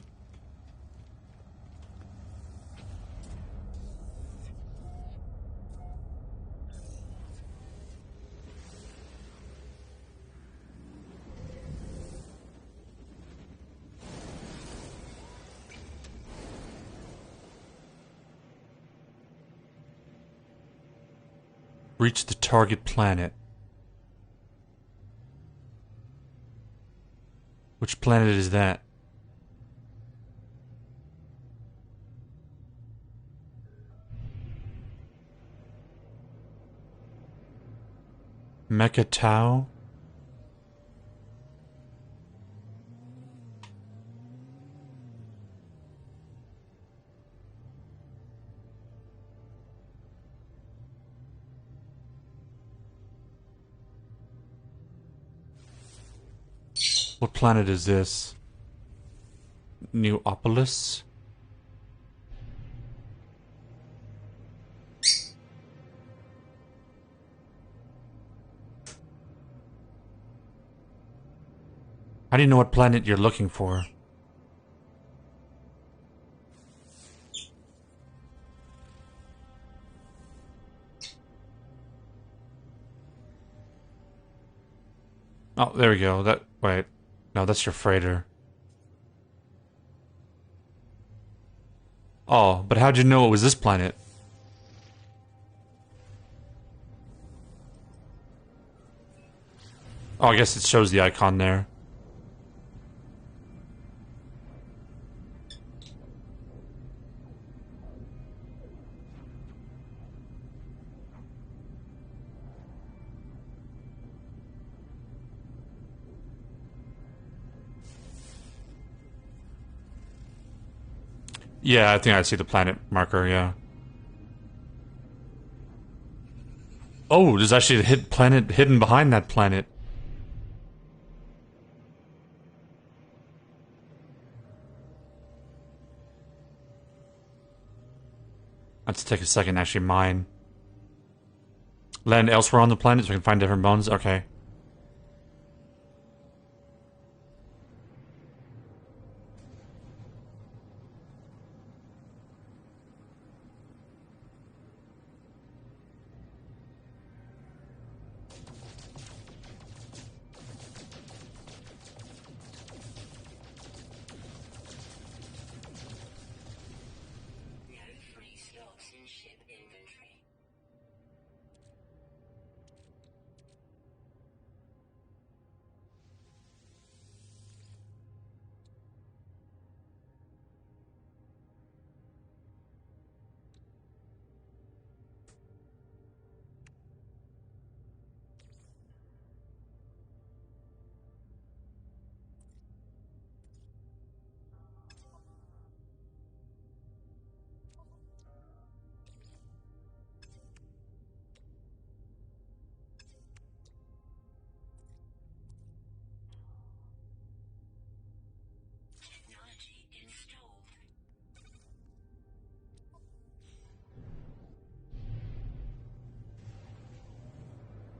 Reach the target planet. Which planet is that? Mecha Tau? What planet is this? Neopolis? How do you know what planet you're looking for? Oh, there we go. Wait. No, that's your freighter. Oh, but how'd you know it was this planet? Oh, I guess it shows the icon there. Yeah, I think I see the planet marker, yeah. Oh, there's actually a planet hidden behind that planet. Let's take a second, actually mine. Land elsewhere on the planet so we can find different bones? Okay. No free slots in ship inventory.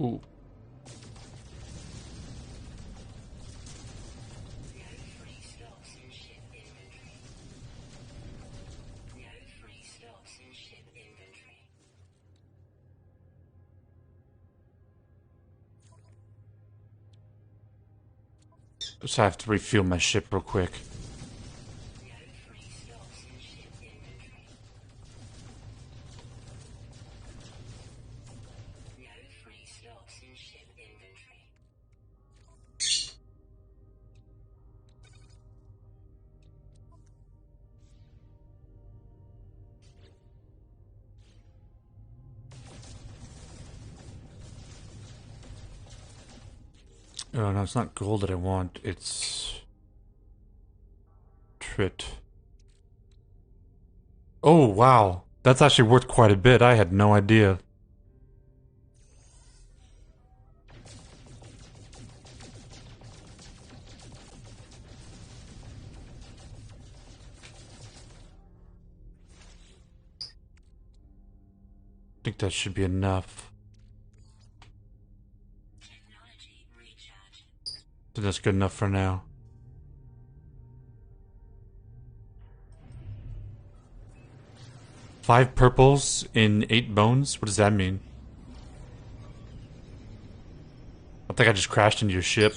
Ooh. No free slots in ship inventory. No free slots in ship inventory. Just have to refuel my ship real quick. No free slots in ship inventory. No free slots in ship inventory. Oh no, it's not gold that I want. It's trit. Oh wow, that's actually worth quite a bit. I had no idea. I think that should be enough. Technology recharge. So that's good enough for now. Five purples in 8 bones? What does that mean? I think I just crashed into your ship.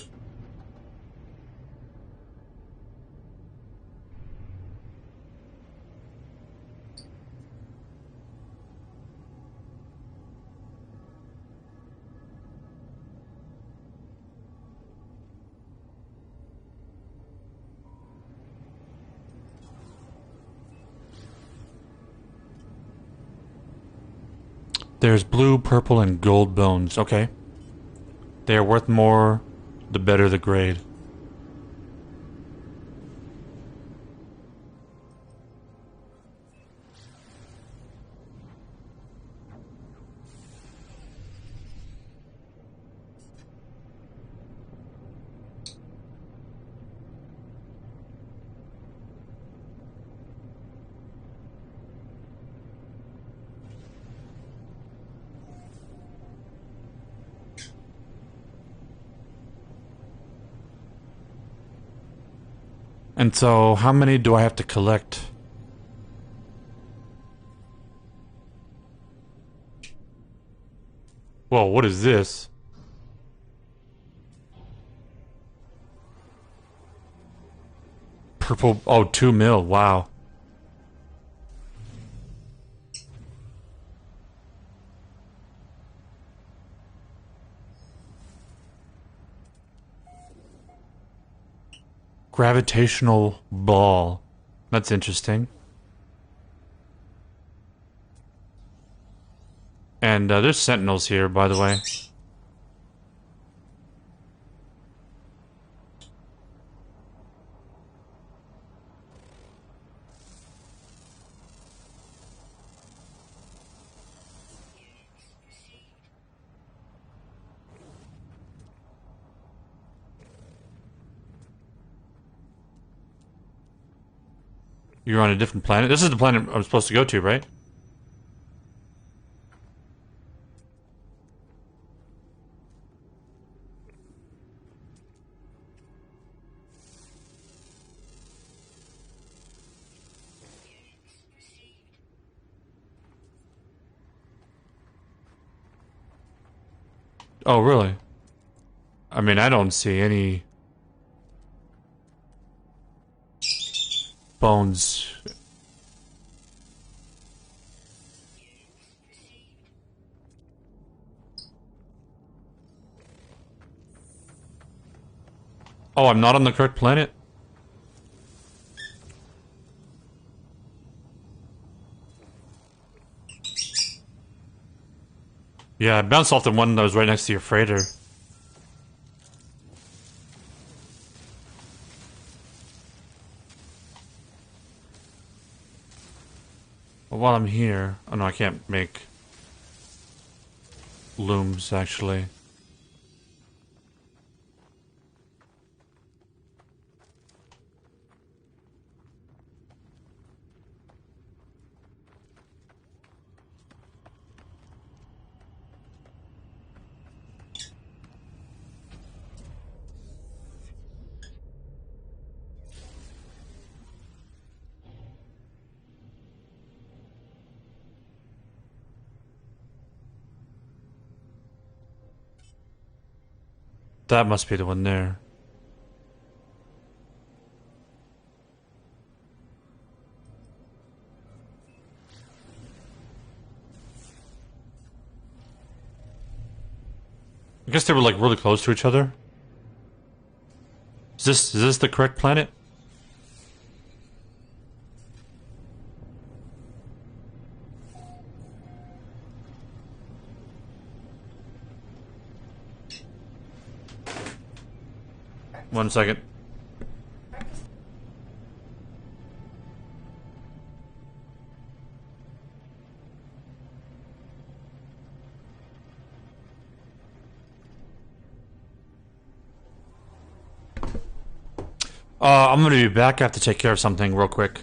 There's blue, purple, and gold bones. Okay. They are worth more, the better the grade. And so, how many do I have to collect? Whoa, what is this? Purple, oh, 2 mil, wow. Gravitational ball. That's interesting. And there's sentinels here, by the way. Units received. You're on a different planet. This is the planet I'm supposed to go to, right? Units received. Oh, really? I mean, I don't see any bones. Units received. Oh, I'm not on the correct planet? Yeah, I bounced off the one that was right next to your freighter. But while I'm here... Oh no, I can't make looms, actually. That must be the one there. I guess they were like really close to each other. Is this the correct planet? One second. I'm gonna be back. I have to take care of something real quick.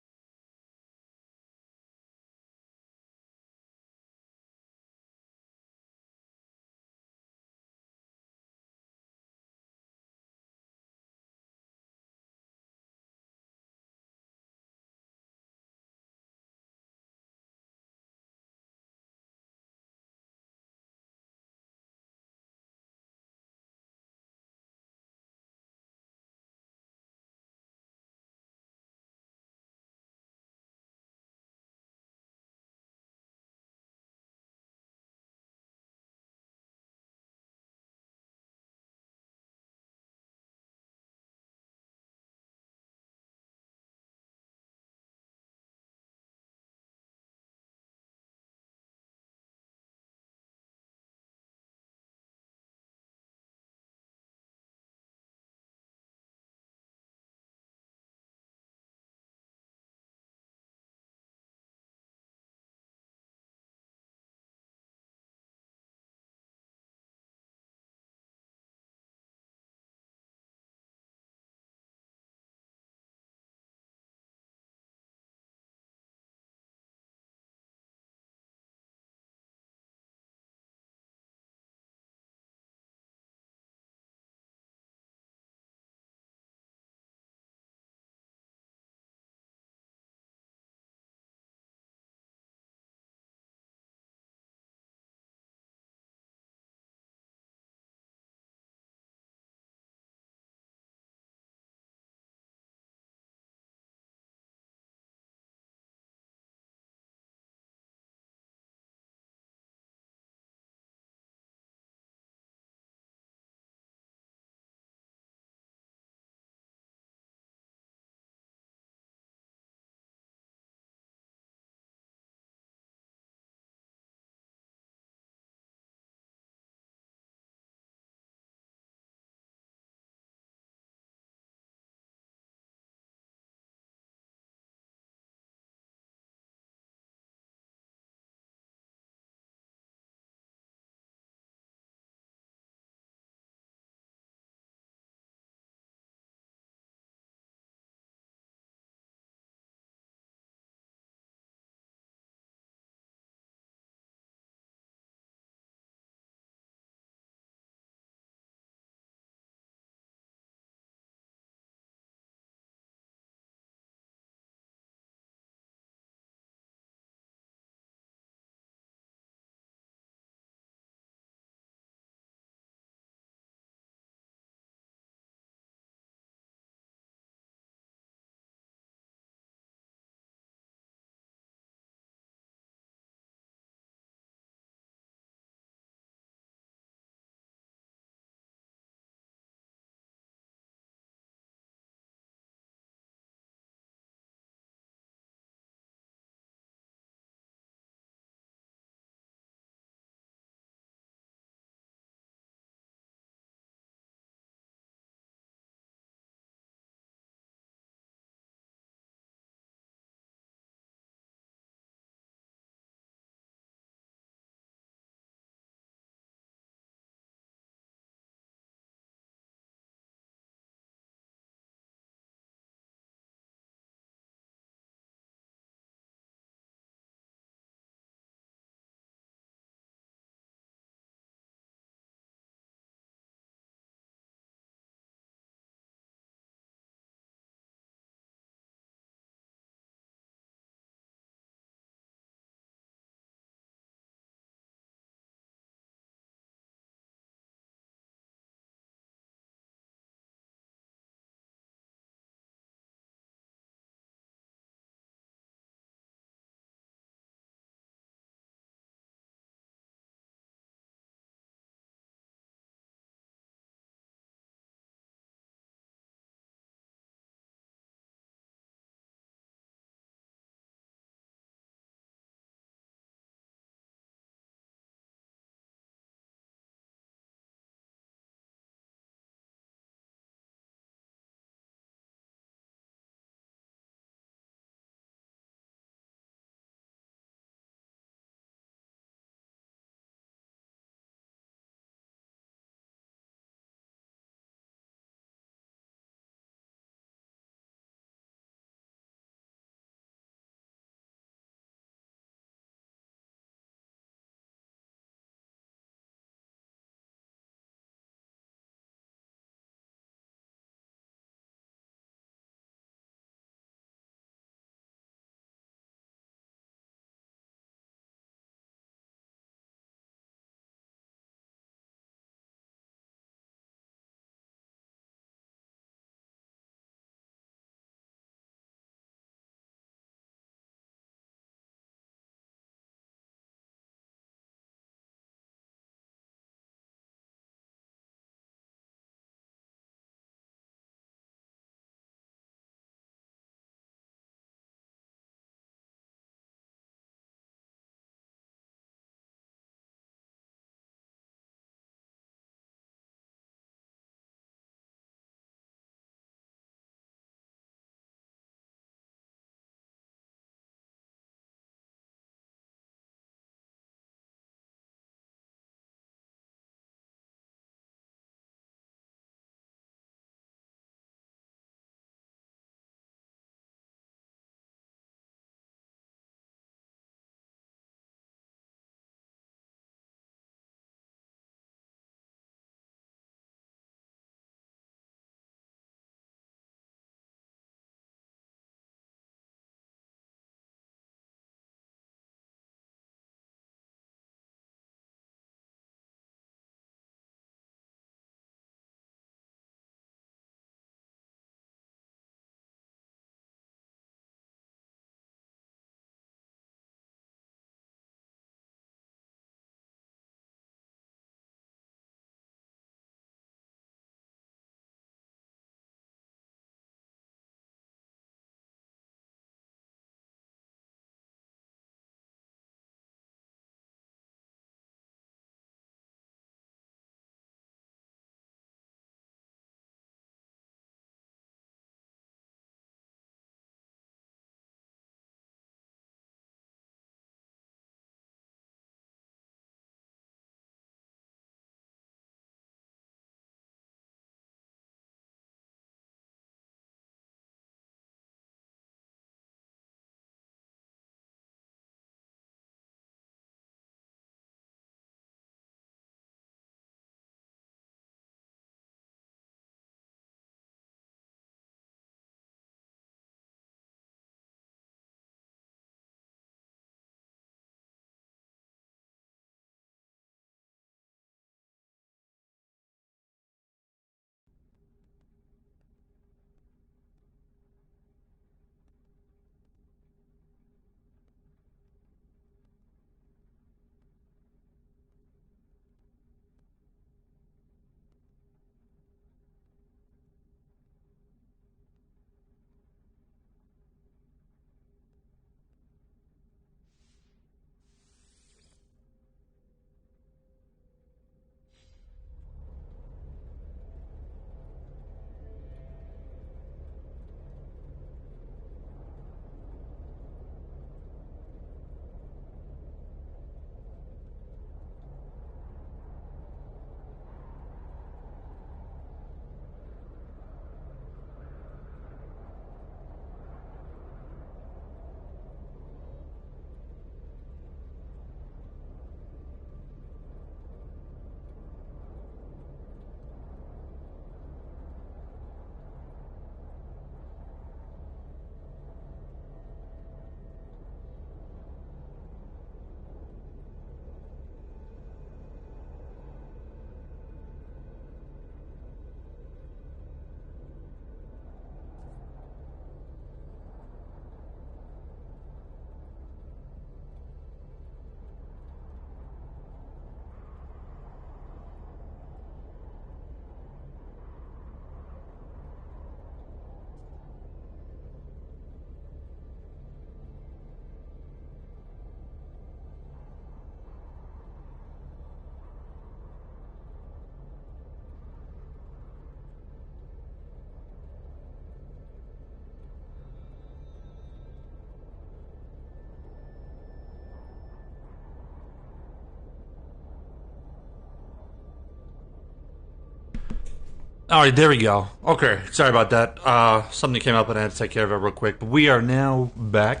Alright, there we go. Okay, sorry about that. Something came up and I had to take care of it real quick. But we are now back,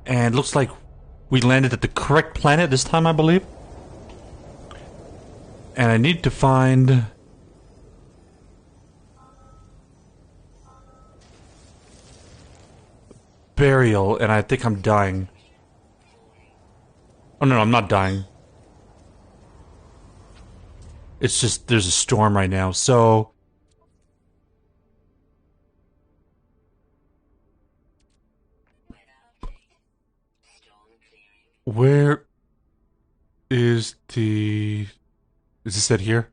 and looks like we landed at the correct planet this time, I believe. And I need to find... burial, and I think I'm dying. Oh no, I'm not dying. It's just, there's a storm right now, so... Where is the... Is this it here?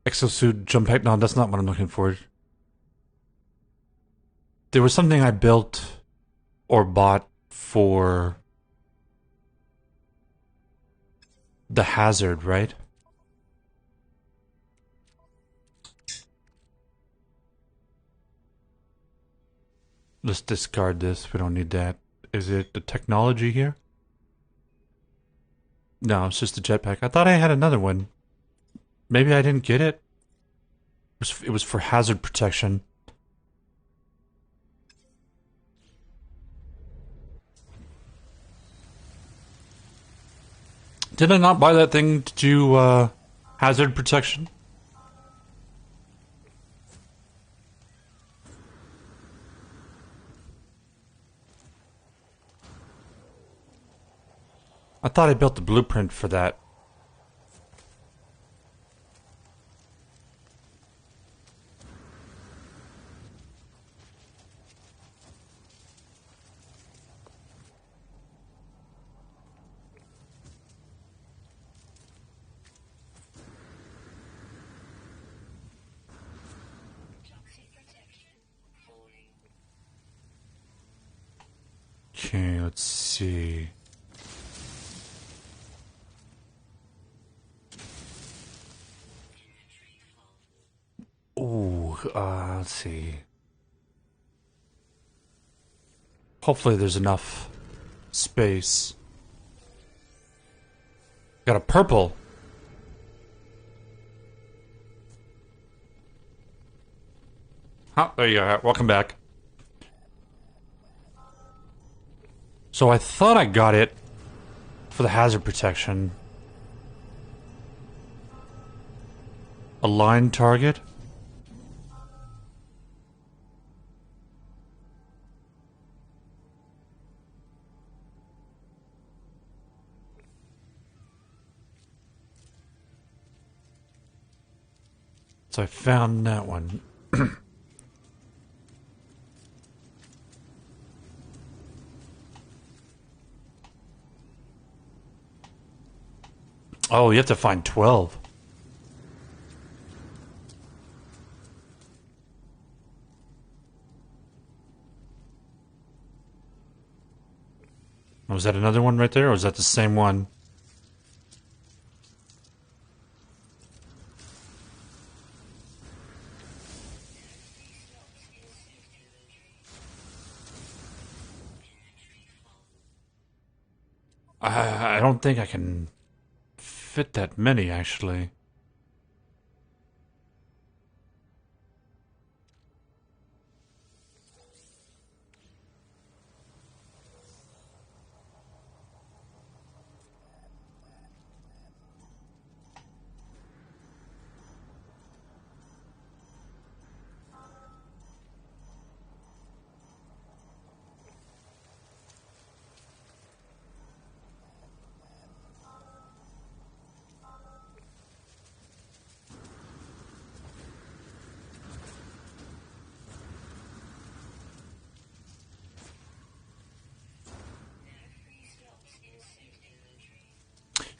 Exosuit jump pack? No, that's not what I'm looking for. There was something I built or bought for the hazard, right? Let's discard this. We don't need that. Is it the technology here? No, it's just a jetpack. I thought I had another one. Maybe I didn't get it. It was for hazard protection. Did I not buy that thing to do hazard protection? I thought I built the blueprint for that. Okay, let's see. Ooh, let's see. Hopefully there's enough space. Got a purple. Oh, there you go. Welcome back. So I thought I got it for the hazard protection. Align target. So I found that one. Oh, you have to find 12. Was that another one right there, or was that the same one? I don't think I can fit that many, actually.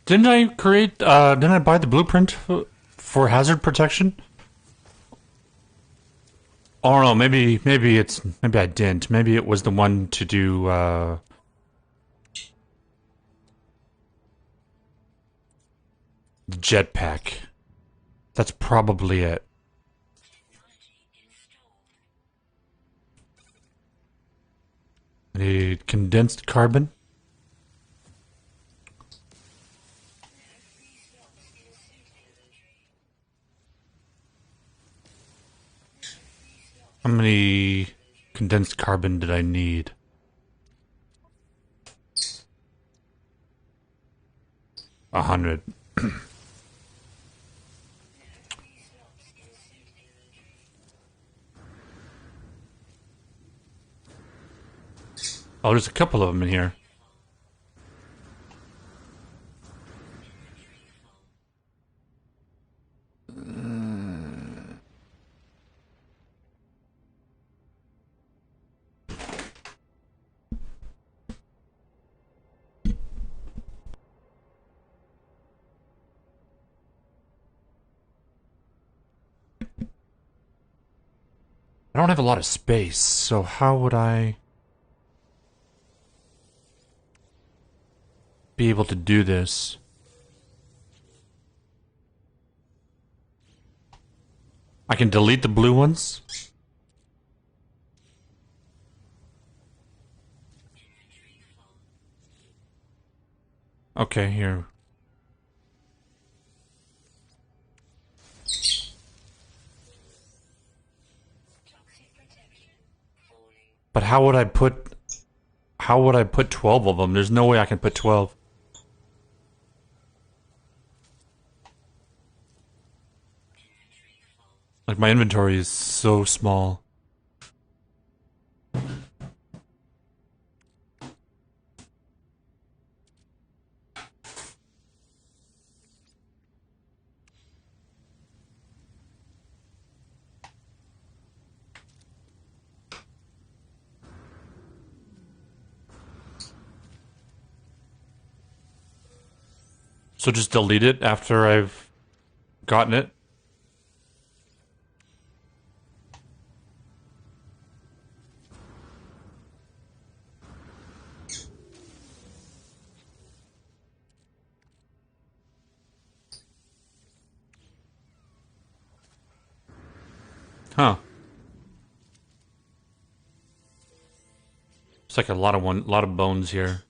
Didn't I create, didn't I buy the blueprint for hazard protection? Oh no, maybe maybe I didn't. Maybe it was the one to do, the jetpack. That's probably it. I need condensed carbon. How many condensed carbon did I need? A 100. Oh, there's a couple of them in here. I don't have a lot of space, so how would I be able to do this? I can delete the blue ones? Okay, here. But how would I put 12 of them? There's no way I can put 12. Like my inventory is so small. So just delete it after I've gotten it? Huh. It's like a lot of bones here.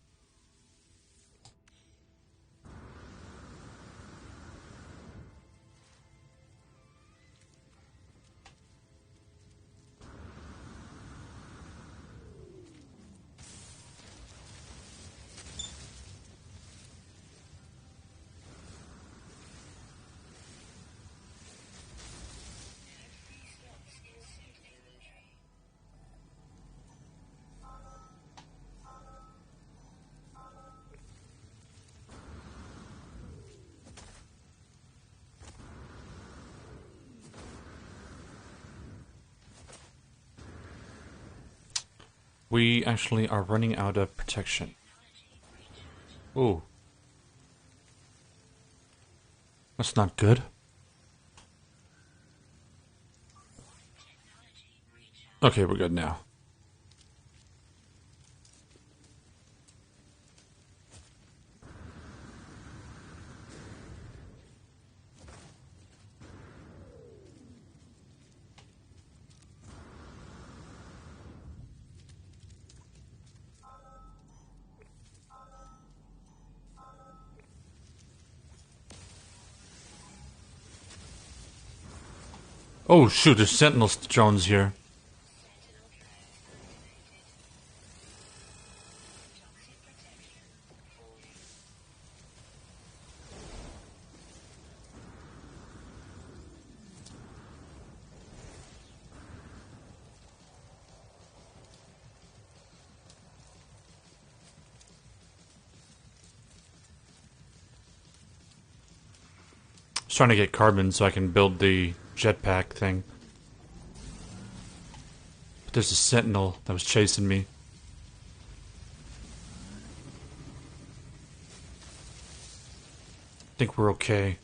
We actually are running out of protection. Ooh. That's not good. Okay, we're good now. Oh shoot, there's sentinel drones here. I was trying to get carbon so I can build the jetpack thing. But there's a sentinel that was chasing me. I think we're okay.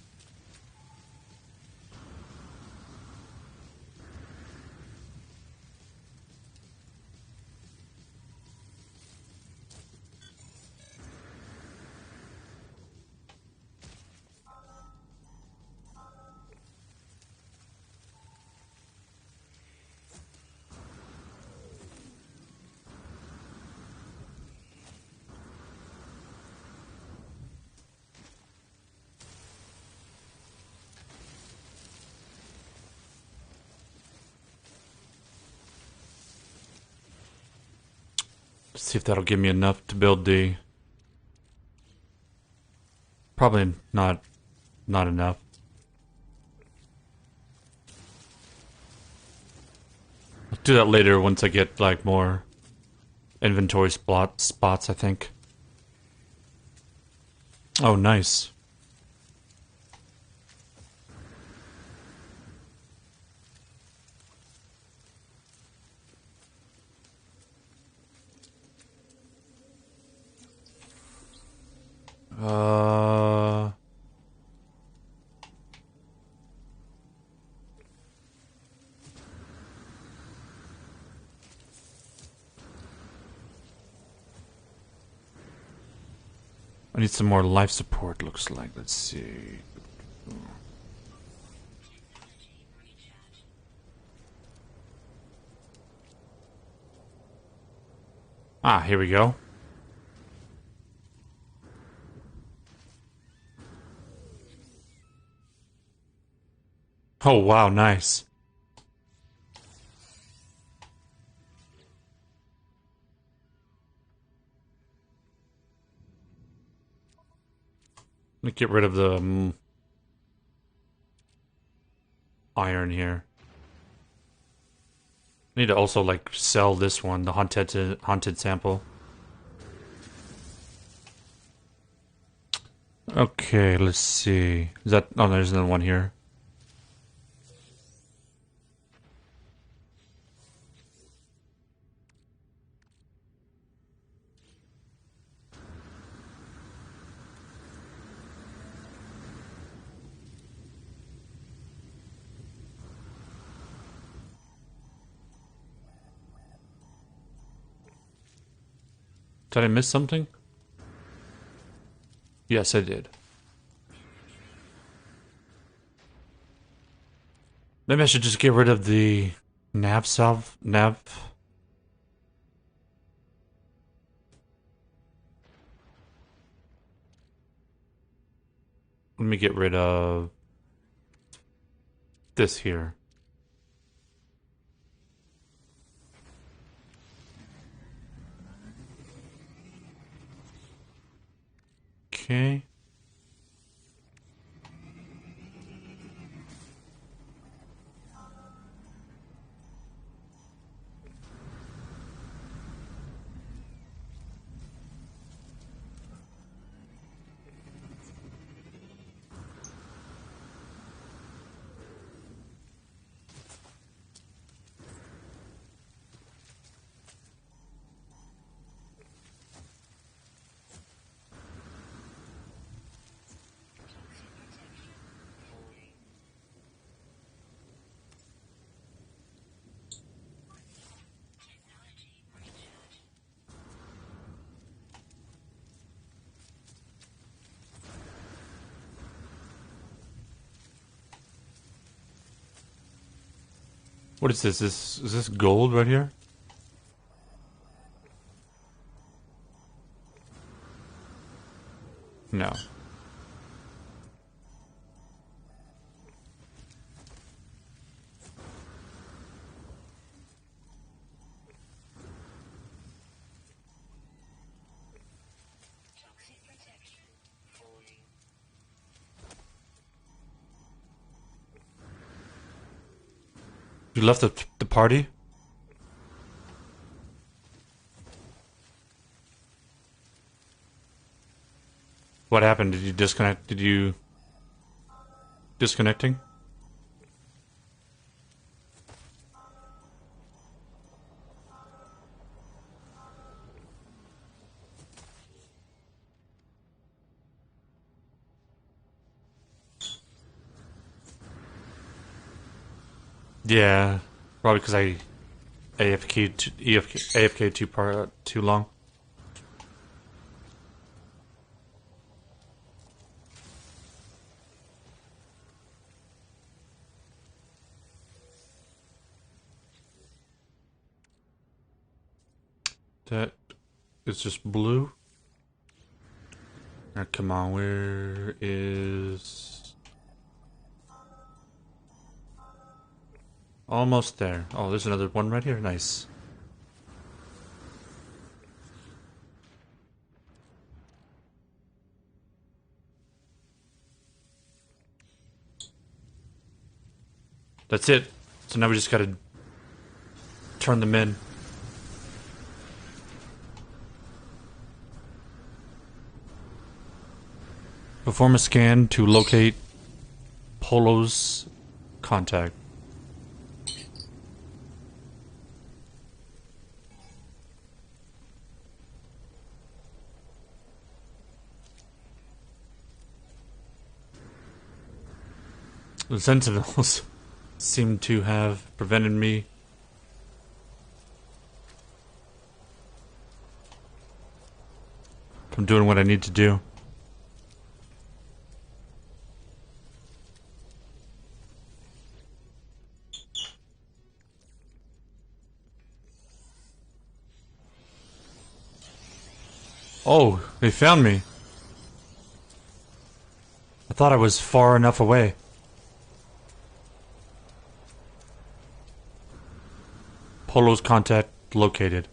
See if that'll give me enough to build the... Probably not enough. I'll do that later once I get like more inventory spots, I think. Oh, nice. I need some more life support, looks like. Let's see. Ah, here we go. Oh, wow, nice. Let me get rid of the iron here. I need to also like sell this one, the haunted sample. Okay, let's see. Is that? Oh, there's another one here. Did I miss something? Yes, I did. Maybe I should just get rid of the nav. Let me get rid of this here. Okay. What is this? Is this gold right here? No. Toxic protection. Falling. You left the party? What happened? Did you disconnect? Did you... Disconnecting? Yeah. Probably because I AFK too long. That is just blue. Now, come on, where is... Almost there. Oh, there's another one right here. Nice. That's it. So now we just gotta turn them in. Perform a scan to locate Polo's contact. The sentinels seem to have prevented me from doing what I need to do. Oh, they found me. I thought I was far enough away. Polo's contact located.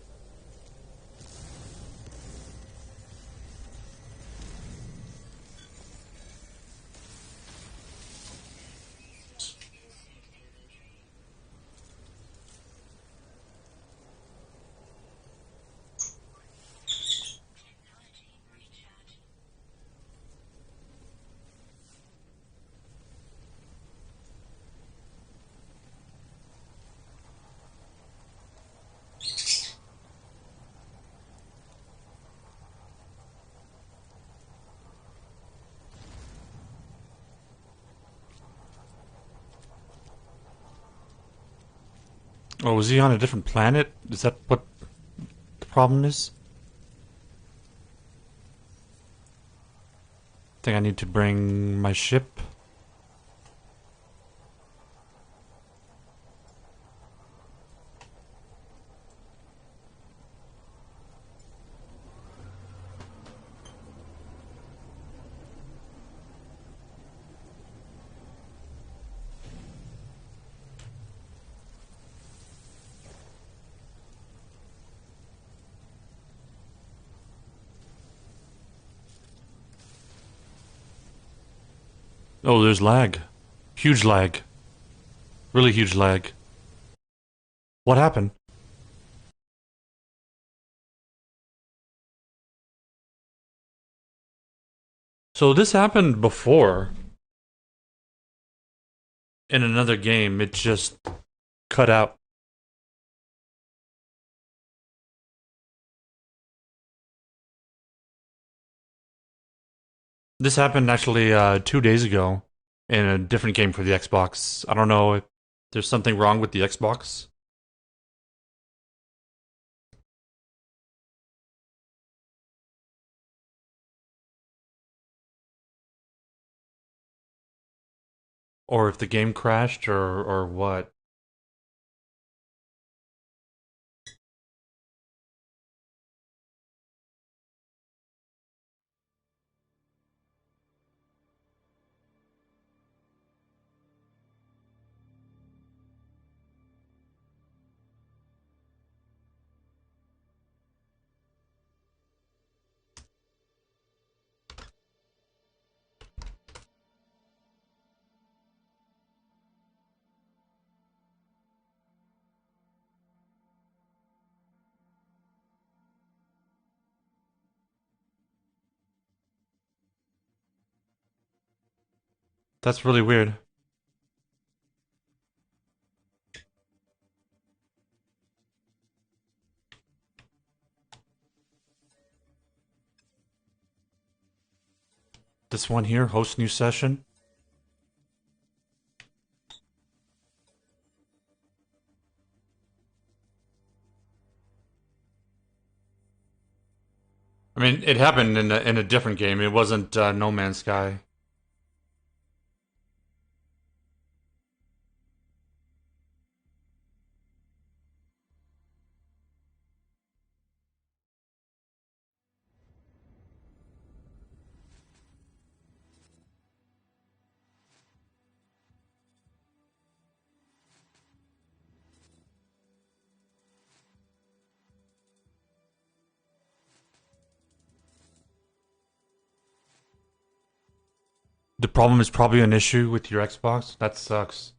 Oh, was he on a different planet? Is that what the problem is? Think I need to bring my ship? Oh, there's lag. Huge lag. Really huge lag. What happened? So this happened before. In another game, it just cut out. This happened actually 2 days ago in a different game for the Xbox. I don't know if there's something wrong with the Xbox. Or if the game crashed or what. That's really weird. This one here, host new session. I mean, it happened in a different game. It wasn't No Man's Sky. The problem is probably an issue with your Xbox. That sucks.